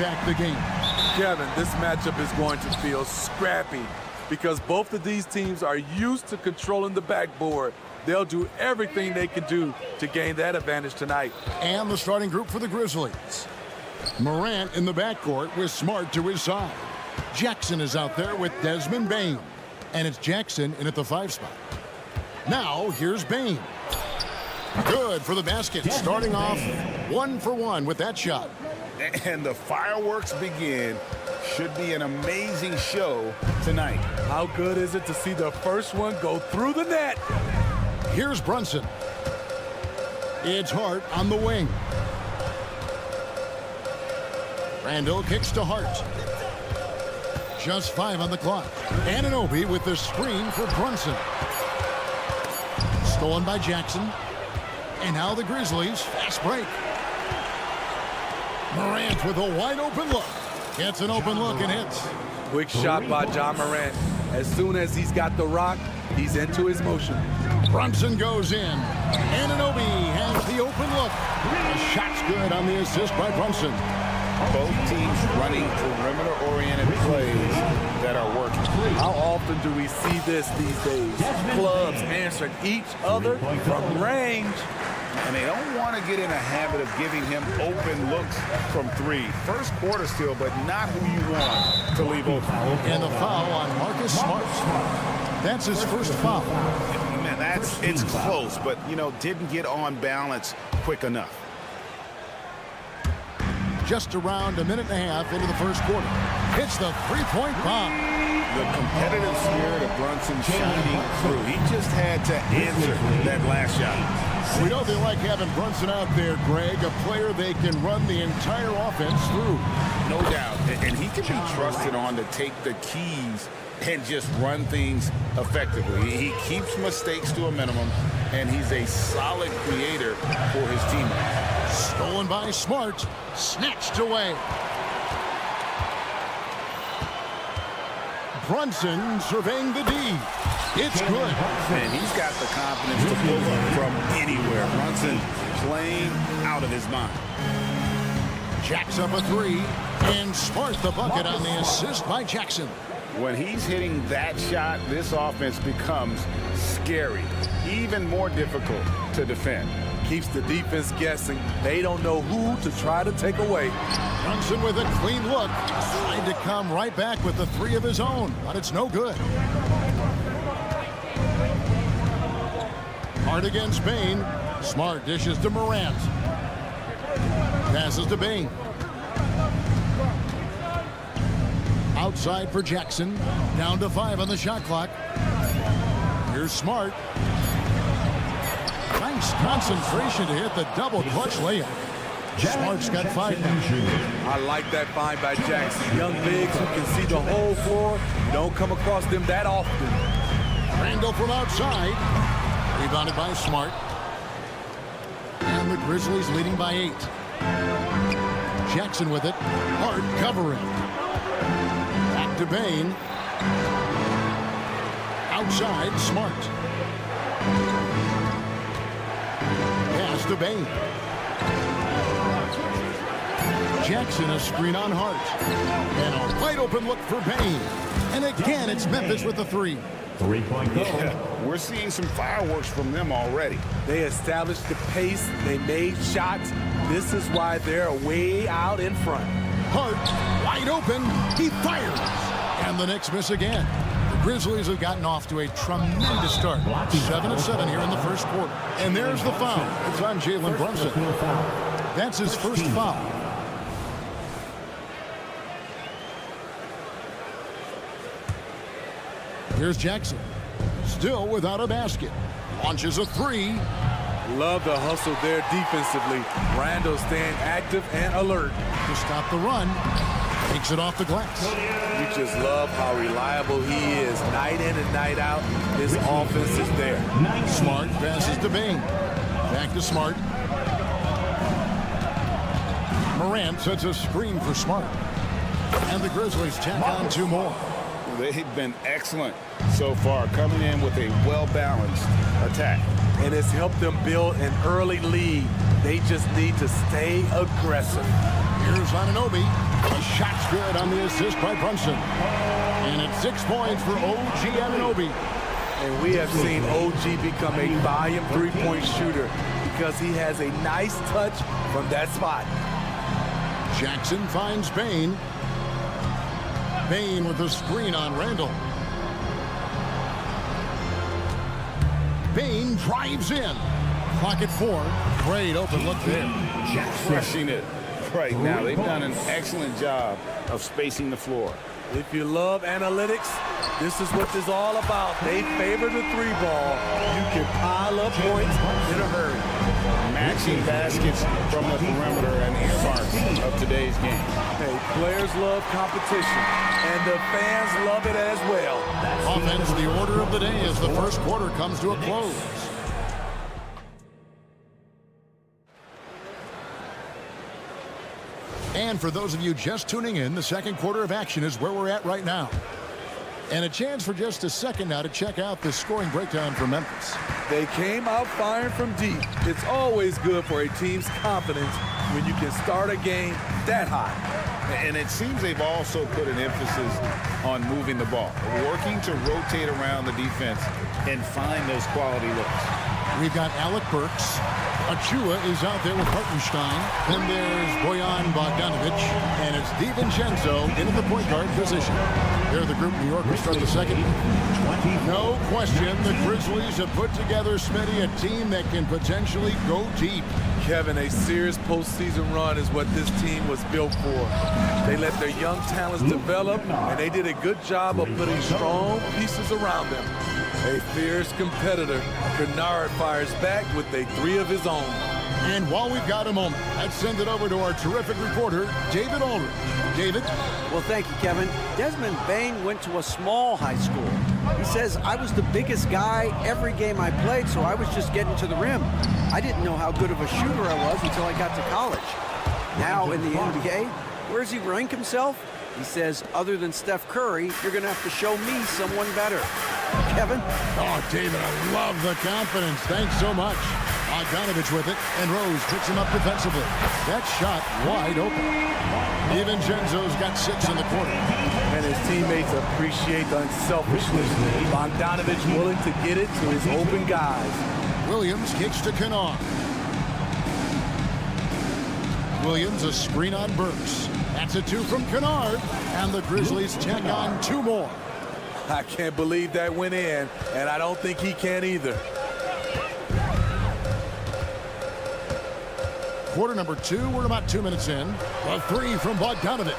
impact the game. Kevin, this matchup is going to feel scrappy because both of these teams are used to controlling the backboard. They'll do everything they can do to gain that advantage tonight. And the starting group for the Grizzlies. Morant in the backcourt with Smart to his side. Jackson is out there with Desmond Bane. And it's Jackson in at the 5 spot. Now, here's Bane. Good for the basket. Starting off 1 for 1 with that shot. And the fireworks begin. Should be an amazing show tonight. How good is it to see the first one go through the net? Here's Brunson. It's Hart on the wing. Randall kicks to Hart. Just 5 on the clock. Anunoby with the screen for Brunson. Stolen by Jackson. And now the Grizzlies, fast break. Morant with a wide open look. Gets an open look and hits. Quick shot by John Morant. As soon as he's got the rock, he's into his motion. Brunson goes in. Anunoby has the open look. The shot's good on the assist by Brunson. Both teams running perimeter-oriented plays that are working. How often do we see this these days? Clubs answering each other from range. And they don't want to get in a habit of giving him open looks from 3. First quarter still, but not who you want to leave open. And the foul on Marcus Smart. That's his first foul. Man, it's close, but, didn't get on balance quick enough. Just around a minute and a half into the first quarter. Hits the three-point bomb. The competitive spirit of Brunson shining through. He just had to answer that last shot. We know they like having Brunson out there, Greg, a player they can run the entire offense through. No doubt. And he can be trusted on to take the keys and just run things effectively. He keeps mistakes to a minimum, and he's a solid creator for his teammates. Stolen by Smart. Snatched away. Brunson surveying the D. It's good. And he's got the confidence to pull up from anywhere. Brunson playing out of his mind. Jacks up a 3. And Smart the bucket on the assist by Jackson. When he's hitting that shot, this offense becomes scary. Even more difficult to defend. Keeps the defense guessing. They don't know who to try to take away. Brunson with a clean look. Tried to come right back with the 3 of his own, but it's no good. Hard against Bane. Smart dishes to Morant. Passes to Bane. Outside for Jackson. Down to 5 on the shot clock. Here's Smart. Nice concentration to hit the double clutch layup. Smart's got 5 now. I like that find by Jackson. Young bigs who can see the whole floor. You don't come across them that often. Randall from outside. Rebounded by Smart. And the Grizzlies leading by 8. Jackson with it. Hart covering. Back to Bane. Outside, Smart. Pass to Bane. Jackson a screen on Hart. And a wide open look for Bane. And again, it's Memphis with the 3. 3-point goal. Yeah, we're seeing some fireworks from them already. They established the pace. They made shots. This is why they're way out in front. Hart wide open. He fires. And the Knicks miss again. The Grizzlies have gotten off to a tremendous start. 7 of 7 here in the first quarter. And there's the foul. It's on Jalen Brunson. That's his first foul. Here's Jackson. Still without a basket. Launches a 3. Love the hustle there defensively. Randall staying active and alert. To stop the run. Takes it off the glass. You just love how reliable he is. Night in and night out, his offense is there. Smart passes to Bane. Back to Smart. Morant sets a screen for Smart. And the Grizzlies tack on 2 more. They've been excellent so far, coming in with a well-balanced attack. And it's helped them build an early lead. They just need to stay aggressive. Here's Anunoby. The shot's good on the assist by Brunson. And it's 6 points for OG Anunoby. And we have seen OG become a volume three-point shooter because he has a nice touch from that spot. Jackson finds Bain. Bain with the screen on Randall. Bain drives in. Clock at 4. Great open look there. Crushing it right now. They've done an excellent job of spacing the floor. If you love analytics, this is what this is all about. They favor the three ball. You can pile up points in a hurry. Matching baskets from the perimeter and earmarks of today's game. Hey, players love competition, and the fans love it as well. Offense, the order of the day as the first quarter comes to a close. And for those of you just tuning in, the second quarter of action is where we're at right now. And a chance for just a second now to check out the scoring breakdown for Memphis. They came out firing from deep. It's always good for a team's confidence when you can start a game that high. And it seems they've also put an emphasis on moving the ball, working to rotate around the defense and find those quality looks. We've got Alec Burks. Achua is out there with Hartenstein. Then there's Bojan Bogdanovic. And it's DiVincenzo into the point guard position. They're the group. New York will start the second. No question, the Grizzlies have put together, Smitty, a team that can potentially go deep. Kevin, a serious postseason run is what this team was built for. They let their young talents develop, and they did a good job of putting strong pieces around them. A fierce competitor, Kennard fires back with a three of his own. And while we've got a moment, let's send it over to our terrific reporter, David Aldridge. David? Well, thank you, Kevin. Desmond Bain went to a small high school. He says, I was the biggest guy every game I played, so I was just getting to the rim. I didn't know how good of a shooter I was until I got to college. Now in the NBA, where does he rank himself? He says, other than Steph Curry, you're going to have to show me someone better. Kevin? Oh, David, I love the confidence. Thanks so much. Bogdanovic with it, and Rose picks him up defensively. That shot wide open. DiVincenzo's got 6 in the quarter. And his teammates appreciate the unselfishness. Bogdanovic willing to get it to his open guys. Williams kicks to Kennard. Williams a screen on Burks. That's a 2 from Kennard, and the Grizzlies tack on 2 more. I can't believe that went in, and I don't think he can either. Quarter number 2, we're about 2 minutes in. A 3 from Bogdanovic,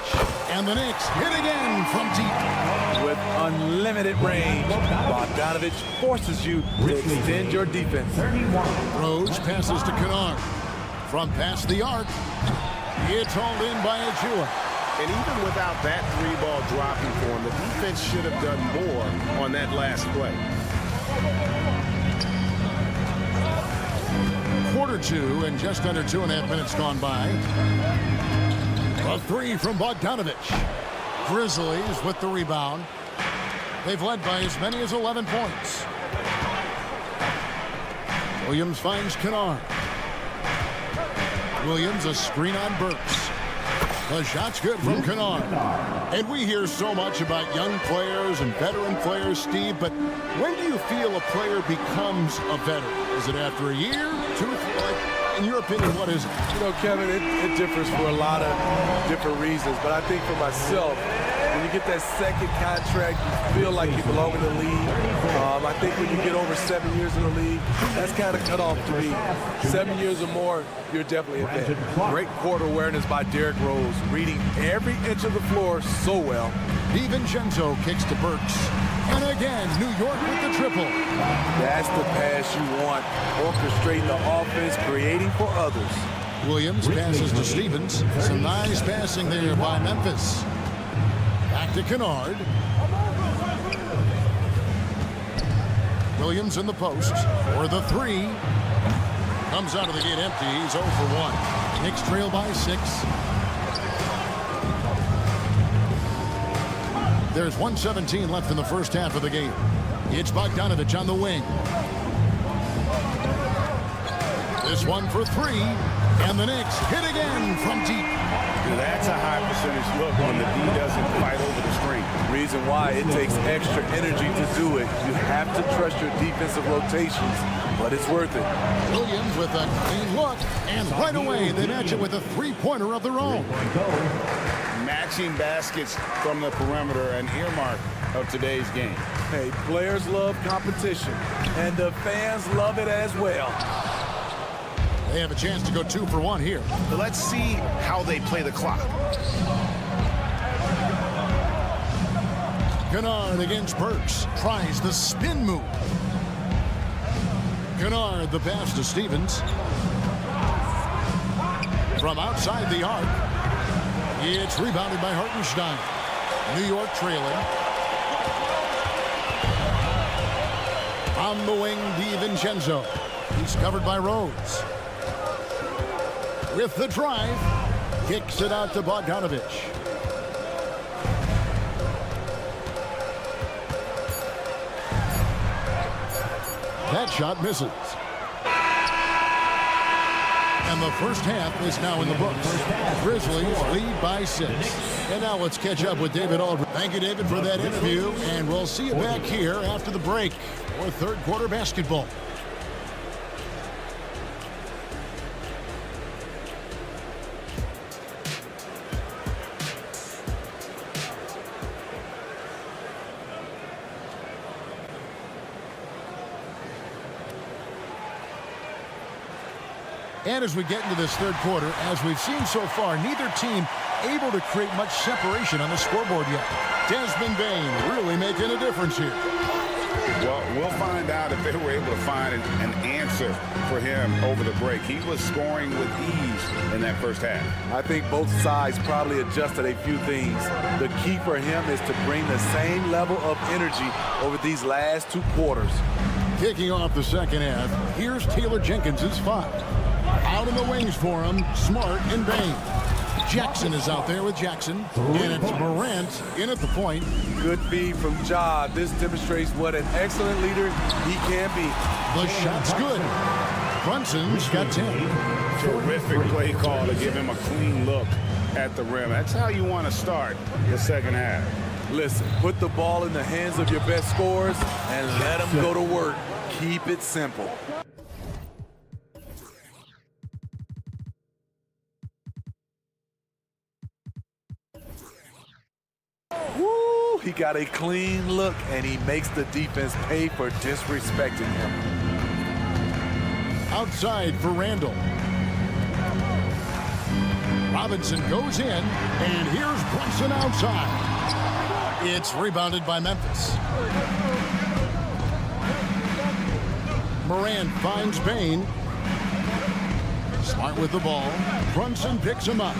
and the Knicks hit again from deep. With unlimited range, Bogdanovic forces you to extend your defense. Rose passes to Kennard. From past the arc, it's hauled in by Achua. And even without that 3-ball dropping for him, the defense should have done more on that last play. Quarter 2 and just under 2.5 minutes gone by. A 3 from Bogdanovic. Grizzlies with the rebound. They've led by as many as 11 points. Williams finds Kennard. Williams a screen on Burks. The shot's good from Kennard. And we hear so much about young players and veteran players, Steve, but when do you feel a player becomes a veteran? Is it after a year, 2, 3? In your opinion, what is it? You know, Kevin, it differs for a lot of different reasons, but I think for myself, when you get that second contract, you feel like you belong in the league. I think when you get over 7 years in the league, that's kind of cut off to me. 7 years or more, you're definitely a vet. Great court awareness by Derrick Rose, reading every inch of the floor so well. DiVincenzo kicks to Burks. And again, New York with the triple. That's the pass you want. Orchestrating the offense, creating for others. Williams passes to Stevens. Some nice passing there by Memphis. Back to Kennard. Williams in the post for the 3. Comes out of the gate empty. He's 0 for 1. Knicks trail by 6. There's 1:17 left in the first half of the game. It's Bogdanovic on the wing. This one for 3. And the Knicks hit again from deep. That percentage look when the D doesn't fight over the screen. Reason why it takes extra energy to do it. You have to trust your defensive rotations, but it's worth it. Williams with a clean look, and right away they match it with a three-pointer of their own. Matching baskets from the perimeter, an earmark of today's game. Hey, players love competition, and the fans love it as well. They have a chance to go 2 for 1 here. Let's see how they play the clock. Kennard against Burks. Tries the spin move. Kennard, the pass to Stevens. From outside the arc. It's rebounded by Hartenstein. New York trailing. On the wing, DiVincenzo. He's covered by Rhodes. With the drive, kicks it out to Bogdanovich. That shot misses. And the first half is now in the books. Grizzlies lead by 6. And now let's catch up with David Aldridge. Thank you, David, for that interview. And we'll see you back here after the break for third quarter basketball. And as we get into this third quarter, as we've seen so far, neither team able to create much separation on the scoreboard yet. Desmond Bane really making a difference here. Well, we'll find out if they were able to find an answer for him over the break. He was scoring with ease in that first half. I think both sides probably adjusted a few things. The key for him is to bring the same level of energy over these last 2 quarters. Kicking off the second half, here's Taylor Jenkins' 5. Out in the wings for him, Smart and Bane. Jackson is out there with Jackson, and it's Morant in at the point. Good feed from Ja. This demonstrates what an excellent leader he can be. The shot's good. Brunson's got 10. Terrific play call to give him a clean look at the rim. That's how you want to start the second half. Listen, put the ball in the hands of your best scorers and let them go to work. Keep it simple. Woo! He got a clean look, and he makes the defense pay for disrespecting him. Outside for Randall. Robinson goes in, and here's Brunson outside. It's rebounded by Memphis. Morant finds Bane. Smart with the ball. Brunson picks him up.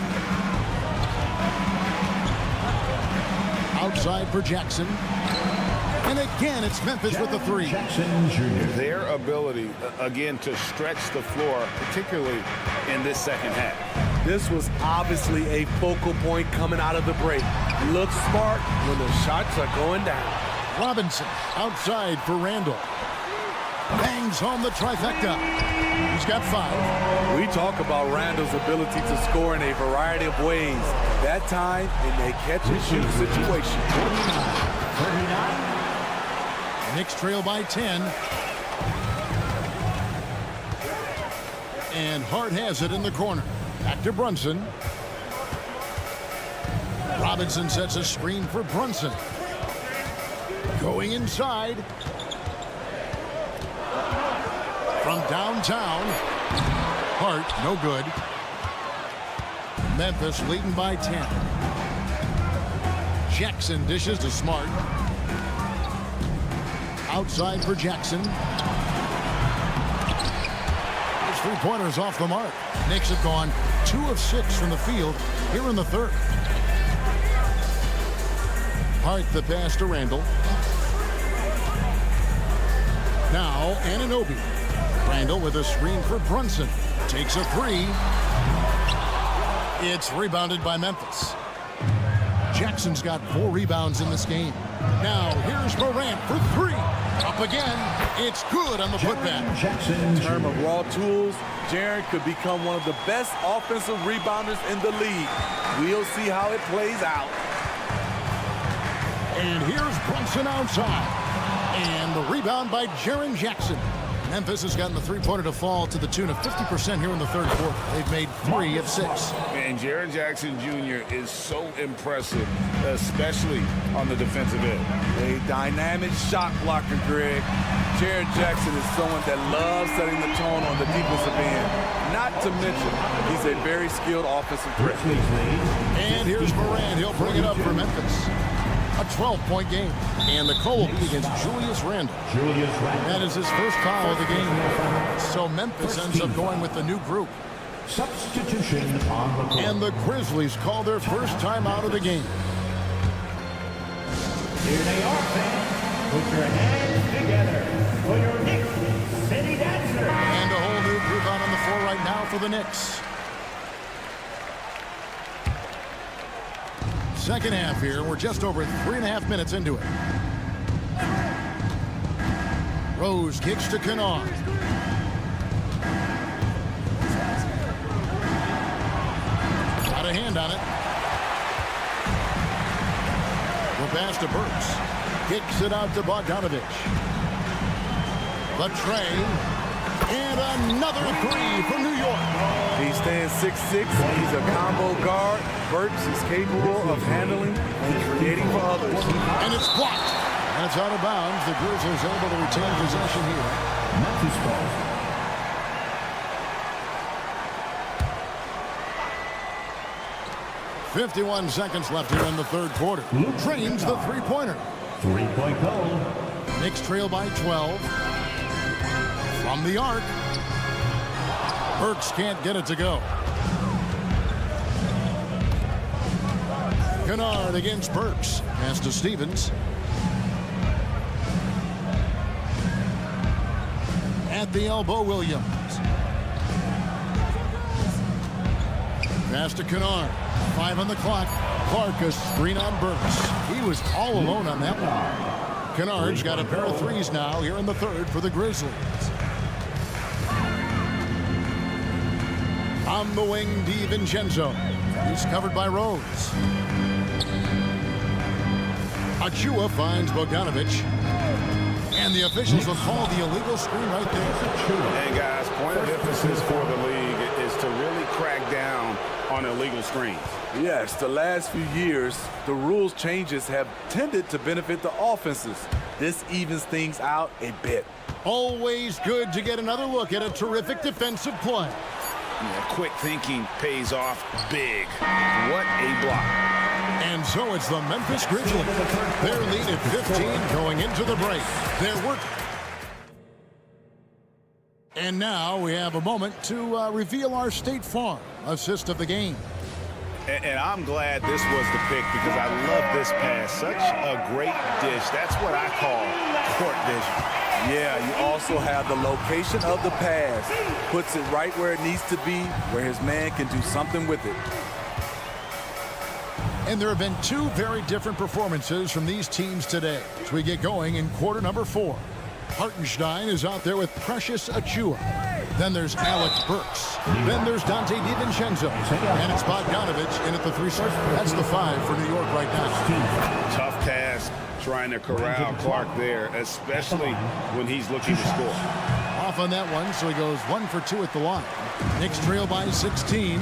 Outside for Jackson. And again, it's Memphis with the 3. Jackson Jr. Their ability, again, to stretch the floor, particularly in this second half. This was obviously a focal point coming out of the break. Look smart when the shots are going down. Robinson outside for Randall. Bangs home the trifecta. He's got 5. We talk about Randall's ability to score in a variety of ways. That time in a catch-and-shoot situation. 39. Knicks trail by 10. And Hart has it in the corner. Back to Brunson. Robinson sets a screen for Brunson. Going inside. From downtown. Hart, no good. Memphis leading by 10. Jackson dishes to Smart. Outside for Jackson. His three-pointers off the mark. Knicks have gone 2 of 6 from the field here in the third. Hart the pass to Randall. Now Anunoby. Randall with a screen for Brunson. Takes a 3. It's rebounded by Memphis. Jackson's got 4 rebounds in this game. Now, here's Morant for 3. Up again. It's good on the putback. In terms of raw tools, Jaren could become one of the best offensive rebounders in the league. We'll see how it plays out. And here's Brunson outside. And the rebound by Jaren Jackson. Memphis has gotten the three-pointer to fall to the tune of 50% here in the third quarter. They've made 3 of 6. And Jaren Jackson Jr. is so impressive, especially on the defensive end. A dynamic shot blocker, Greg. Jaren Jackson is someone that loves setting the tone on the defensive end. Not to mention, he's a very skilled offensive threat. And here's Morant. He'll bring it up for Memphis. A 12-point game. And the call will be against Julius Randle. That is his first foul of the game. So Memphis ends up going with the new group. Substitution on the court. And the Grizzlies call their first time out of the game. Here they are, fans. Put your hands together for your Knicks City Dancer. And a whole new group out on the floor right now for the Knicks. Second half here. We're just over 3.5 minutes into it. Rose kicks to Kennard. Got a hand on it. The pass to Burks. Kicks it out to Bogdanovich. The tray. And another 3 for New York. He stands 6'6". He's a combo guard. Burks is capable of handling and creating for others. And it's blocked. And it's out of bounds. The Grizzlies able to retain possession here. Memphis ball. 51 seconds left here in the third quarter. Drains the three-pointer. 3-point goal. Knicks trail by 12. From the arc. Burks can't get it to go. Kennard against Burks. Pass to Stevens. At the elbow, Williams. Pass to Kennard. 5 on the clock. Clark a screen on Burks. He was all alone on that one. Kennard's got a pair of 3s now here in the third for the Grizzlies. On the wing, DiVincenzo. He's covered by Rose. Achua finds Bogdanovich. And the officials will call the illegal screen right there. And guys, point of emphasis for the league is to really crack down on illegal screens. Yes, the last few years, the rules changes have tended to benefit the offenses. This evens things out a bit. Always good to get another look at a terrific defensive play. Yeah, quick thinking pays off big. What a block. And so it's the Memphis Grizzlies. Their lead at 15 going into the break. Their work. And now we have a moment to reveal our State Farm assist of the game. And I'm glad this was the pick because I love this pass. Such a great dish. That's what I call court vision. Yeah, you also have the location of the pass. Puts it right where it needs to be, where his man can do something with it. And there have been 2 very different performances from these teams today as we get going in quarter number 4. Hartenstein is out there with Precious Achua. Then there's Alex Burks. Then there's Dante DiVincenzo. And it's Bogdanovich in at the 3 spot. That's the 5 for New York right now. Tough task trying to corral Clark there, especially when he's looking to score. Off on that one, so he goes 1 for 2 at the line. Knicks trail by 16.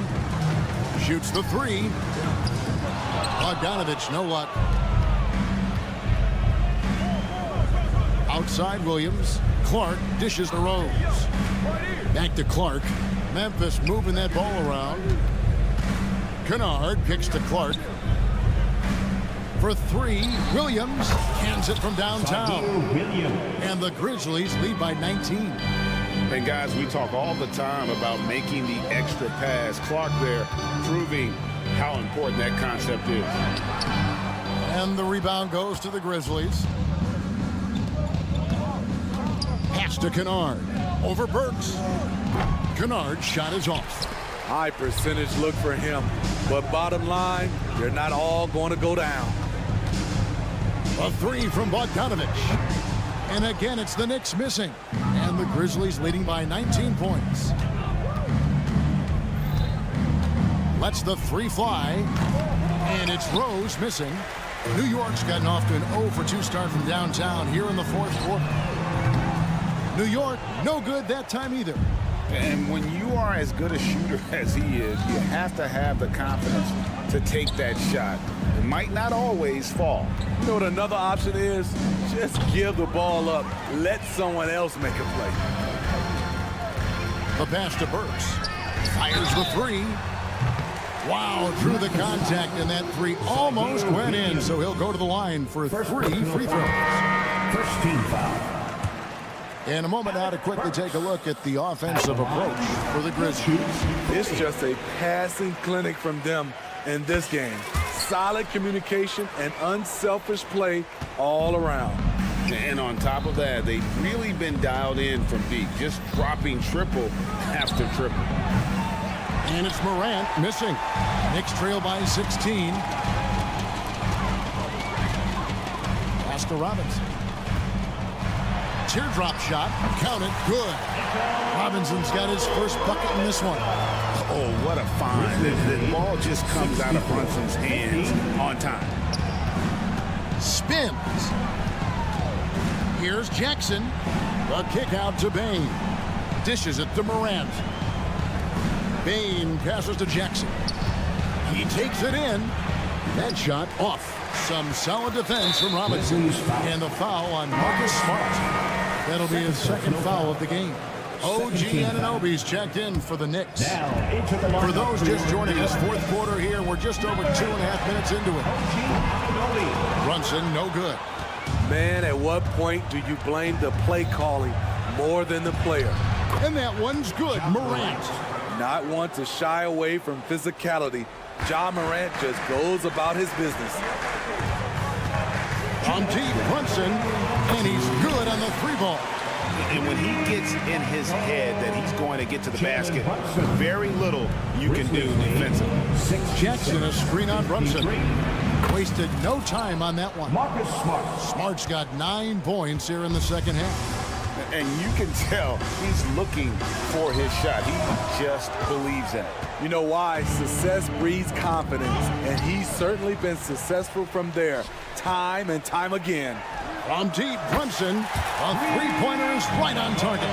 Shoots the 3. Bogdanovich, no luck. Outside Williams. Clark dishes to Rose. Back to Clark. Memphis moving that ball around. Kennard kicks to Clark. For 3, Williams hands it from downtown. And the Grizzlies lead by 19. And guys, we talk all the time about making the extra pass. Clark there proving how important that concept is. And the rebound goes to the Grizzlies. Pass to Kennard. Over Burks. Kennard's shot is off. High percentage look for him. But bottom line, they're not all going to go down. A three from Bogdanovich. And again, it's the Knicks missing. And the Grizzlies leading by 19 points. Lets the three fly. And it's Rose missing. New York's gotten off to an 0 for 2 start from downtown here in the fourth quarter. New York, no good that time either. And when you are as good a shooter as he is, you have to have the confidence to take that shot. It might not always fall. You know what another option is? Just give the ball up. Let someone else make a play. The pass to Burks. Fires the three. Wow, through the contact, and that three almost went in, so he'll go to the line for 3 free throws. First team foul. In a moment now to quickly take a look at the offensive approach for the Grizzlies. It's just a passing clinic from them in this game. Solid communication and unselfish play all around. And on top of that, they've really been dialed in from deep, just dropping triple after triple. And it's Morant missing. Knicks trail by 16. Pass to Robinson. Teardrop shot. Count it. Good. Robinson's got his first bucket in this one. Oh, what a find. The ball just comes out of Brunson's hands on time. Spins. Here's Jackson. A kick out to Bain. Dishes it to Morant. Bain passes to Jackson. He takes it in. That shot off. Some solid defense from Robinson. And the foul on Marcus Smart. That'll be his second foul of the game. OG Anunoby's checked in for the Knicks. For those just joining us, fourth quarter here. We're just over 2.5 minutes into it. Brunson, no good. Man, at what point do you blame the play calling more than the player? And that one's good. Morant. Not want to shy away from physicality. Ja Morant just goes about his business. On deep, Brunson, and he's good on the three ball. And when he gets in his head that he's going to get to the basket, very little you can do defensively. Jackson, a screen on Brunson. Wasted no time on that one. Marcus Smart. Smart's got 9 points here in the second half. And you can tell he's looking for his shot. He just believes in it. You know why? Success breeds confidence, and he's certainly been successful from there, time and time again. From deep, Brunson, a three-pointer is right on target.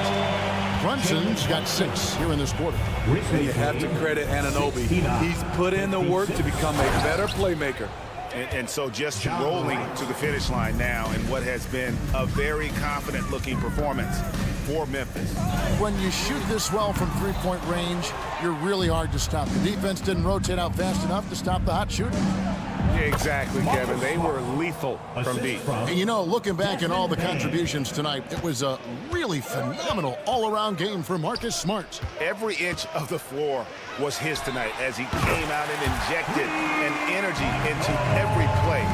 Brunson's got 6 here in this quarter. And you have to credit Anunoby. He's put in the work to become a better playmaker. And so just rolling to the finish line now in what has been a very confident-looking performance for Memphis. When you shoot this well from three-point range, you're really hard to stop. The defense didn't rotate out fast enough to stop the hot shooting. Exactly, Kevin. They were lethal from deep. And you know, looking back at all the contributions tonight, it was a really phenomenal all-around game for Marcus Smart. Every inch of the floor was his tonight as he came out and injected an energy into every play.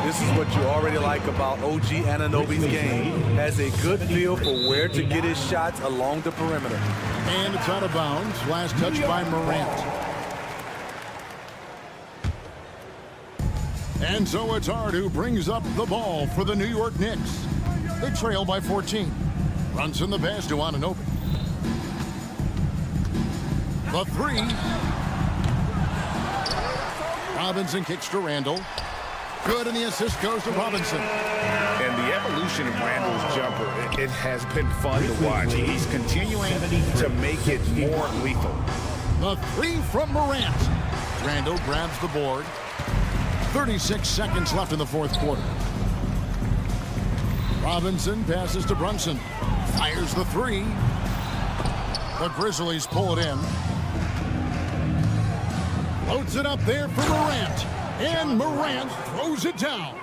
This is what you already like about OG Anunoby's game. Has a good feel for where to get his shots along the perimeter. And it's out of bounds. Last touch by Morant. And so it's Hart who brings up the ball for the New York Knicks. They trail by 14. Runs in the pass to Anunoby. The three. Robinson kicks to Randall. Good, and the assist goes to Robinson. And the evolution of Randall's jumper, it has been fun to watch. He's continuing to make it more lethal. The three from Morant. Randall grabs the board. 36 seconds left in the fourth quarter. Robinson passes to Brunson. Fires the three. The Grizzlies pull it in. Loads it up there for Morant. And Morant throws it down.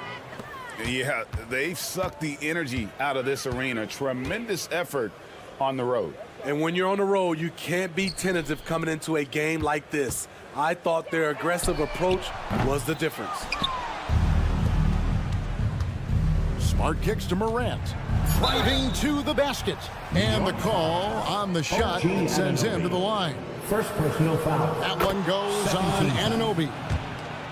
Yeah, they've sucked the energy out of this arena. Tremendous effort on the road. And when you're on the road, you can't be tentative coming into a game like this. I thought their aggressive approach was the difference. Smart kicks to Morant. Driving to the basket. And the call on the shot sends him to the line. First personal foul. That one goes on Anunoby.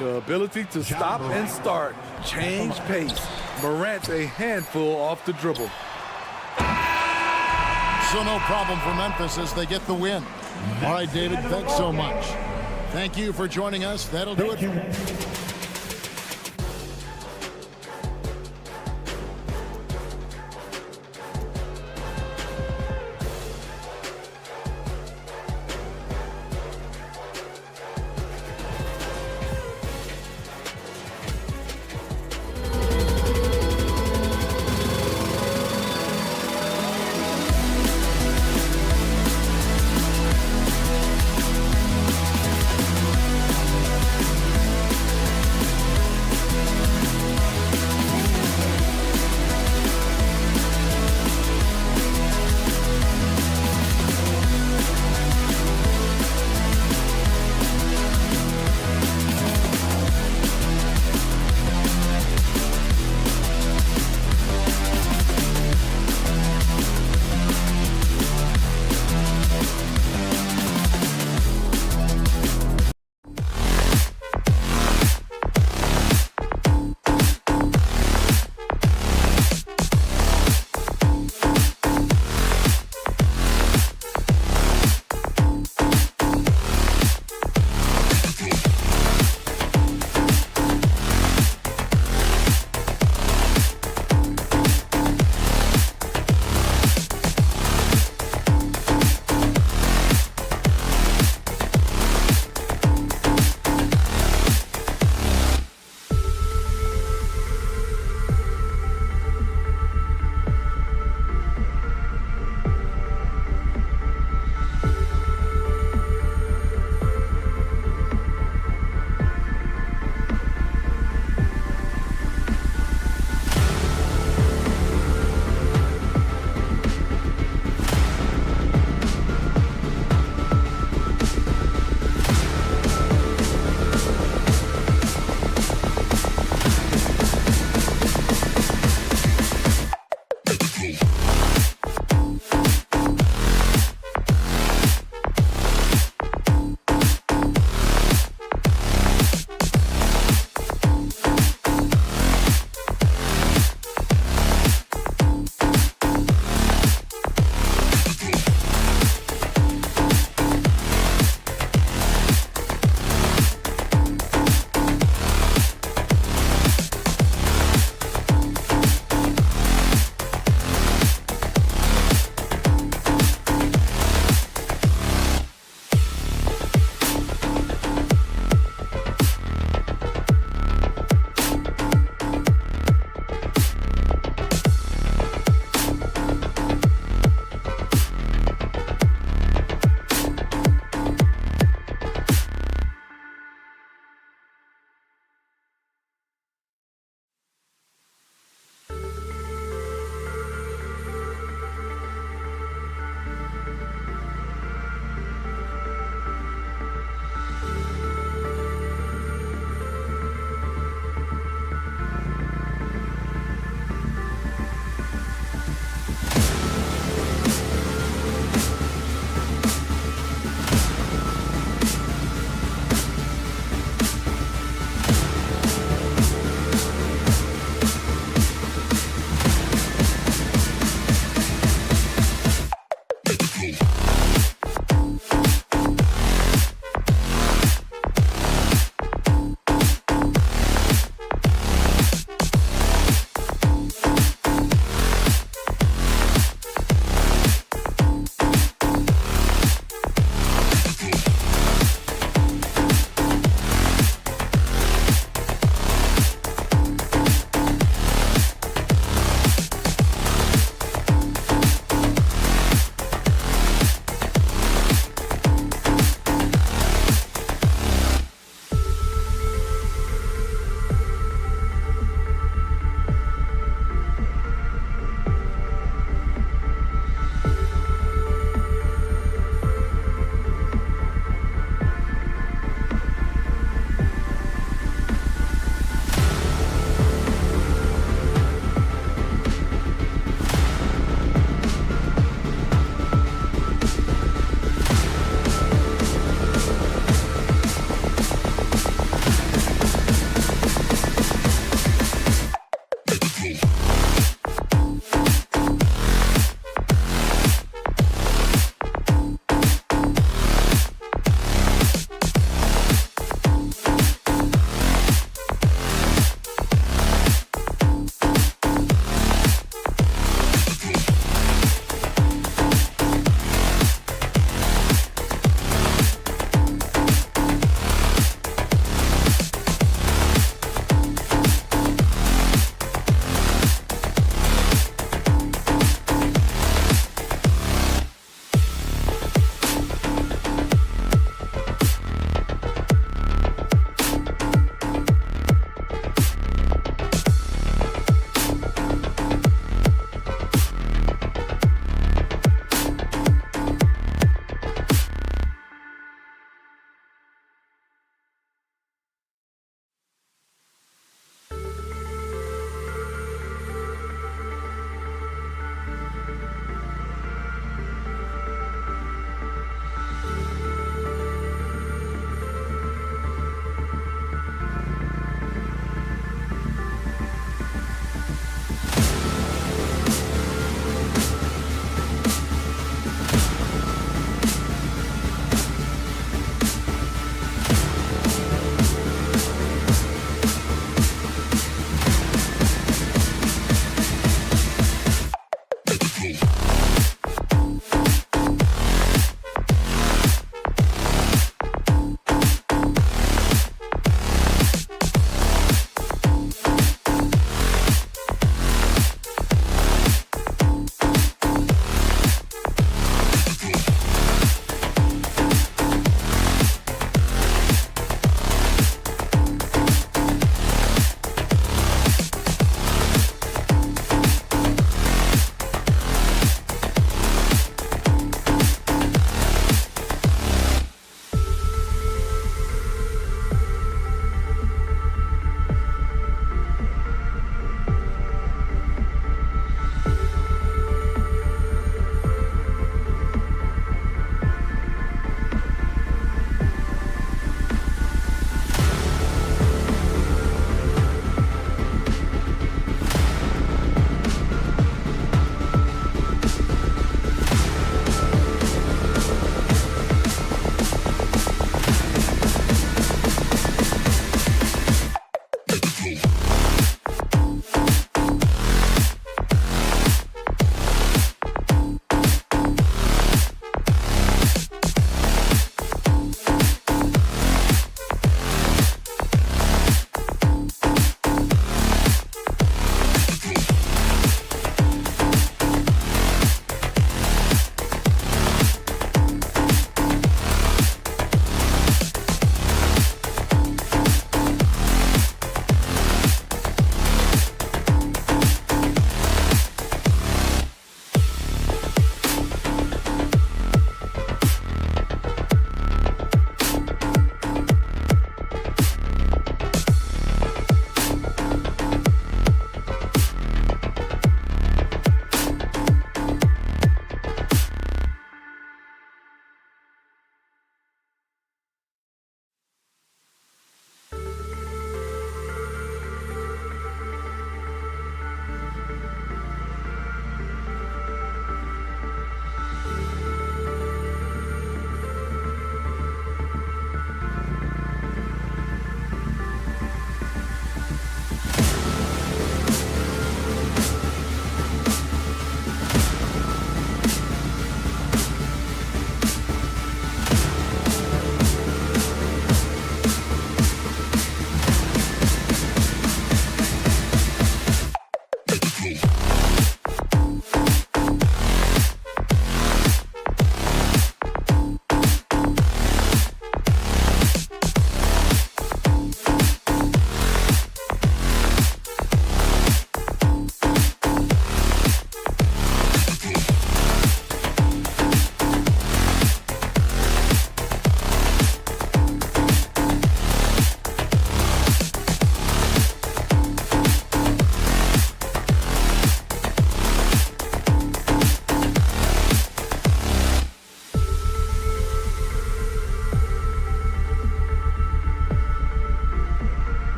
The ability to stop and start, change pace. Morant's a handful off the dribble. So no problem for Memphis as they get the win. All right, David, thanks so much. Thank you for joining us. That'll do it.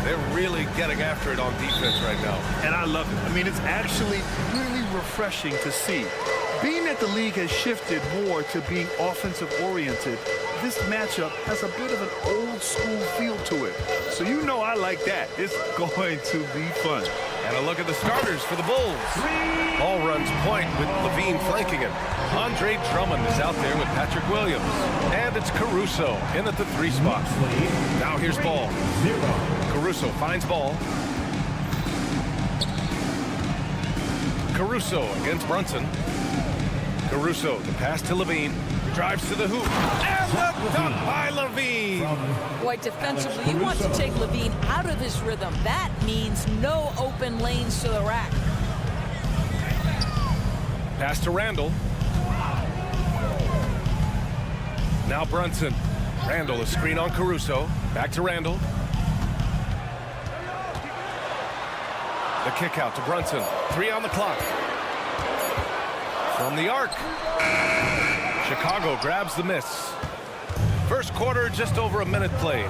They're really getting after it on defense right now. And I love it. I mean, it's actually really refreshing to see. Being that the league has shifted more to being offensive-oriented, this matchup has a bit of an old-school feel to it. So you know I like that. It's going to be fun. And a look at the starters for the Bulls. Ball runs point with Levine flanking him. Andre Drummond is out there with Patrick Williams. And it's Caruso in at the 3 spot. Now here's Ball. Caruso finds Ball. Caruso against Brunson. Caruso, the pass to Levine. Drives to the hoop. And the dunk by Levine. Boy, defensively, you want to take Levine out of his rhythm. That means no open lanes to the rack. Pass to Randall. Now Brunson. Randall, a screen on Caruso. Back to Randall. The kick out to Brunson. 3 on the clock. From the arc. Chicago grabs the miss. First quarter, just over a minute played.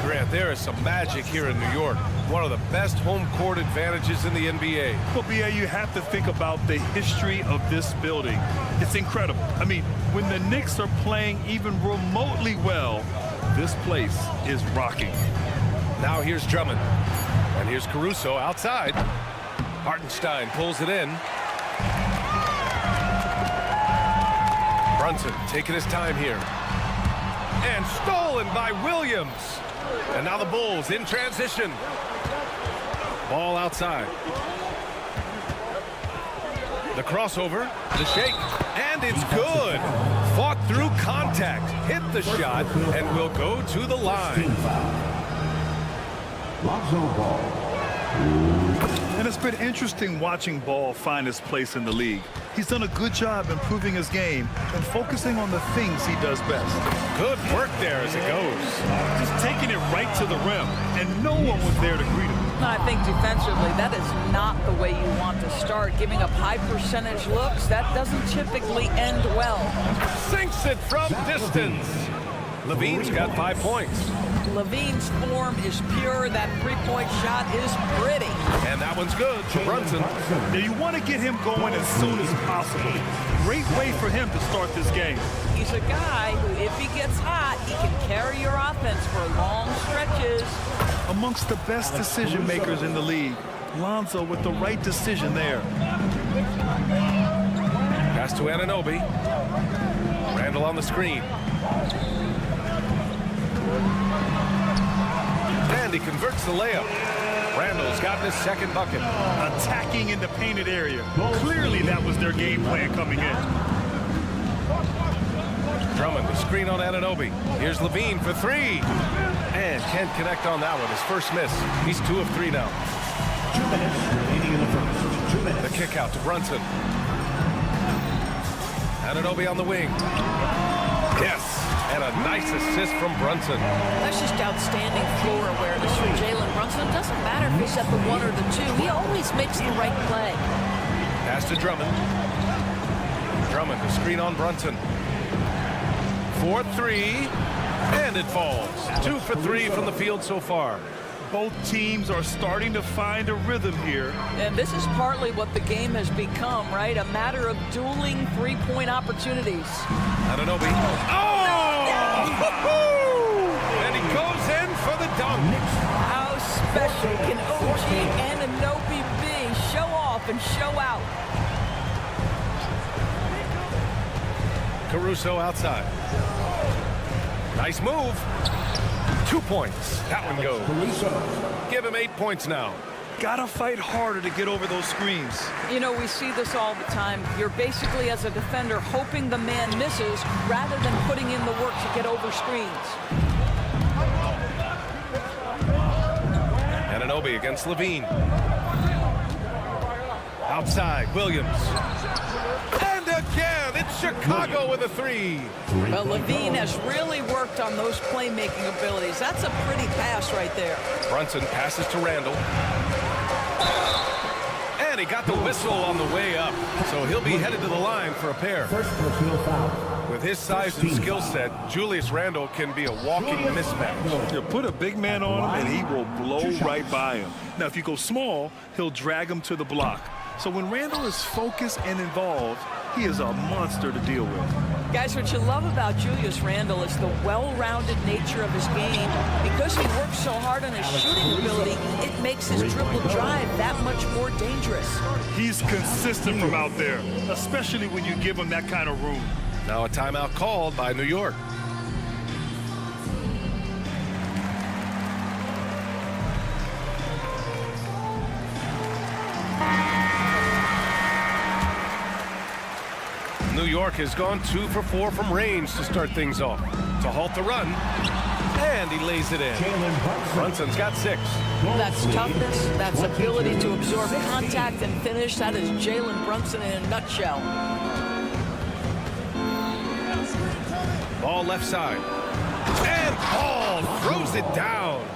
Grant, there is some magic here in New York. One of the best home court advantages in the NBA. Well, B.A., you have to think about the history of this building. It's incredible. I mean, when the Knicks are playing even remotely well, this place is rocking. Now here's Drummond. And here's Caruso outside. Hartenstein pulls it in. Brunson taking his time here. And stolen by Williams. And now the Bulls in transition. Ball outside. The crossover, the shake, and it's good. Fought through contact, hit the shot, and will go to the line. And it's been interesting watching Ball find his place in the league. He's done a good job improving his game and focusing on the things he does best. Good work there as it goes. Just taking it right to the rim, and no one was there to greet him. I think defensively, that is not the way you want to start. Giving up high percentage looks, that doesn't typically end well. Sinks it from distance. Levine's got 5 points. Levine's form is pure. That three-point shot is pretty. And that one's good to Brunson. Now you want to get him going as soon as possible. Great way for him to start this game. He's a guy who, if he gets hot, he can carry your offense for long stretches. Amongst the best decision makers in the league, Lonzo with the right decision there. Pass to Anunoby. Randall on the screen. And he converts the layup. Randall's gotten his second bucket. Attacking in the painted area. Clearly that was their game plan coming in. Drummond, the screen on Anunoby. Here's Levine for 3. And can't connect on that one. His first miss. He's 2 of 3 now. 2 minutes remaining in the first. 2 minutes. The kick out to Brunson. Anunoby on the wing. Yes. And a nice assist from Brunson. That's just outstanding floor awareness from Jalen Brunson. It doesn't matter if he's at the 1 or the 2. He always makes the right play. Pass to Drummond. Drummond, the screen on Brunson. 4-3. And it falls. 2 for 3 from the field so far. Both teams are starting to find a rhythm here. And this is partly what the game has become, right? A matter of dueling three-point opportunities. Anunoby. Oh! And he goes in for the dunk. How special can OG Anunoby be? Show off and show out. Caruso outside. Nice move. 2 points. That one goes. Give him 8 points now. Gotta fight harder to get over those screens. You know, we see this all the time. You're basically, as a defender, hoping the man misses rather than putting in the work to get over screens. Anunoby against Levine. Outside, Williams. And again, it's Chicago with a 3. Well, Levine has really worked on those playmaking abilities. That's a pretty pass right there. Brunson passes to Randall. And he he got the whistle on the way up, so he'll be headed to the line for a pair. With his size and skill set, Julius Randle can be a walking mismatch. You put a big man on him, and he will blow right by him. Now, if you go small, he'll drag him to the block. So when Randle is focused and involved, he is a monster to deal with. Guys, what you love about Julius Randle is the well-rounded nature of his game. Because he works so hard on his shooting ability, it makes his dribble drive that much more dangerous. He's consistent from out there, especially when you give him that kind of room. Now a timeout called by New York. New York has gone 2 for 4 from range to start things off. To halt the run, and he lays it in. Brunson's got 6. That's toughness, that's ability to absorb contact and finish. That is Jalen Brunson in a nutshell. Ball left side. And Paul throws it down.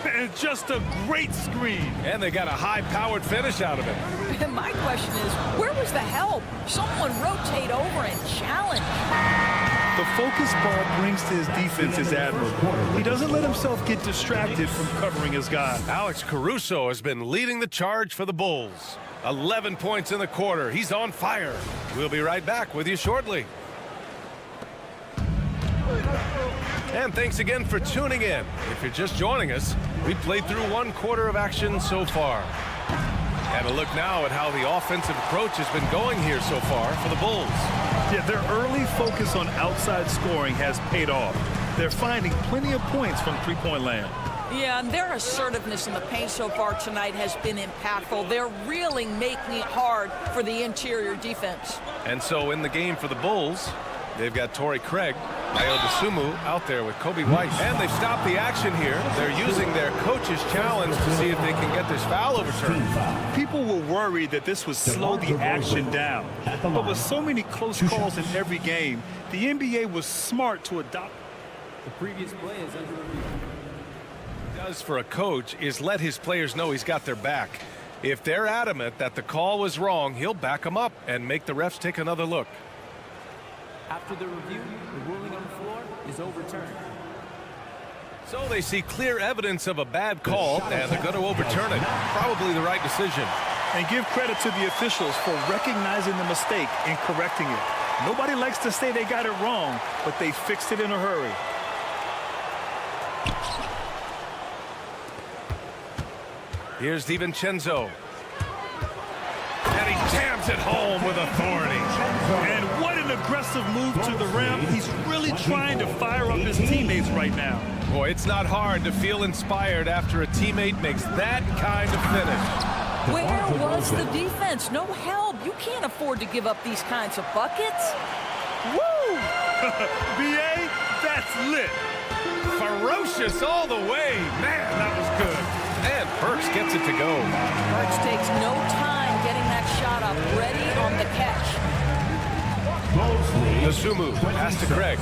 And just a great screen. And they got a high-powered finish out of it. And my question is, where was the help? Someone rotate over and challenge. The focus Paul brings to his defense is admirable. He doesn't let himself get distracted from covering his guy. Alex Caruso has been leading the charge for the Bulls. 11 points in the quarter. He's on fire. We'll be right back with you shortly. And thanks again for tuning in. If you're just joining us, we played through 1 quarter of action so far. And a look now at how the offensive approach has been going here so far for the Bulls. Yeah, their early focus on outside scoring has paid off. They're finding plenty of points from three-point land. Yeah, and their assertiveness in the paint so far tonight has been impactful. They're really making it hard for the interior defense. And so in the game for the Bulls, they've got Torrey Craig, Ayo Dosunmu out there with Kobe White. And they've stopped the action here. They're using their coach's challenge to see if they can get this foul overturned. People were worried that this would slow the action down. But with so many close calls in every game, the NBA was smart to adopt. The previous play is under review. What he does for a coach is let his players know he's got their back. If they're adamant that the call was wrong, he'll back them up and make the refs take another look. After the review, the ruling on the floor is overturned. So they see clear evidence of a bad call, and they're going to overturn it. Probably the right decision. And give credit to the officials for recognizing the mistake and correcting it. Nobody likes to say they got it wrong, but they fixed it in a hurry. Here's DiVincenzo. And he jams it home with authority. And what an aggressive move to the rim. He's really trying to fire up his teammates right now. Boy, it's not hard to feel inspired after a teammate makes that kind of finish. Where was the defense? No help. You can't afford to give up these kinds of buckets. Woo! BA, that's lit. Ferocious all the way. Man, that was good. And Burks gets it to go. Burks takes no time getting that shot up, ready on the catch. Dosunmu, pass to Craig.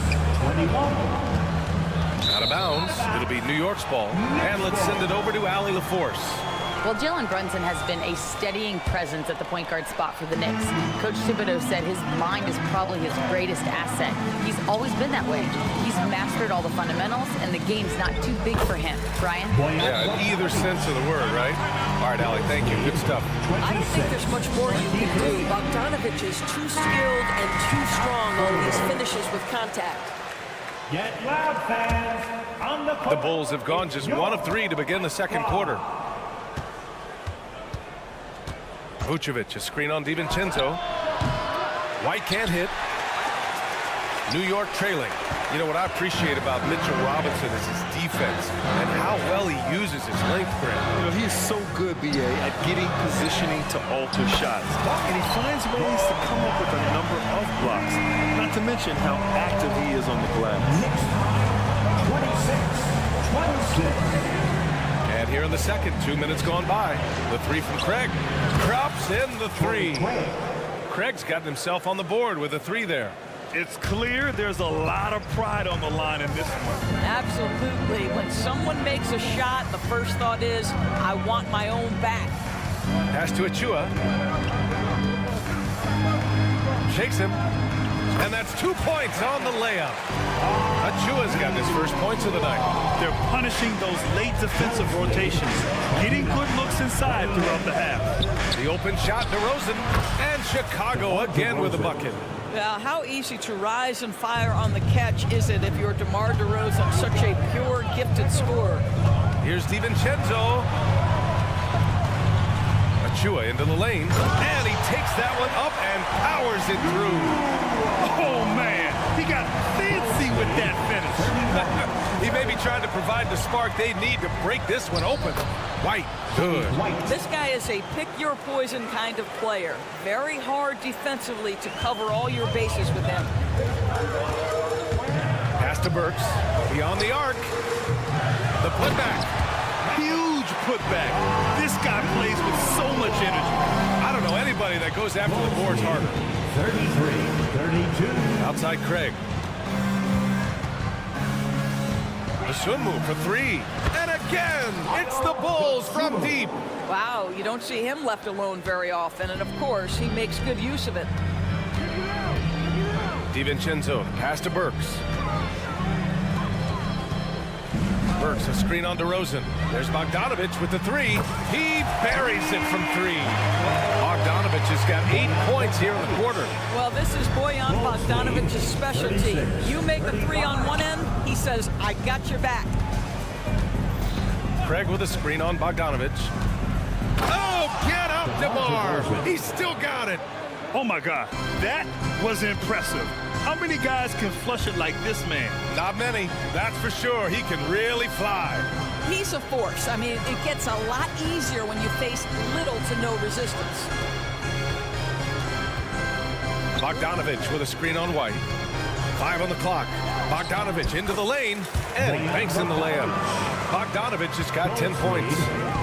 Out of bounds. It'll be New York's ball. And let's send it over to Allie LaForce. Well, Jalen Brunson has been a steadying presence at the point guard spot for the Knicks. Coach Thibodeau said his mind is probably his greatest asset. He's always been that way. He's mastered all the fundamentals, and the game's not too big for him. Brian? Yeah, in either sense of the word, right? All right, Allie, thank you. Good stuff. I don't think there's much more you can do. Bogdanovich is too skilled and too strong on these finishes with contact. Get loud, fans. On the court. The Bulls have gone just 1 of 3 to begin the second quarter. Vucevic, a screen on DiVincenzo. White can't hit. New York trailing. You know what I appreciate about Mitchell Robinson is his defense and how well he uses his length, Grant. You know, he's so good, BA, at getting positioning to alter shots. And he finds ways to come up with a number of blocks. Not to mention how active he is on the glass. 26. And here in the second, 2 minutes gone by. The 3 from Craig. Drops in the 3. Craig's gotten himself on the board with a 3 there. It's clear there's a lot of pride on the line in this one. Absolutely. When someone makes a shot, the first thought is, I want my own back. Pass to Achua. Shakes him. And that's 2 points on the layup. Achua's got his first points of the night. They're punishing those late defensive rotations, getting good looks inside throughout the half. The open shot, DeRozan, and Chicago again with a bucket. Now, how easy to rise and fire on the catch is it if you're DeMar DeRozan, such a pure, gifted scorer? Here's DiVincenzo. Achua into the lane, and he takes that one up and powers it through. Oh, man, he got fancy with that finish. He may be trying to provide the spark they need to break this one open. White, good. This guy is a pick-your-poison kind of player. Very hard defensively to cover all your bases with him. Pass to Burks, beyond the arc. The putback. Huge putback. This guy plays with so much energy. I don't know anybody that goes after the boards harder. 33-32. Outside Craig. The swim move for three. And again, it's the Bulls from deep. Wow, you don't see him left alone very often, and of course, he makes good use of it. DiVincenzo, pass to Burks. Burks, a screen on DeRozan. There's Bogdanovich with the three. He buries it from three. Bogdanovich has got 8 points here in the quarter. Well, this is Bojan Bogdanovich's specialty. You make a three on one end, he says, I got your back. Craig with a screen on Bogdanovich. Oh, get up, DeMar. He's still got it. Oh, my God. That was impressive. How many guys can flush it like this man? Not many, that's for sure. He can really fly. He's a force. I mean, it gets a lot easier when you face little to no resistance. Bogdanovich with a screen on White. 5 on the clock. Bogdanovich into the lane, and he banks in the layup. Bogdanovich has got 10 points.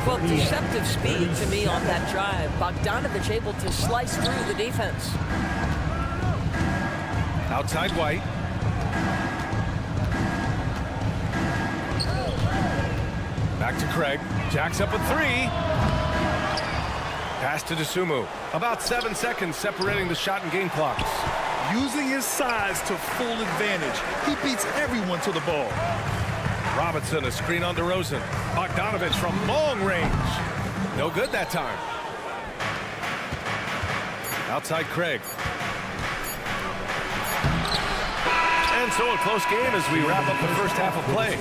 Well, deceptive speed to me on that drive. Bogdanovich able to slice through the defense. Outside White. Back to Craig. Jacks up a three. Pass to Dosunmu. About 7 seconds separating the shot and game clocks. Using his size to full advantage. He beats everyone to the ball. Robinson, a screen on DeRozan. Bogdanovich from long range. No good that time. Outside Craig. And so a close game as we wrap up the first half of play.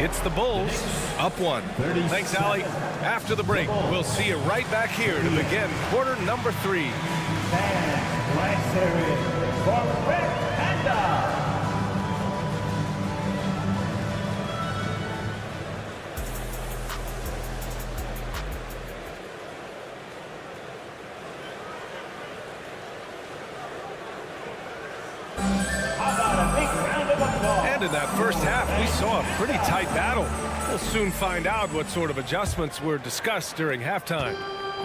It's the Bulls up one. Thanks, Allie. After the break, we'll see you right back here to begin quarter number 3. And in that first half, we saw a pretty tight battle. We'll soon find out what sort of adjustments were discussed during halftime.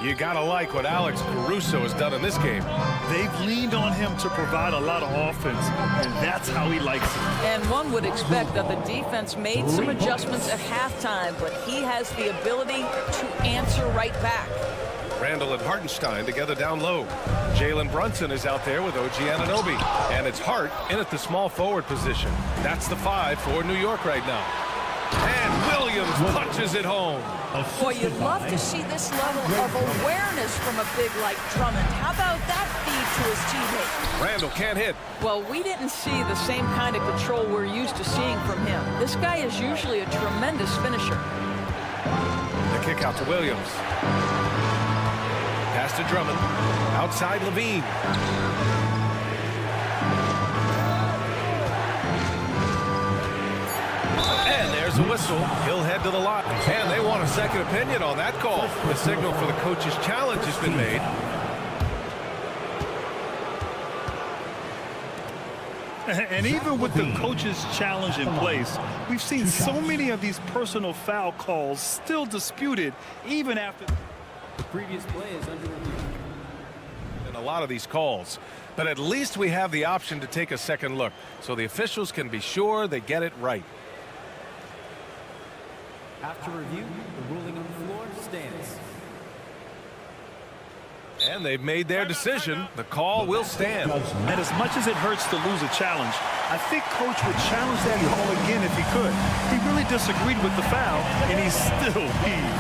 You gotta like what Alex Caruso has done in this game. They've leaned on him to provide a lot of offense, and that's how he likes it. And one would expect that the defense made some adjustments at halftime, but he has the ability to answer right back. Randall and Hartenstein together down low. Jalen Brunson is out there with OG Anunoby. And it's Hart in at the small forward position. That's the 5 for New York right now. And Williams punches it home. Boy, you'd love to see this level of awareness from a big like Drummond. How about that feed to his teammate? Randall can't hit. Well, we didn't see the same kind of control we're used to seeing from him. This guy is usually a tremendous finisher. The kick out to Williams. Pass to Drummond. Outside Levine. And there's a whistle. He'll head to the line. And they want a second opinion on that call. The signal for the coach's challenge has been made. And even with the coach's challenge in place, we've seen so many of these personal foul calls still disputed even after the previous play is under review. In a lot of these calls, but at least we have the option to take a second look so the officials can be sure they get it right. After review, the ruling on the floor stands. And they've made their decision. The call will stand. And as much as it hurts to lose a challenge, I think Coach would challenge that call again if he could. He really disagreed with the foul, and he still heaved.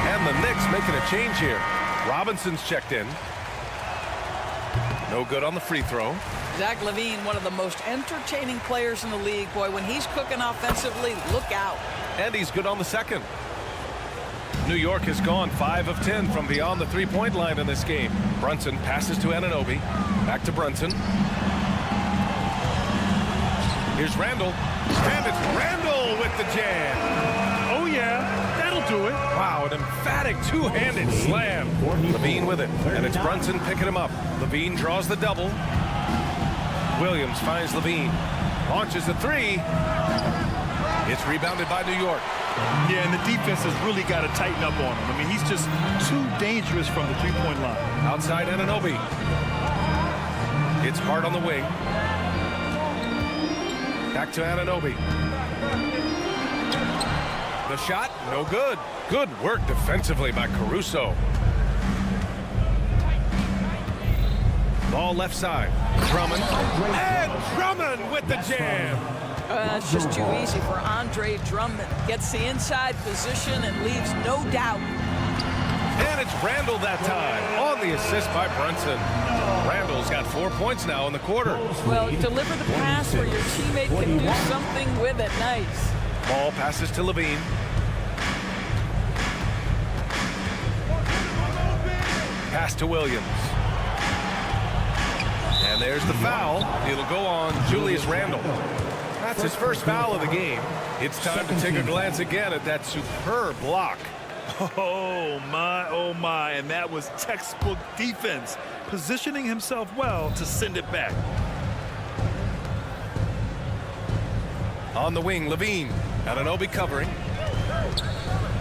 And the Knicks making a change here. Robinson's checked in. No good on the free throw. Zach LaVine, one of the most entertaining players in the league. Boy, when he's cooking offensively, look out. And he's good on the second. New York has gone 5 of 10 from beyond the three-point line in this game. Brunson passes to Anunoby. Back to Brunson. Here's Randall. And it's Randall with the jam. Oh, yeah, that'll do it. Wow, an emphatic two-handed slam. LaVine with it. And it's Brunson picking him up. LaVine draws the double. Williams finds LaVine. Launches a three. It's rebounded by New York. Yeah, and the defense has really got to tighten up on him. I mean, he's just too dangerous from the three-point line. Outside Anunoby. It's hard on the wing. Back to Anunoby. The shot, no good. Good work defensively by Caruso. Ball left side. Drummond. And Drummond with the jam. It's just too easy for Andre Drummond. Gets the inside position and leaves no doubt. And it's Randall that time on the assist by Brunson. Randall's got 4 points now in the quarter. Well, deliver the pass where your teammate can do something with it. Nice. Ball passes to LaVine. Pass to Williams. And there's the foul. It'll go on Julius Randle. That's his first foul of the game. It's time to take a glance again at that superb block. Oh, my. And that was textbook defense. Positioning himself well to send it back. On the wing, LaVine. Anunoby covering.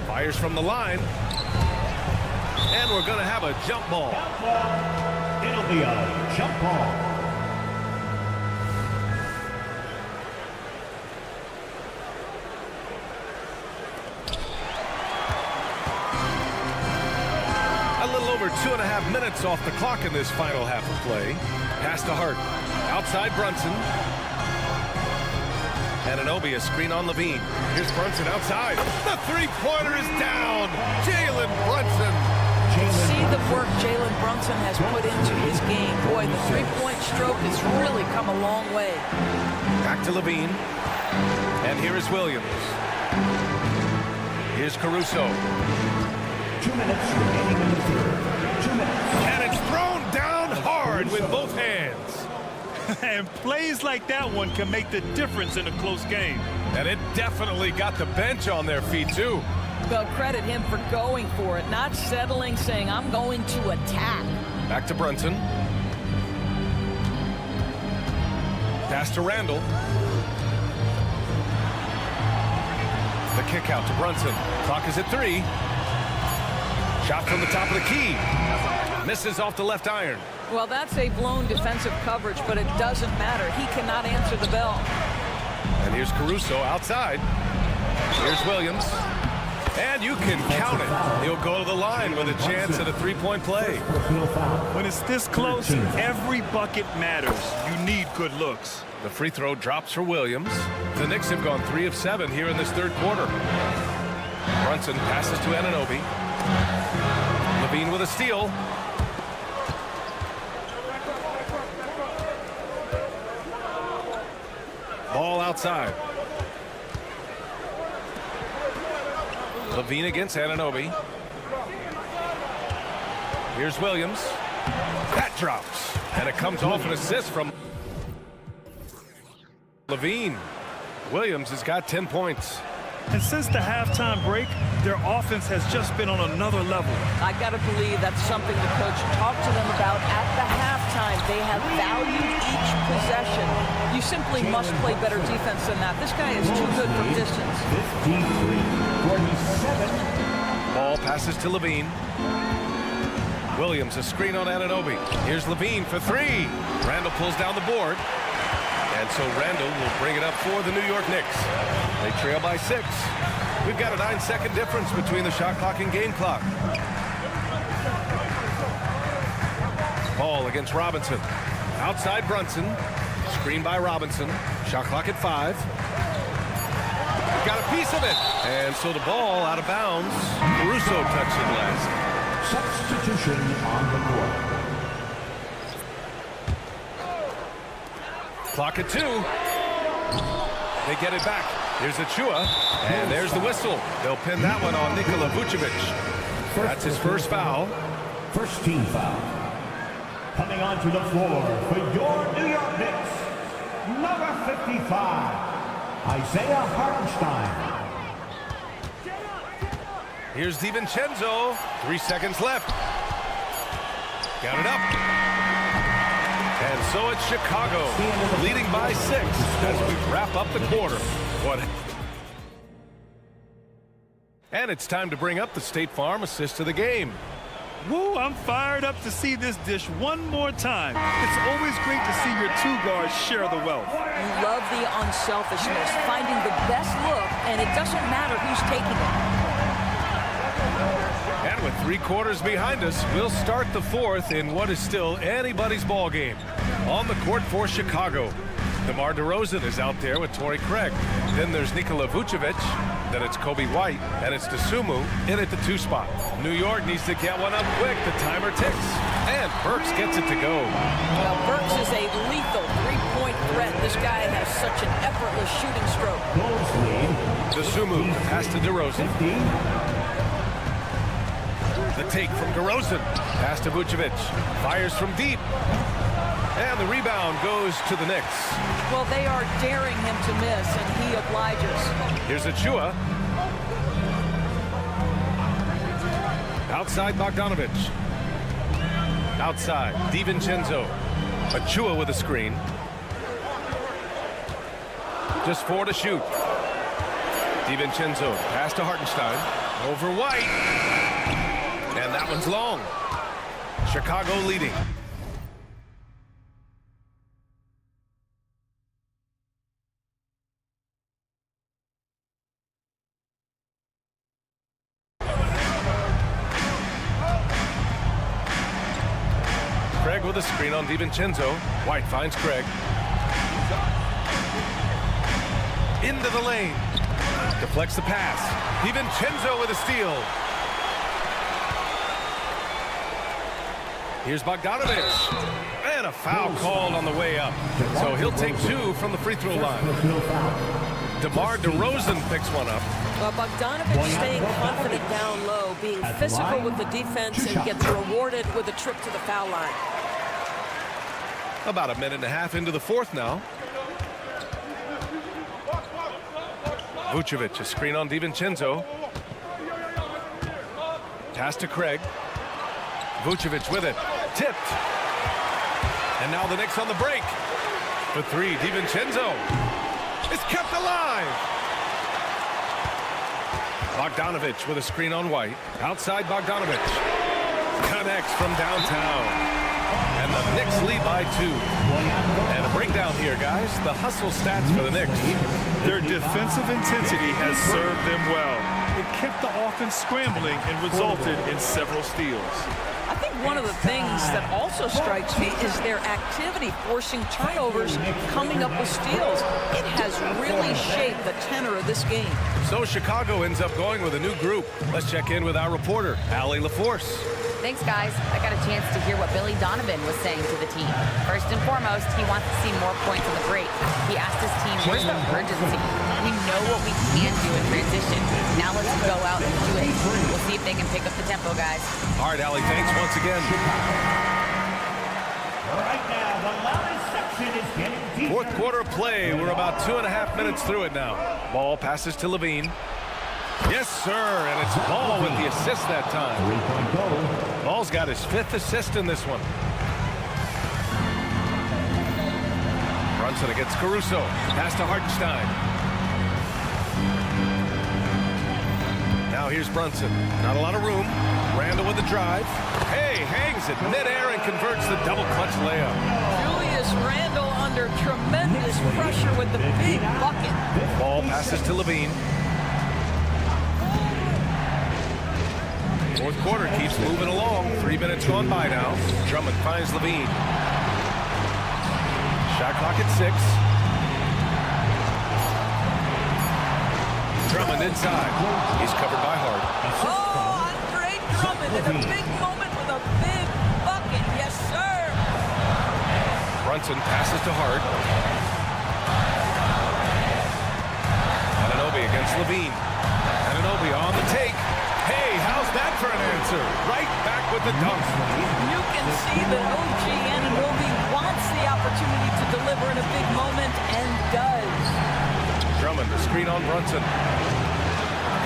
Fires from the line. And we're going to have a jump ball. It'll be a jump ball. A little over 2.5 minutes off the clock in this final half of play. Pass to Hart. Outside Brunson. Anunoby, a screen on LaVine. Here's Brunson outside. The three-pointer is down. Jalen Brunson. See the work Jalen Brunson has put into his game. Boy, the three-point stroke has really come a long way. Back to LaVine. And here is Williams. Here's Caruso. 2 minutes remaining in the third. 2 minutes. And it's thrown down hard with both hands. And plays like that one can make the difference in a close game. And it definitely got the bench on their feet, too. Well, credit him for going for it, not settling, saying, I'm going to attack. Back to Brunson. Pass to Randall. The kick out to Brunson. Clock is at 3. Shot from the top of the key. Misses off the left iron. Well, that's a blown defensive coverage, but it doesn't matter. He cannot answer the bell. And here's Caruso outside. Here's Williams. And you can count it. He'll go to the line with a chance at a three-point play. When it's this close, every bucket matters. You need good looks. The free throw drops for Williams. The Knicks have gone 3 of 7 here in this third quarter. Brunson passes to Anunoby. LaVine with a steal. Ball outside. LaVine against Anunoby. Here's Williams. That drops. And it comes off an assist from LaVine. Williams has got 10 points. And since the halftime break, their offense has just been on another level. I got to believe that's something the coach talked to them about at the halftime. They have valued each possession. You simply must play better defense than that. This guy is too good for distance. 53-47. Ball passes to LaVine. Williams, a screen on Anunoby. Here's LaVine for 3. Randall pulls down the board. And so Randall will bring it up for the New York Knicks. They trail by 6. We've got a 9-second difference between the shot clock and game clock. Hall against Robinson. Outside Brunson. Screen by Robinson. Shot clock at 5. Got a piece of it. And so the ball out of bounds. Caruso touched it last. Substitution on the court. Clock at 2. They get it back. Here's Achua. And there's the whistle. They'll pin that one on Nikola Vucevic. That's his first foul. First team foul. Coming onto the floor for your New York Knicks, number 55, Isaiah Hartenstein. Here's DiVincenzo. 3 seconds left. Got it up. And so it's Chicago, leading by 6 as we wrap up the quarter. And it's time to bring up the State Farm assist of the game. Woo, I'm fired up to see this dish one more time. It's always great to see your two guards share the wealth. You love the unselfishness, finding the best look, and it doesn't matter who's taking it. And with 3 quarters behind us, we'll start the 4th in what is still anybody's ball game. On the court for Chicago, DeMar DeRozan is out there with Torrey Craig. Then there's Nikola Vucevic. Then it's Kobe White, and it's Dosunmu in at the 2 spot. New York needs to get one up quick. The timer ticks, and Burks gets it to go. Well, Burks is a lethal 3-point threat. This guy has such an effortless shooting stroke. Dosunmu pass to DeRozan. The take from DeRozan. Pass to Vucevic. Fires from deep. And the rebound goes to the Knicks. Well, they are daring him to miss, and he obliges. Here's Achua. Outside Bogdanovic. Outside DiVincenzo. Achua with a screen. Just 4 to shoot. DiVincenzo pass to Hartenstein. Over White. And that one's long. Chicago leading. Craig with a screen on DiVincenzo. White finds Craig. Into the lane. Deflects the pass. DiVincenzo with a steal. Here's Bogdanovic. And a foul called on the way up. So he'll take 2 from the free throw line. DeMar DeRozan picks one up. Well, Bogdanovic staying confident down low, being physical with the defense, and gets rewarded with a trip to the foul line. About a minute and a half into the 4th now. Vucevic, a screen on DiVincenzo. Pass to Craig. Vucevic with it. Tipped. And now the Knicks on the break. For 3, DiVincenzo. It's kept alive. Bogdanovic with a screen on White. Outside Bogdanovic. Connects from downtown. And the Knicks lead by 2. And a breakdown here, guys. The hustle stats for the Knicks. Their defensive intensity has served them well. It kept the offense scrambling and resulted in several steals. I think one of the things that also strikes me is their activity forcing turnovers, coming up with steals. It has really shaped the tenor of this game. So Chicago ends up going with a new group. Let's check in with our reporter, Allie LaForce. Thanks, guys. I got a chance to hear what Billy Donovan was saying to the team. First and foremost, he wants to see more points on the break. He asked his team, where's the urgency? We know what we can do in transition. Now let's go out and do it. We'll see if they can pick up the tempo, guys. All right, Allie, thanks once again. Right now, the loudest section is getting deeper. 4th quarter play. We're about 2.5 minutes through it now. Ball passes to Levine. Yes, sir, and it's Ball with the assist that time. Ball's got his 5th assist in this one. Brunson against Caruso. Pass to Hartenstein. Now here's Brunson. Not a lot of room. Randall with the drive. Hey, hangs it midair and converts the double clutch layup. Julius Randle under tremendous pressure with the big bucket. Ball passes to Levine. Fourth quarter keeps moving along. 3 minutes gone by now. Drummond finds Levine. Shot clock at 6. Drummond inside. He's covered by Hart. Oh, Andre Drummond in a big moment with a big bucket. Yes, sir. Brunson passes to Hart. Anunoby against Levine. Anunoby on the take. Hey, how's that for an answer? Right back with the dunk. You can see that OG Anunoby wants the opportunity to deliver in a big moment and does. Drummond, the screen on Brunson.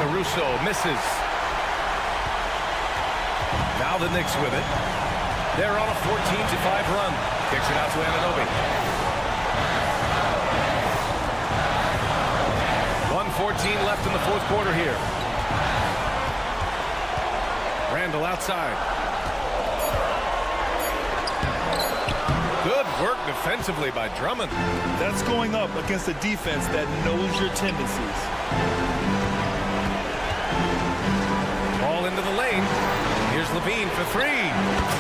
Caruso misses. Now the Knicks with it. They're on a 14-5 run. Kicks it out to Anunoby. 1:14 left in the fourth quarter here. Randall outside. Good work defensively by Drummond. That's going up against a defense that knows your tendencies. Ball into the lane. Here's Levine for 3.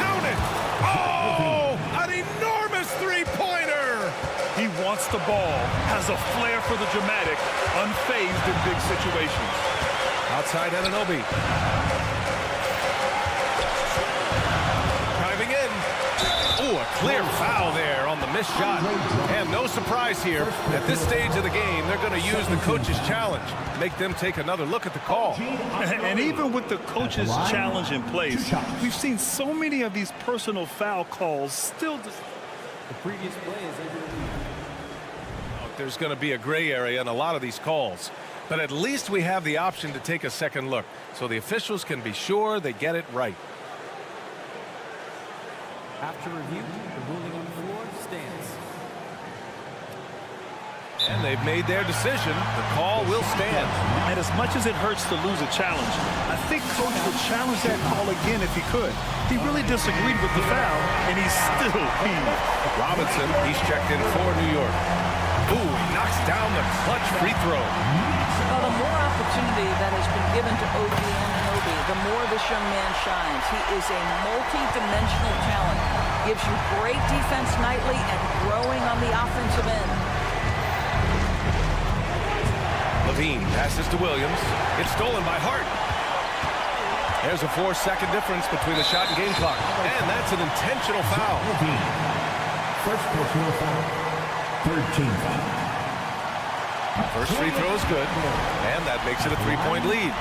Count it! Oh! An enormous three-pointer! He wants the ball, has a flair for the dramatic, unfazed in big situations. Outside Anunoby. Driving in. Ooh, a clear foul there on the missed shot. And no surprise here. At this stage of the game, they're going to use the coach's challenge. Make them take another look at the call. And even with the coach's challenge in place, we've seen so many of these personal foul calls still. The previous play is over. There's going to be a gray area in a lot of these calls. But at least we have the option to take a second look, so the officials can be sure they get it right. After review, the ruling on the floor stands. And they've made their decision. The call will stand. And as much as it hurts to lose a challenge, I think Coach would challenge that call again if he could. He really disagreed with the foul, and he's still heaved. Robinson, he's checked in for New York. Ooh, he knocks down the clutch free throw. Well, the more opportunity that has been given to OG Anunoby, the more this young man shines. He is a multi-dimensional talent. Gives you great defense nightly and growing on the offensive end. Levine passes to Williams. It's stolen by Hart. There's a 4-second difference between the shot and game clock. And that's an intentional foul. First personal foul. Third team foul. First free throw is good. And that makes it a 3-point lead.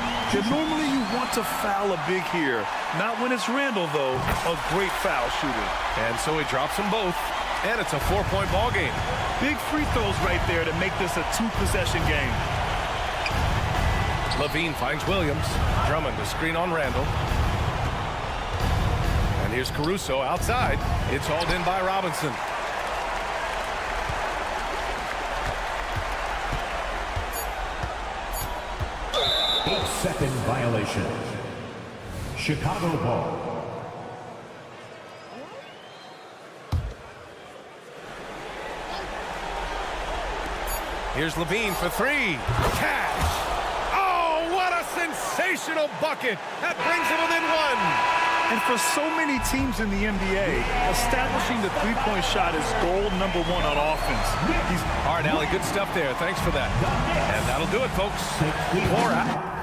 Normally you want to foul a big here. Not when it's Randall, though. A great foul shooter. And so he drops them both. And it's a 4-point ball game. Big free throws right there to make this a 2-possession game. Levine finds Williams. Drummond to screen on Randall. And here's Caruso outside. It's hauled in by Robinson. Second violation. Chicago ball. Here's Levine for 3. Cash. Oh, what a sensational bucket. That brings it within 1. And for so many teams in the NBA, establishing the three-point shot is goal number 1 on offense. All right, Allie, good stuff there. Thanks for that. And that'll do it, folks. 4 out.